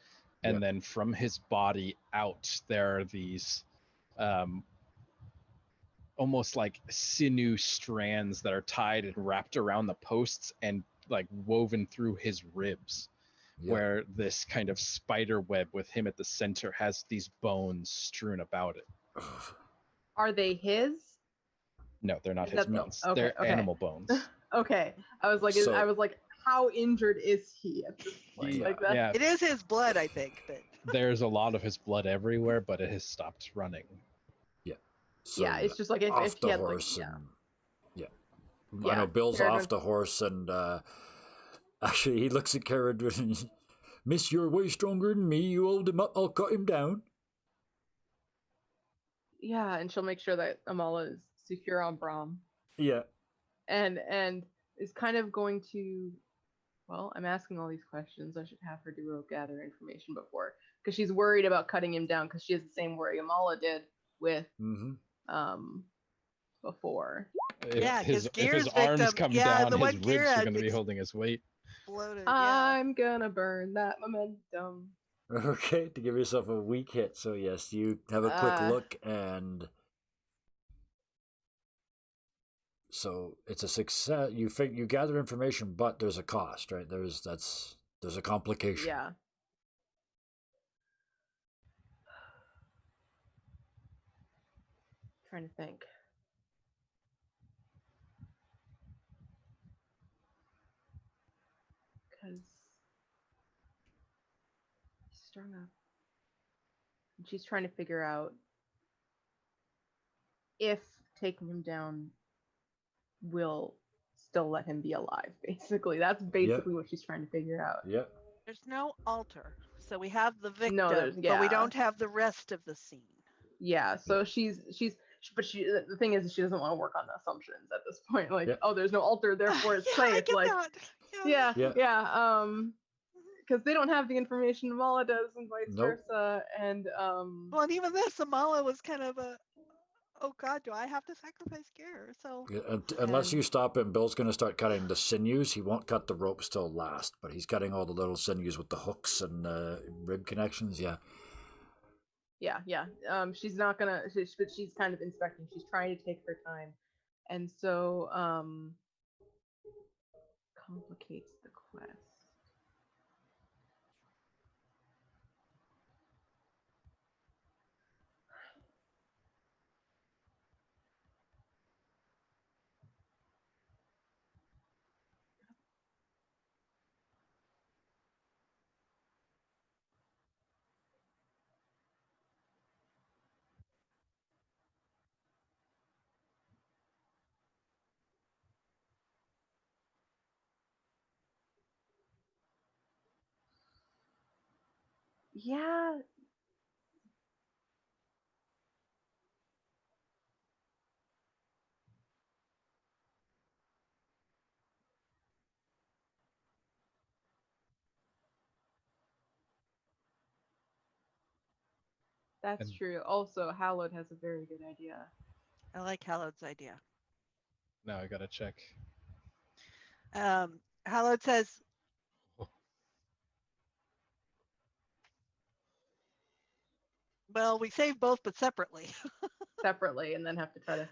And Yep. then from his body out, there are these almost like sinew strands that are tied and wrapped around the posts and like woven through his ribs. Yep. Where this kind of spider web with him at the center has these bones strewn about it. are they his? No, they're not Is his that the- bones. okay, They're okay. animal bones. Okay, I was like, how injured is he at this point? Yeah, Like that? yeah. It is his blood, I think. But There's a lot of his blood everywhere, but it has stopped running. So, yeah, it's just like if off he the had horse like and I Yeah, know Bill's Caradwin- off the horse and actually he looks at Caradwin and Miss, you're way stronger than me. You hold him up, I'll cut him down. yeah, and she'll make sure that Amala is secure on Brahm, Yeah. and is kind of going to. Well, I'm asking all these questions. I should have her do a gather information before, because she's worried about cutting him down, because she has the same worry Amala did with Mm-hmm. before. Yeah, 'cause if Gear's his arms victim- come yeah, down, the his one Gear ribs are had going to be ex- holding his weight. bloated. I'm gonna burn that momentum. Okay, to give yourself a weak hit. So yes, you have a quick look and so it's a success. You gather information, but there's a cost, right? There's a complication. Yeah. Trying to think. Because he's strung up. And she's trying to figure out if taking him down will still let him be alive, basically. That's basically what she's trying to figure out. Yep. There's no altar, so we have the victim, No, but we yeah. don't have the rest of the scene. Yeah, so but the thing is, she doesn't want to work on assumptions at this point. Like, oh, there's no altar, therefore it's Yeah, I safe. get Like, that. yeah, Yeah. because they don't have the information Mala does, and vice Nope. versa. And Well, and even this, Amala was kind of a, oh God, do I have to sacrifice Gear? So Unless you stop him, Bill's going to start cutting the sinews. He won't cut the ropes till last, but he's cutting all the little sinews with the hooks and rib connections. Yeah. yeah. She's not gonna. But she's kind of inspecting. She's trying to take her time, and so complicates the quest. Yeah. That's true. Also, Hallowed has a very good idea. I like Hallowed's idea. Now I got to check. Hallowed says, Well, we save both, but separately. separately, and then have to try to.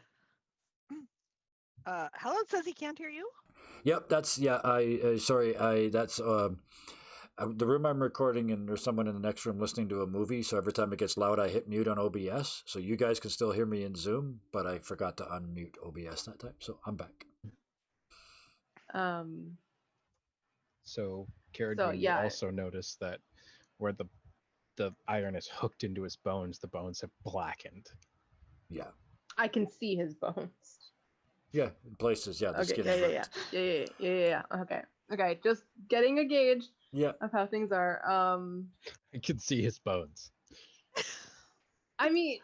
Helen says he can't hear you. Yep, that's yeah. That's the room I'm recording in. There's someone in the next room listening to a movie, so every time it gets loud, I hit mute on OBS. So you guys can still hear me in Zoom, but I forgot to unmute OBS that time. So I'm back. So, Ceridwen, So, you yeah. also notice that where the iron is hooked into his bones, the bones have blackened. Yeah, I can see his bones. yeah. In places, yeah. The Okay. skin Yeah. is ripped. Yeah. Okay. Okay. Just getting a gauge Yeah. of how things are. I can see his bones. I mean,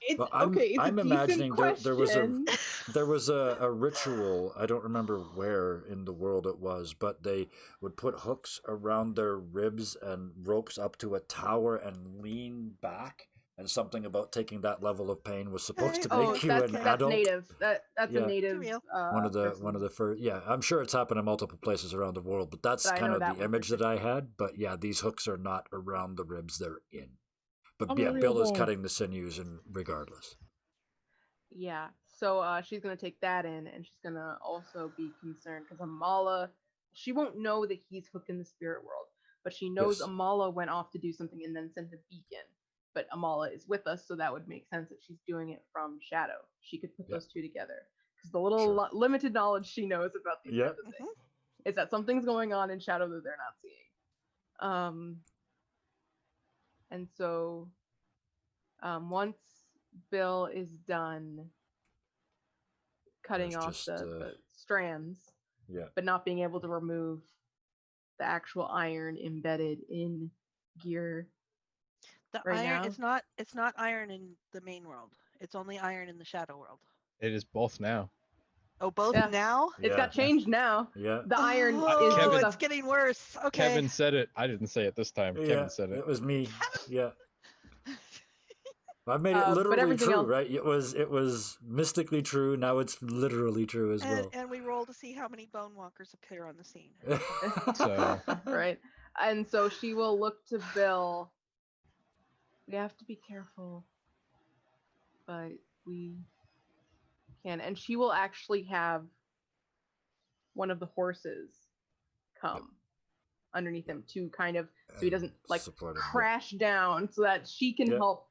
it's Well, okay. It's I'm a decent imagining question. there was a ritual. I don't remember where in the world it was, but they would put hooks around their ribs and ropes up to a tower and lean back. And something about taking that level of pain was supposed to Oh, make you that's an okay. that's adult. native. That's Yeah. a native. Real. One of the person. first. Yeah, I'm sure it's happened in multiple places around the world, but that's But I kind know of that the one for image sure. that I had. But yeah, these hooks are not around the ribs; they're in. But On yeah, a real Bill is bone. cutting the sinews, and regardless. Yeah. So she's gonna take that in, and she's gonna also be concerned because Amala, she won't know that he's hooked in the spirit world, but she knows Yes. Amala went off to do something and then sent a beacon. But Amala is with us, so that would make sense that she's doing it from Shadow. She could put Yeah. those two together because the little Sure. limited knowledge she knows about these Yeah. types of things is that something's going on in Shadow that they're not seeing. And so once Bill is done cutting There's off just, the strands, Yeah. but not being able to remove the actual iron embedded in gear The right iron. now. It's not iron in the main world. It's only iron in the shadow world. It is both now. Oh, both Yeah. now. It's got Yeah. changed now. Yeah. The iron Oh, is Kevin- the it's getting worse. Okay. Kevin said it. I didn't say it this time. Yeah. Kevin said it. It was me. Yeah. I made it but literally everything true, else. right? It was mystically true. Now it's literally true as well. And we roll to see how many bone walkers appear on the scene. So- right. And so she will look to Bill. We have to be careful, but we can. And she will actually have one of the horses come underneath him to kind of so he doesn't like Support him, yeah. crash down, so that she can Yeah. help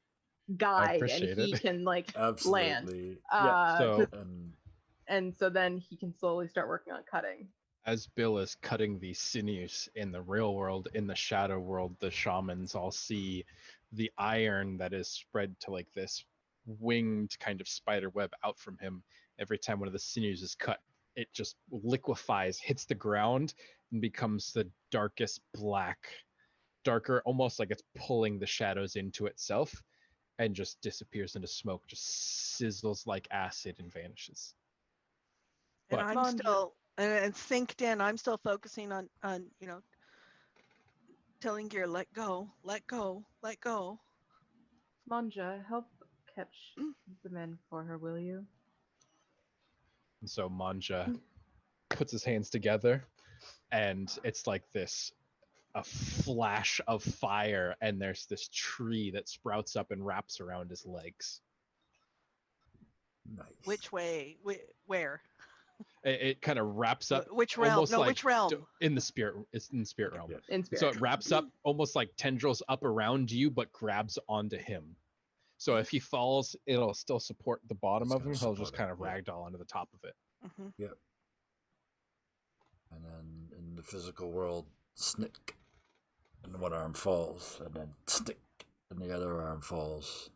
guide and appreciate he it. can like land. Absolutely. Yeah. So- And so then he can slowly start working on cutting. As Bill is cutting these sinews in the real world, in the shadow world, the shamans all see the iron that is spread to like this winged kind of spider web out from him. Every time one of the sinews is cut, it just liquefies, hits the ground, and becomes the darkest black, darker, almost like it's pulling the shadows into itself, and just disappears into smoke, just sizzles like acid and vanishes. And But- I'm still and synced in. I'm still focusing on telling Gear, let go, let go, let go. Manja, help catch the men for her, will you? And so Manja puts his hands together, and it's like a flash of fire, and there's this tree that sprouts up and wraps around his legs. Nice. Which way? Where? It kind of wraps up. Which realm? almost No, like which realm? In the spirit, it's in the spirit realm. Yeah. In spirit. So it wraps up almost like tendrils up around you, but grabs onto him. So if he falls, it'll still support the bottom It's of gonna him. He'll just support kind of it, yeah. ragdoll onto the top of it. Mm-hmm. And then in the physical world, snick, and one arm falls, and then stick, and the other arm falls,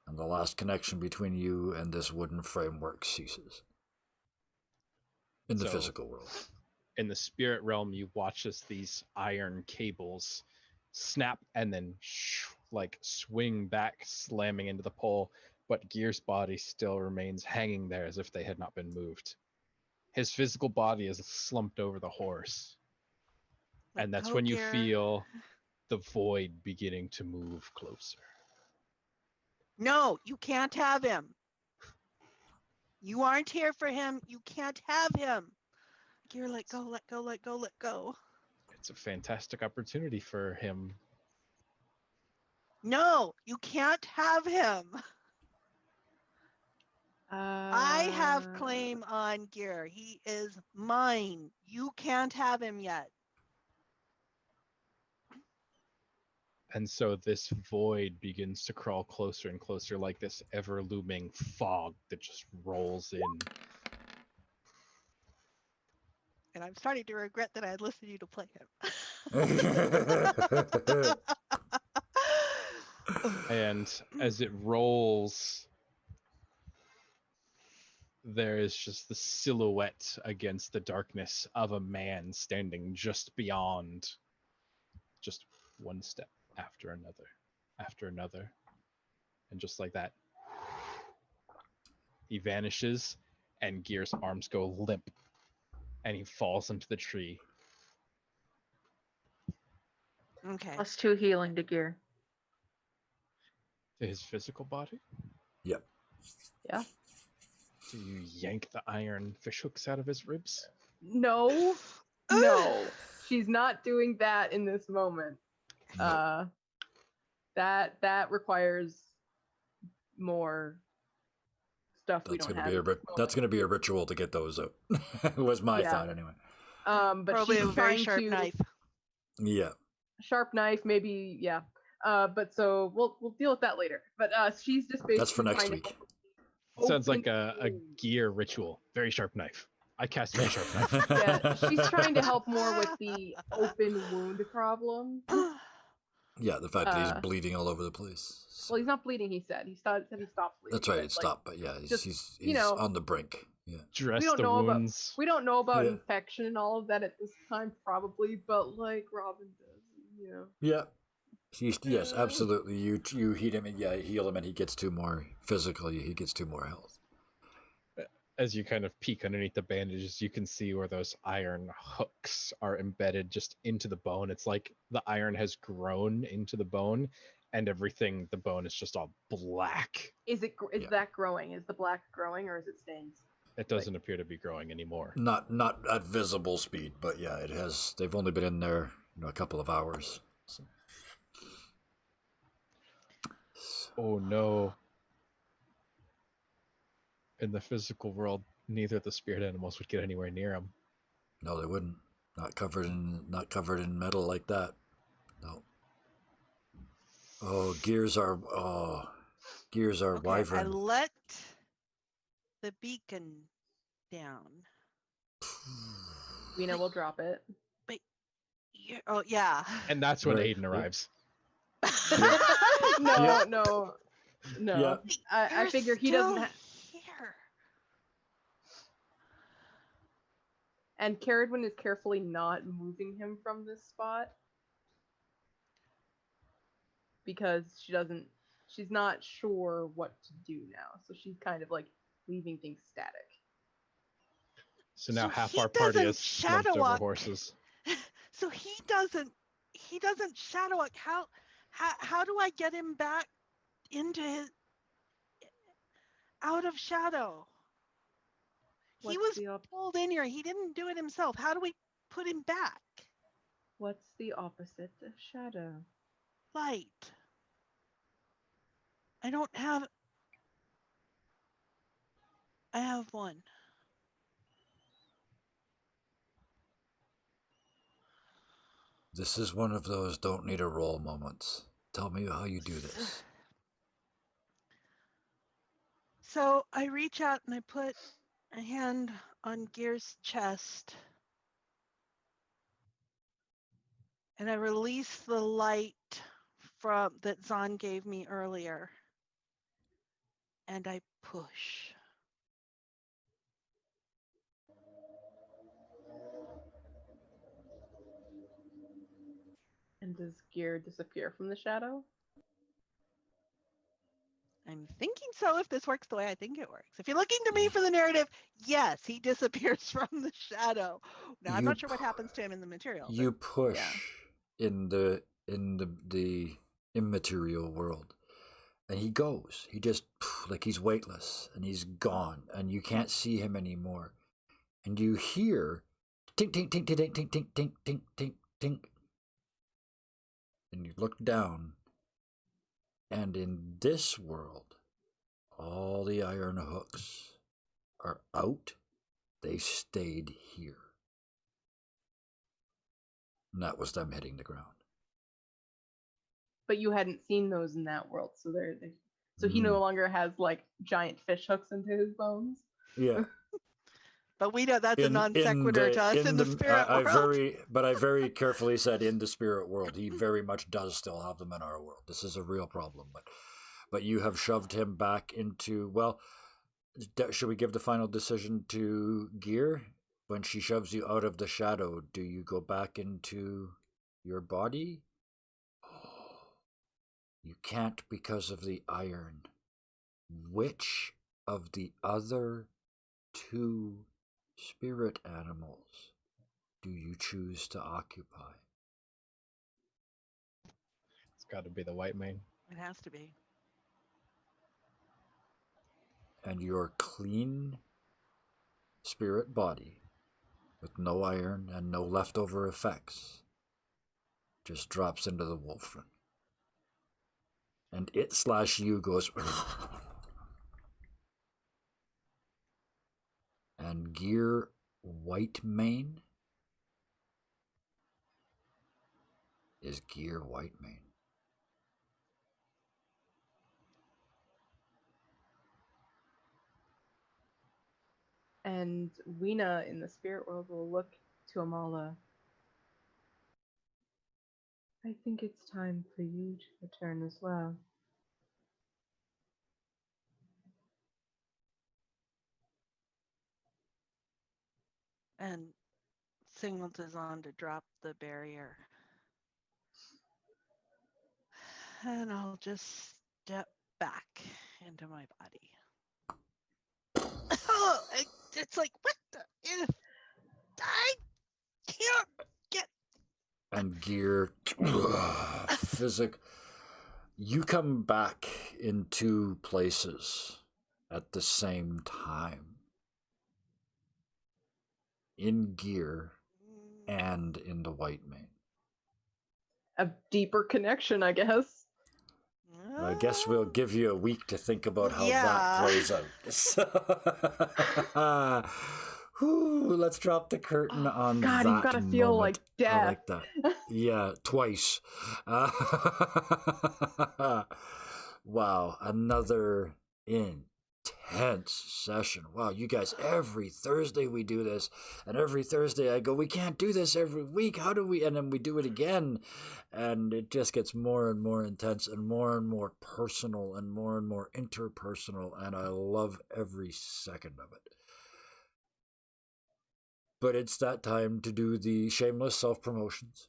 and the last connection between you and this wooden framework ceases. In the So- physical world. In the spirit realm, you watch as these iron cables snap and then like swing back, slamming into the pole, but Gear's body still remains hanging there as if they had not been moved. His physical body is slumped over the horse. Let And that's go, when you Gear. feel the void beginning to move closer. No, you can't have him. You aren't here for him. You can't have him. Gear, let go, let go, let go, let go. It's a fantastic opportunity for him. No, you can't have him. I have claim on Gear. He is mine. You can't have him yet. And so this void begins to crawl closer and closer, like this ever-looming fog that just rolls in. And I'm starting to regret that I had listened to you to play him. And as it rolls, there is just the silhouette against the darkness of a man standing just beyond, just one step after another. And just like that, he vanishes, and Gear's arms go limp, and he falls into the tree. Okay. +2 healing to Gear. To his physical body? Yep. Yeah. Do you yank the iron fishhooks out of his ribs? No. No. She's not doing that in this moment. No. That requires more stuff we That's don't gonna have. be at this that's gonna be a ritual to get those out. Was my Yeah. thought anyway. But Probably she's a very trying sharp to knife. Yeah. sharp knife, maybe, yeah. But so we'll deal with that later. But she's just basically That's for next trying to week. Sounds like open a the- Gear ritual. Very sharp knife. I cast very sharp knife. Yeah, she's trying to help more with the open wound problem. Yeah, the fact that he's bleeding all over the place. Well, he's not bleeding. He said he stopped bleeding. That's right. but, It stopped, but yeah, just, he's you know, on the brink. Yeah. Dress don't the know about- wounds. we don't know about Yeah. infection and all of that at this time, probably. But like Robin does, you know. Yeah. Yes, absolutely. You heat him and heal him, and he gets 2 more physically. He gets 2 more health. As you kind of peek underneath the bandages, you can see where those iron hooks are embedded just into the bone. It's like the iron has grown into the bone, and everything, the bone is just all black. Is Yeah. that growing? Is the black growing, or is it staying? It doesn't appear to be growing anymore. Not at visible speed, but yeah, it has. They've only been in there, a couple of hours. So. Oh no. In the physical world, neither of the spirit animals would get anywhere near him. No, they wouldn't. Not covered in metal like that. No. Oh, gears are Okay, wyvern. I let the beacon down. Weena will drop it. Oh yeah. And that's when Right. Aiden arrives. No, Yeah. no. Yeah. I They're figure he doesn't. still here. And Ceridwen is carefully not moving him from this spot because she's not sure what to do now. So she's kind of like leaving things static. So now So half he our party doesn't is slumped shadow over walk. horses. So he doesn't shadow walk. How do I get him back into his out of shadow? He was pulled in here. He didn't do it himself. How do we put him back? What's the opposite of shadow? Light. I have one. This is one of those don't need a roll moments. Tell me how you do this. So I reach out and I put a hand on Gear's chest. And I release the light that Zahn gave me earlier. And I push. And does Gear disappear from the shadow? I'm thinking so if this works the way I think it works. If you're looking to me for the narrative, yes, he disappears from the shadow. Now, I'm not sure what happens to him in the material. You push yeah. in the immaterial world. And he goes. He just, like he's weightless. And he's gone. And you can't see him anymore. And you hear tink, tink, tink, tink, tink, tink, tink, tink, tink, tink. And you look down. And in this world, all the iron hooks are out. They stayed here. And that was them hitting the ground. But you hadn't seen those in that world, so so he no longer has like giant fish hooks into his bones. Yeah. But we don't. That's a non sequitur to us in the spirit world. I very carefully said in the spirit world. He very much does still have them in our world. This is a real problem. But you have shoved him back into. Well, should we give the final decision to Gear? When she shoves you out of the shadow, do you go back into your body? You can't because of the iron. Which of the other two spirit animals do you choose to occupy? It's got to be the white mane. It has to be. And your clean spirit body, with no iron and no leftover effects, just drops into the wolfren. And it/you goes... And Gear White Mane is Gear White Mane. And Weena in the spirit world will look to Amala. I think it's time for you to return as well. And signals is on to drop the barrier. And I'll just step back into my body. Oh, it's like, what the? I can't get. And Gear, you come back in two places at the same time. In Gear and in the White Mane. A deeper connection, I guess. I guess we'll give you a week to think about how that plays out. Whew, let's drop the curtain on God, that you've got to feel like death. I like that. Yeah, twice. Wow, another intense session. Wow, you guys, every Thursday we do this, and every Thursday I go, we can't do this every week. How do we? And then we do it again, and it just gets more and more intense and more personal and more interpersonal, and I love every second of it. But it's that time to do the shameless self-promotions.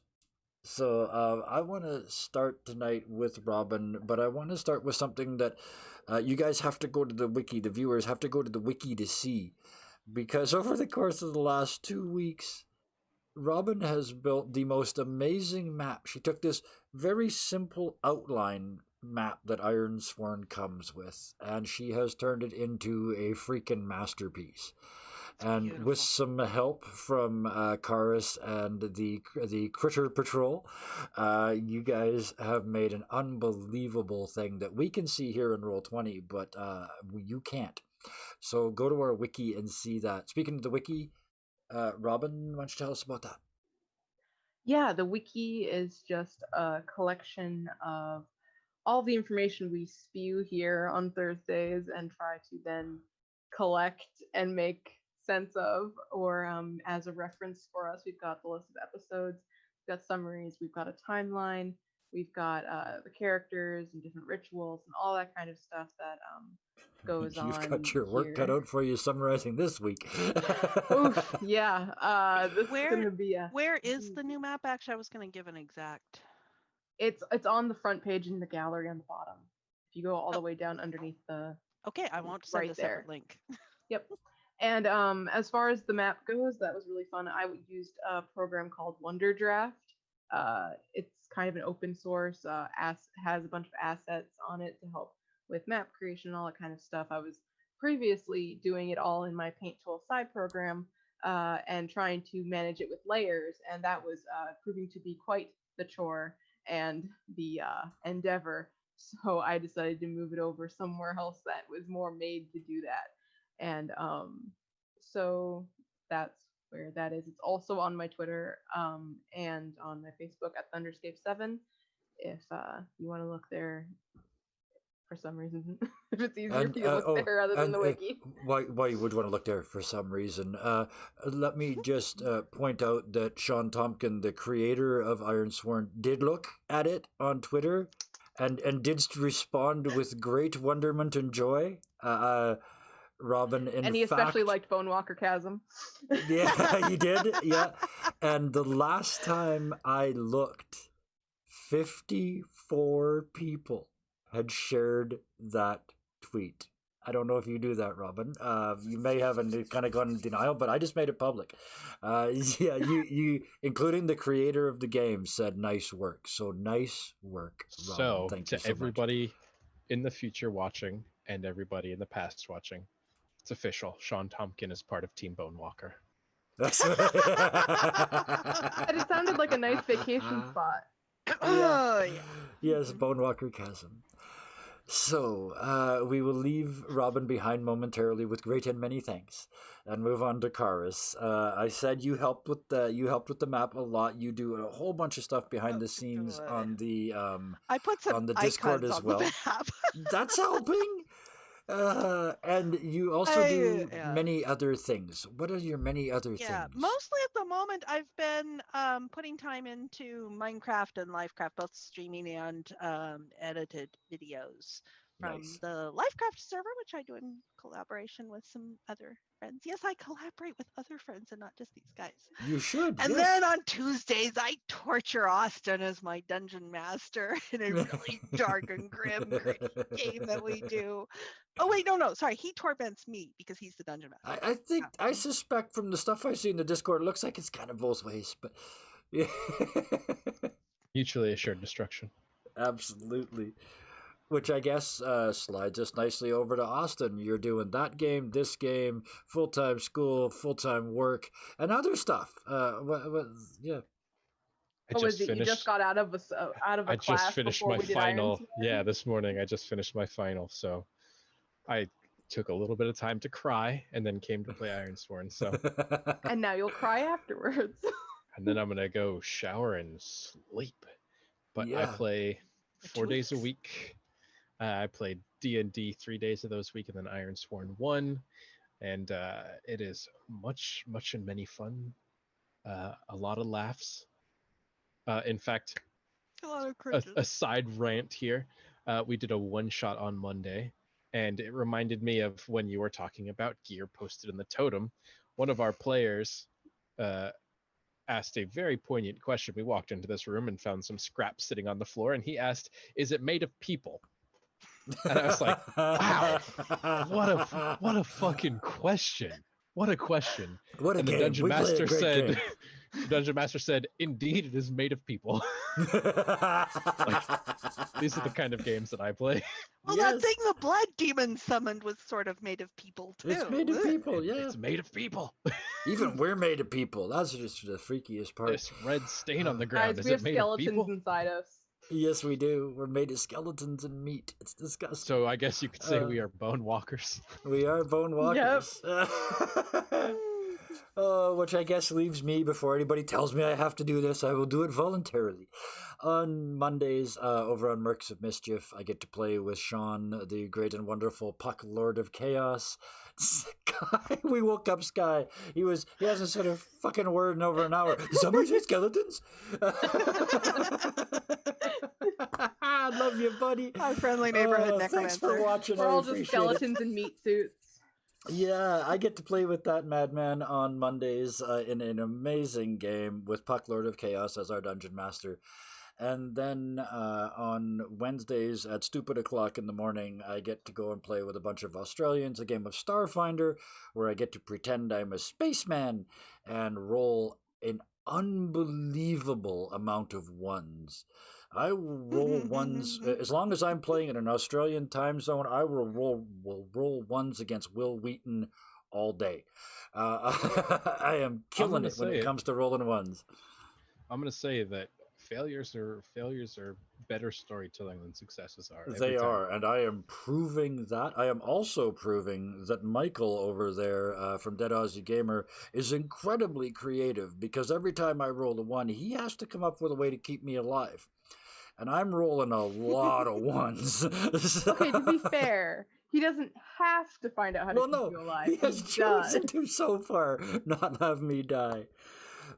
So I want to start tonight with Robin, but I want to start with something that you guys have to go to the wiki, the viewers have to go to the wiki to see. Because over the course of the last 2 weeks, Robin has built the most amazing map. She took this very simple outline map that Ironsworn comes with, and she has turned it into a freaking masterpiece. And beautiful. With some help from Karis and the Critter Patrol, you guys have made an unbelievable thing that we can see here in Roll20, but you can't. So go to our wiki and see that. Speaking of the wiki, Robin, why don't you tell us about that? Yeah, the wiki is just a collection of all the information we spew here on Thursdays and try to then collect and make sense of, or as a reference for us. We've got the list of episodes, we've got summaries, we've got a timeline, we've got the characters and different rituals and all that kind of stuff that goes on. You've got your work cut out for you summarizing this week. Oof, yeah. This is gonna be where is the new map? Actually, I was going to give an exact. It's on the front page in the gallery on the bottom. If you go all the way down underneath the. Okay, I won't send right a separate there. link. Yep. And as far as the map goes, that was really fun. I used a program called Wonder Draft. It's kind of an open source, has a bunch of assets on it to help with map creation and all that kind of stuff. I was previously doing it all in my Paint Tool side program and trying to manage it with layers, and that was proving to be quite the chore and the endeavor. So I decided to move it over somewhere else that was more made to do that. And so that's where that is. It's also on my Twitter and on my Facebook at Thunderscape7. If you want to look there for some reason, if it's easier for you to look there other than the wiki. Why you would want to look there for some reason? Let me just point out that Sean Tompkin, the creator of Ironsworn, did look at it on Twitter, and did respond with great wonderment and joy. Robin, and he especially liked Bonewalker Chasm. Yeah, he did. Yeah, and the last time I looked, 54 people had shared that tweet. I don't know if you do that, Robin. You may have kind of gone in denial, but I just made it public. Yeah, you, including the creator of the game, said nice work. So nice work, Robin. So Thank to you so everybody much. in the future watching and everybody in the past watching, it's official. Sean Tompkin is part of Team Bonewalker. And it sounded like a nice vacation spot. Oh, yeah. Yes, Bonewalker Chasm. So, we will leave Robin behind momentarily with great and many thanks, and move on to Karis. I said you helped with the map a lot. You do a whole bunch of stuff behind the scenes good. on the I put some on the Discord icons as on well. the map. That's helping. And you also do yeah. many other things. What are your many other Yeah, things? mostly at the moment I've been putting time into Minecraft and Lifecraft, both streaming and edited videos from Nice. the Lifecraft server, which I do in collaboration with some other friends. Yes, I collaborate with other friends and not just these guys. You should. And yes. then on Tuesdays, I torture Austin as my dungeon master in a really dark and grim game that we do. Oh, wait, no, sorry. He torments me because he's the dungeon master. I think, I suspect from the stuff I see in the Discord, it looks like it's kind of both ways, but yeah. Mutually assured destruction. Absolutely. Which I guess slides us nicely over to Austin. You're doing that game, this game, full-time school, full-time work, and other stuff. Yeah. You just got out of a I class just finished before my we did final. Ironsworn? Yeah, this morning I just finished my final, so I took a little bit of time to cry and then came to play Ironsworn. So And now you'll cry afterwards. and then I'm gonna go shower and sleep. But I Yeah. play For 4 2 days a weeks. week. I played D&D 3 days of those week, and then Ironsworn 1, and it is much and many fun. A lot of laughs. In fact, A lot of cringes. a side rant here. We did a one-shot on Monday, and it reminded me of when you were talking about gear posted in the totem. One of our players asked a very poignant question. We walked into this room and found some scraps sitting on the floor, and he asked, "Is it made of people?" And I was like, "Wow, what a fucking question! What a question!" What a And the game. dungeon We play a master great said, game. "The dungeon master said, indeed, it is made of people." These are the kind of games that I play. Well, Yes. that thing the blood demon summoned was sort of made of people, too. It's made of people, yeah. It's made of people. Even we're made of people. That's just the freakiest part. This red stain on the ground. Guys, Is we have it made of skeletons people? inside us. Yes, we do. We're made of skeletons and meat. It's disgusting. So I guess you could say we are bone walkers. We are bone walkers. Which I guess leaves me, before anybody tells me I have to do this, I will do it voluntarily. On Mondays, over on Mercs of Mischief, I get to play with Sean, the great and wonderful Puck Lord of Chaos. Sky, we woke up Sky. He hasn't said a fucking word in over an hour. Did somebody say skeletons? I love you, buddy. Our friendly neighborhood necromancer. Thanks for watching. We're I all just appreciate it. skeletons in meat suits. Yeah, I get to play with that madman on Mondays in an amazing game with Puck Lord of Chaos as our dungeon master. And then on Wednesdays at stupid o'clock in the morning, I get to go and play with a bunch of Australians a game of Starfinder, where I get to pretend I'm a spaceman and roll an unbelievable amount of ones. I will roll ones as long as I'm playing in an Australian time zone. I will roll ones against Will Wheaton all day. I am killing it when it comes to rolling ones. I'm gonna say that failures are better storytelling than successes are. Every They time. are, and I am proving that. I am also proving that Michael over there from Dead Aussie Gamer is incredibly creative, because every time I roll a 1, he has to come up with a way to keep me alive. And I'm rolling a lot of ones. Okay, to be fair, he doesn't have to find out how to Well, keep no, you alive. he has He does. chosen to so far not have me die.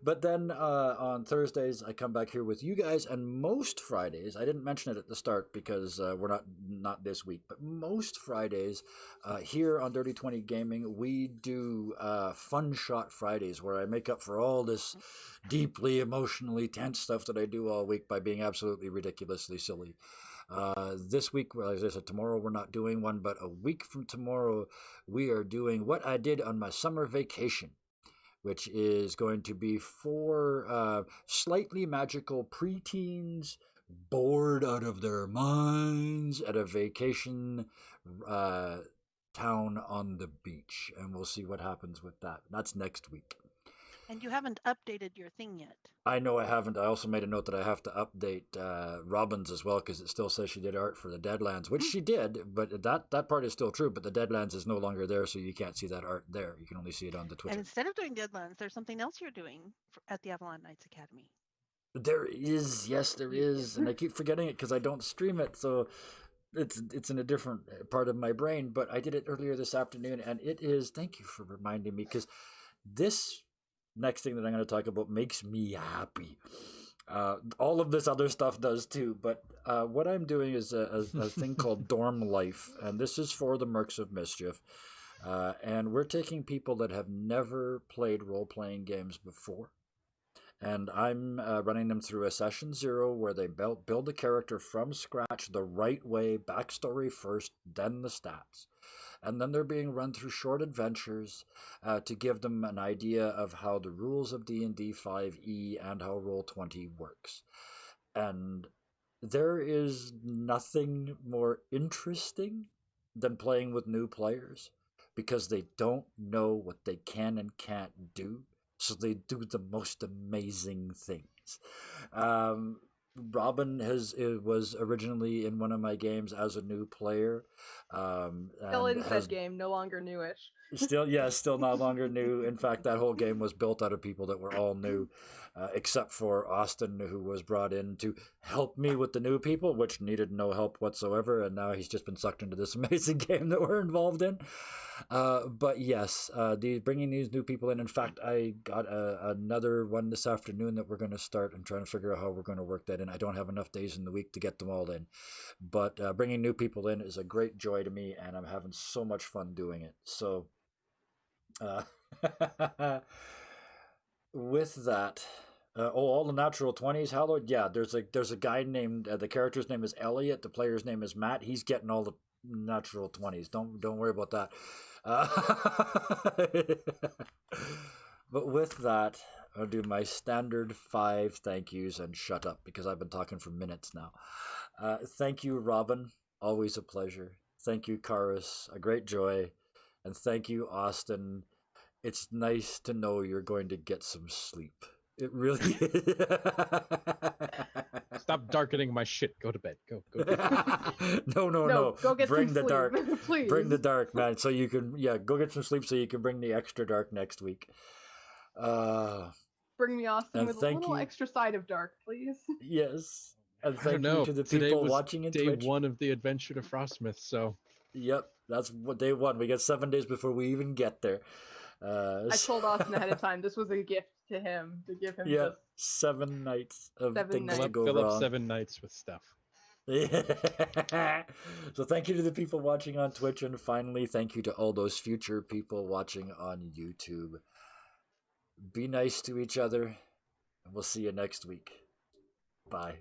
But then on Thursdays, I come back here with you guys, and most Fridays, I didn't mention it at the start because we're not this week, but most Fridays here on Dirty 20 Gaming, we do Fun Shot Fridays, where I make up for all this deeply emotionally tense stuff that I do all week by being absolutely ridiculously silly. This week, well, as I said, tomorrow we're not doing one, but a week from tomorrow, we are doing What I Did on My Summer Vacation, which is going to be 4 slightly magical preteens bored out of their minds at a vacation town on the beach. And we'll see what happens with that. That's next week. And you haven't updated your thing yet. I know I haven't. I also made a note that I have to update Robin's as well, because it still says she did art for the Deadlands, which she did, but that part is still true, but the Deadlands is no longer there, so you can't see that art there. You can only see it on the Twitter. And instead of doing Deadlands, there's something else you're doing at the Avalon Knights Academy. There is, yes, there is, and I keep forgetting it because I don't stream it, so it's in a different part of my brain, but I did it earlier this afternoon, and it is, thank you for reminding me, because this next thing that I'm going to talk about makes me happy. All of this other stuff does too, but what I'm doing is a thing called Dorm Life, and this is for the Mercs of Mischief, and we're taking people that have never played role-playing games before, and I'm running them through a session 0 where they build a character from scratch the right way, backstory first, then the stats. And then they're being run through short adventures to give them an idea of how the rules of D&D 5e and how Roll20 works. And there is nothing more interesting than playing with new players, because they don't know what they can and can't do, so they do the most amazing things. Robin was originally in one of my games as a new player. Still in said game, no longer newish. Still no longer new. In fact, that whole game was built out of people that were all new, except for Austin, who was brought in to help me with the new people, which needed no help whatsoever, and now he's just been sucked into this amazing game that we're involved in. But yes, bringing these new people in. In fact, I got another one this afternoon that we're going to start and trying to figure out how we're going to work that in. I don't have enough days in the week to get them all in, but bringing new people in is a great joy to me, and I'm having so much fun doing it. So, with that. All the natural 20s, hallowed. Yeah, there's a guy named the character's name is Elliot. The player's name is Matt. He's getting all the natural 20s. Don't worry about that. But with that, I'll do my standard 5 thank yous and shut up, because I've been talking for minutes now. Thank you, Robin. Always a pleasure. Thank you, Karis. A great joy. And thank you, Austin. It's nice to know you're going to get some sleep. It really is. Stop darkening my shit. Go to bed. Go. No. Go get bring some the sleep, dark. please. Bring the dark, man. So you can go get some sleep so you can bring the extra dark next week. Bring me Austin with a little you. extra side of dark, please. Yes. And I thank don't know. you to the Today people was watching in day Twitch. 1 of the adventure to Frostmoth, so. Yep, that's what day 1. We got 7 days before we even get there. I told Austin ahead of time this was a gift to him, to give him Yeah, just 7 nights of 7 things nights. to go Fill up wrong. 7 nights with stuff. So thank you to the people watching on Twitch, and finally thank you to all those future people watching on YouTube. Be nice to each other, and we'll see you next week. Bye.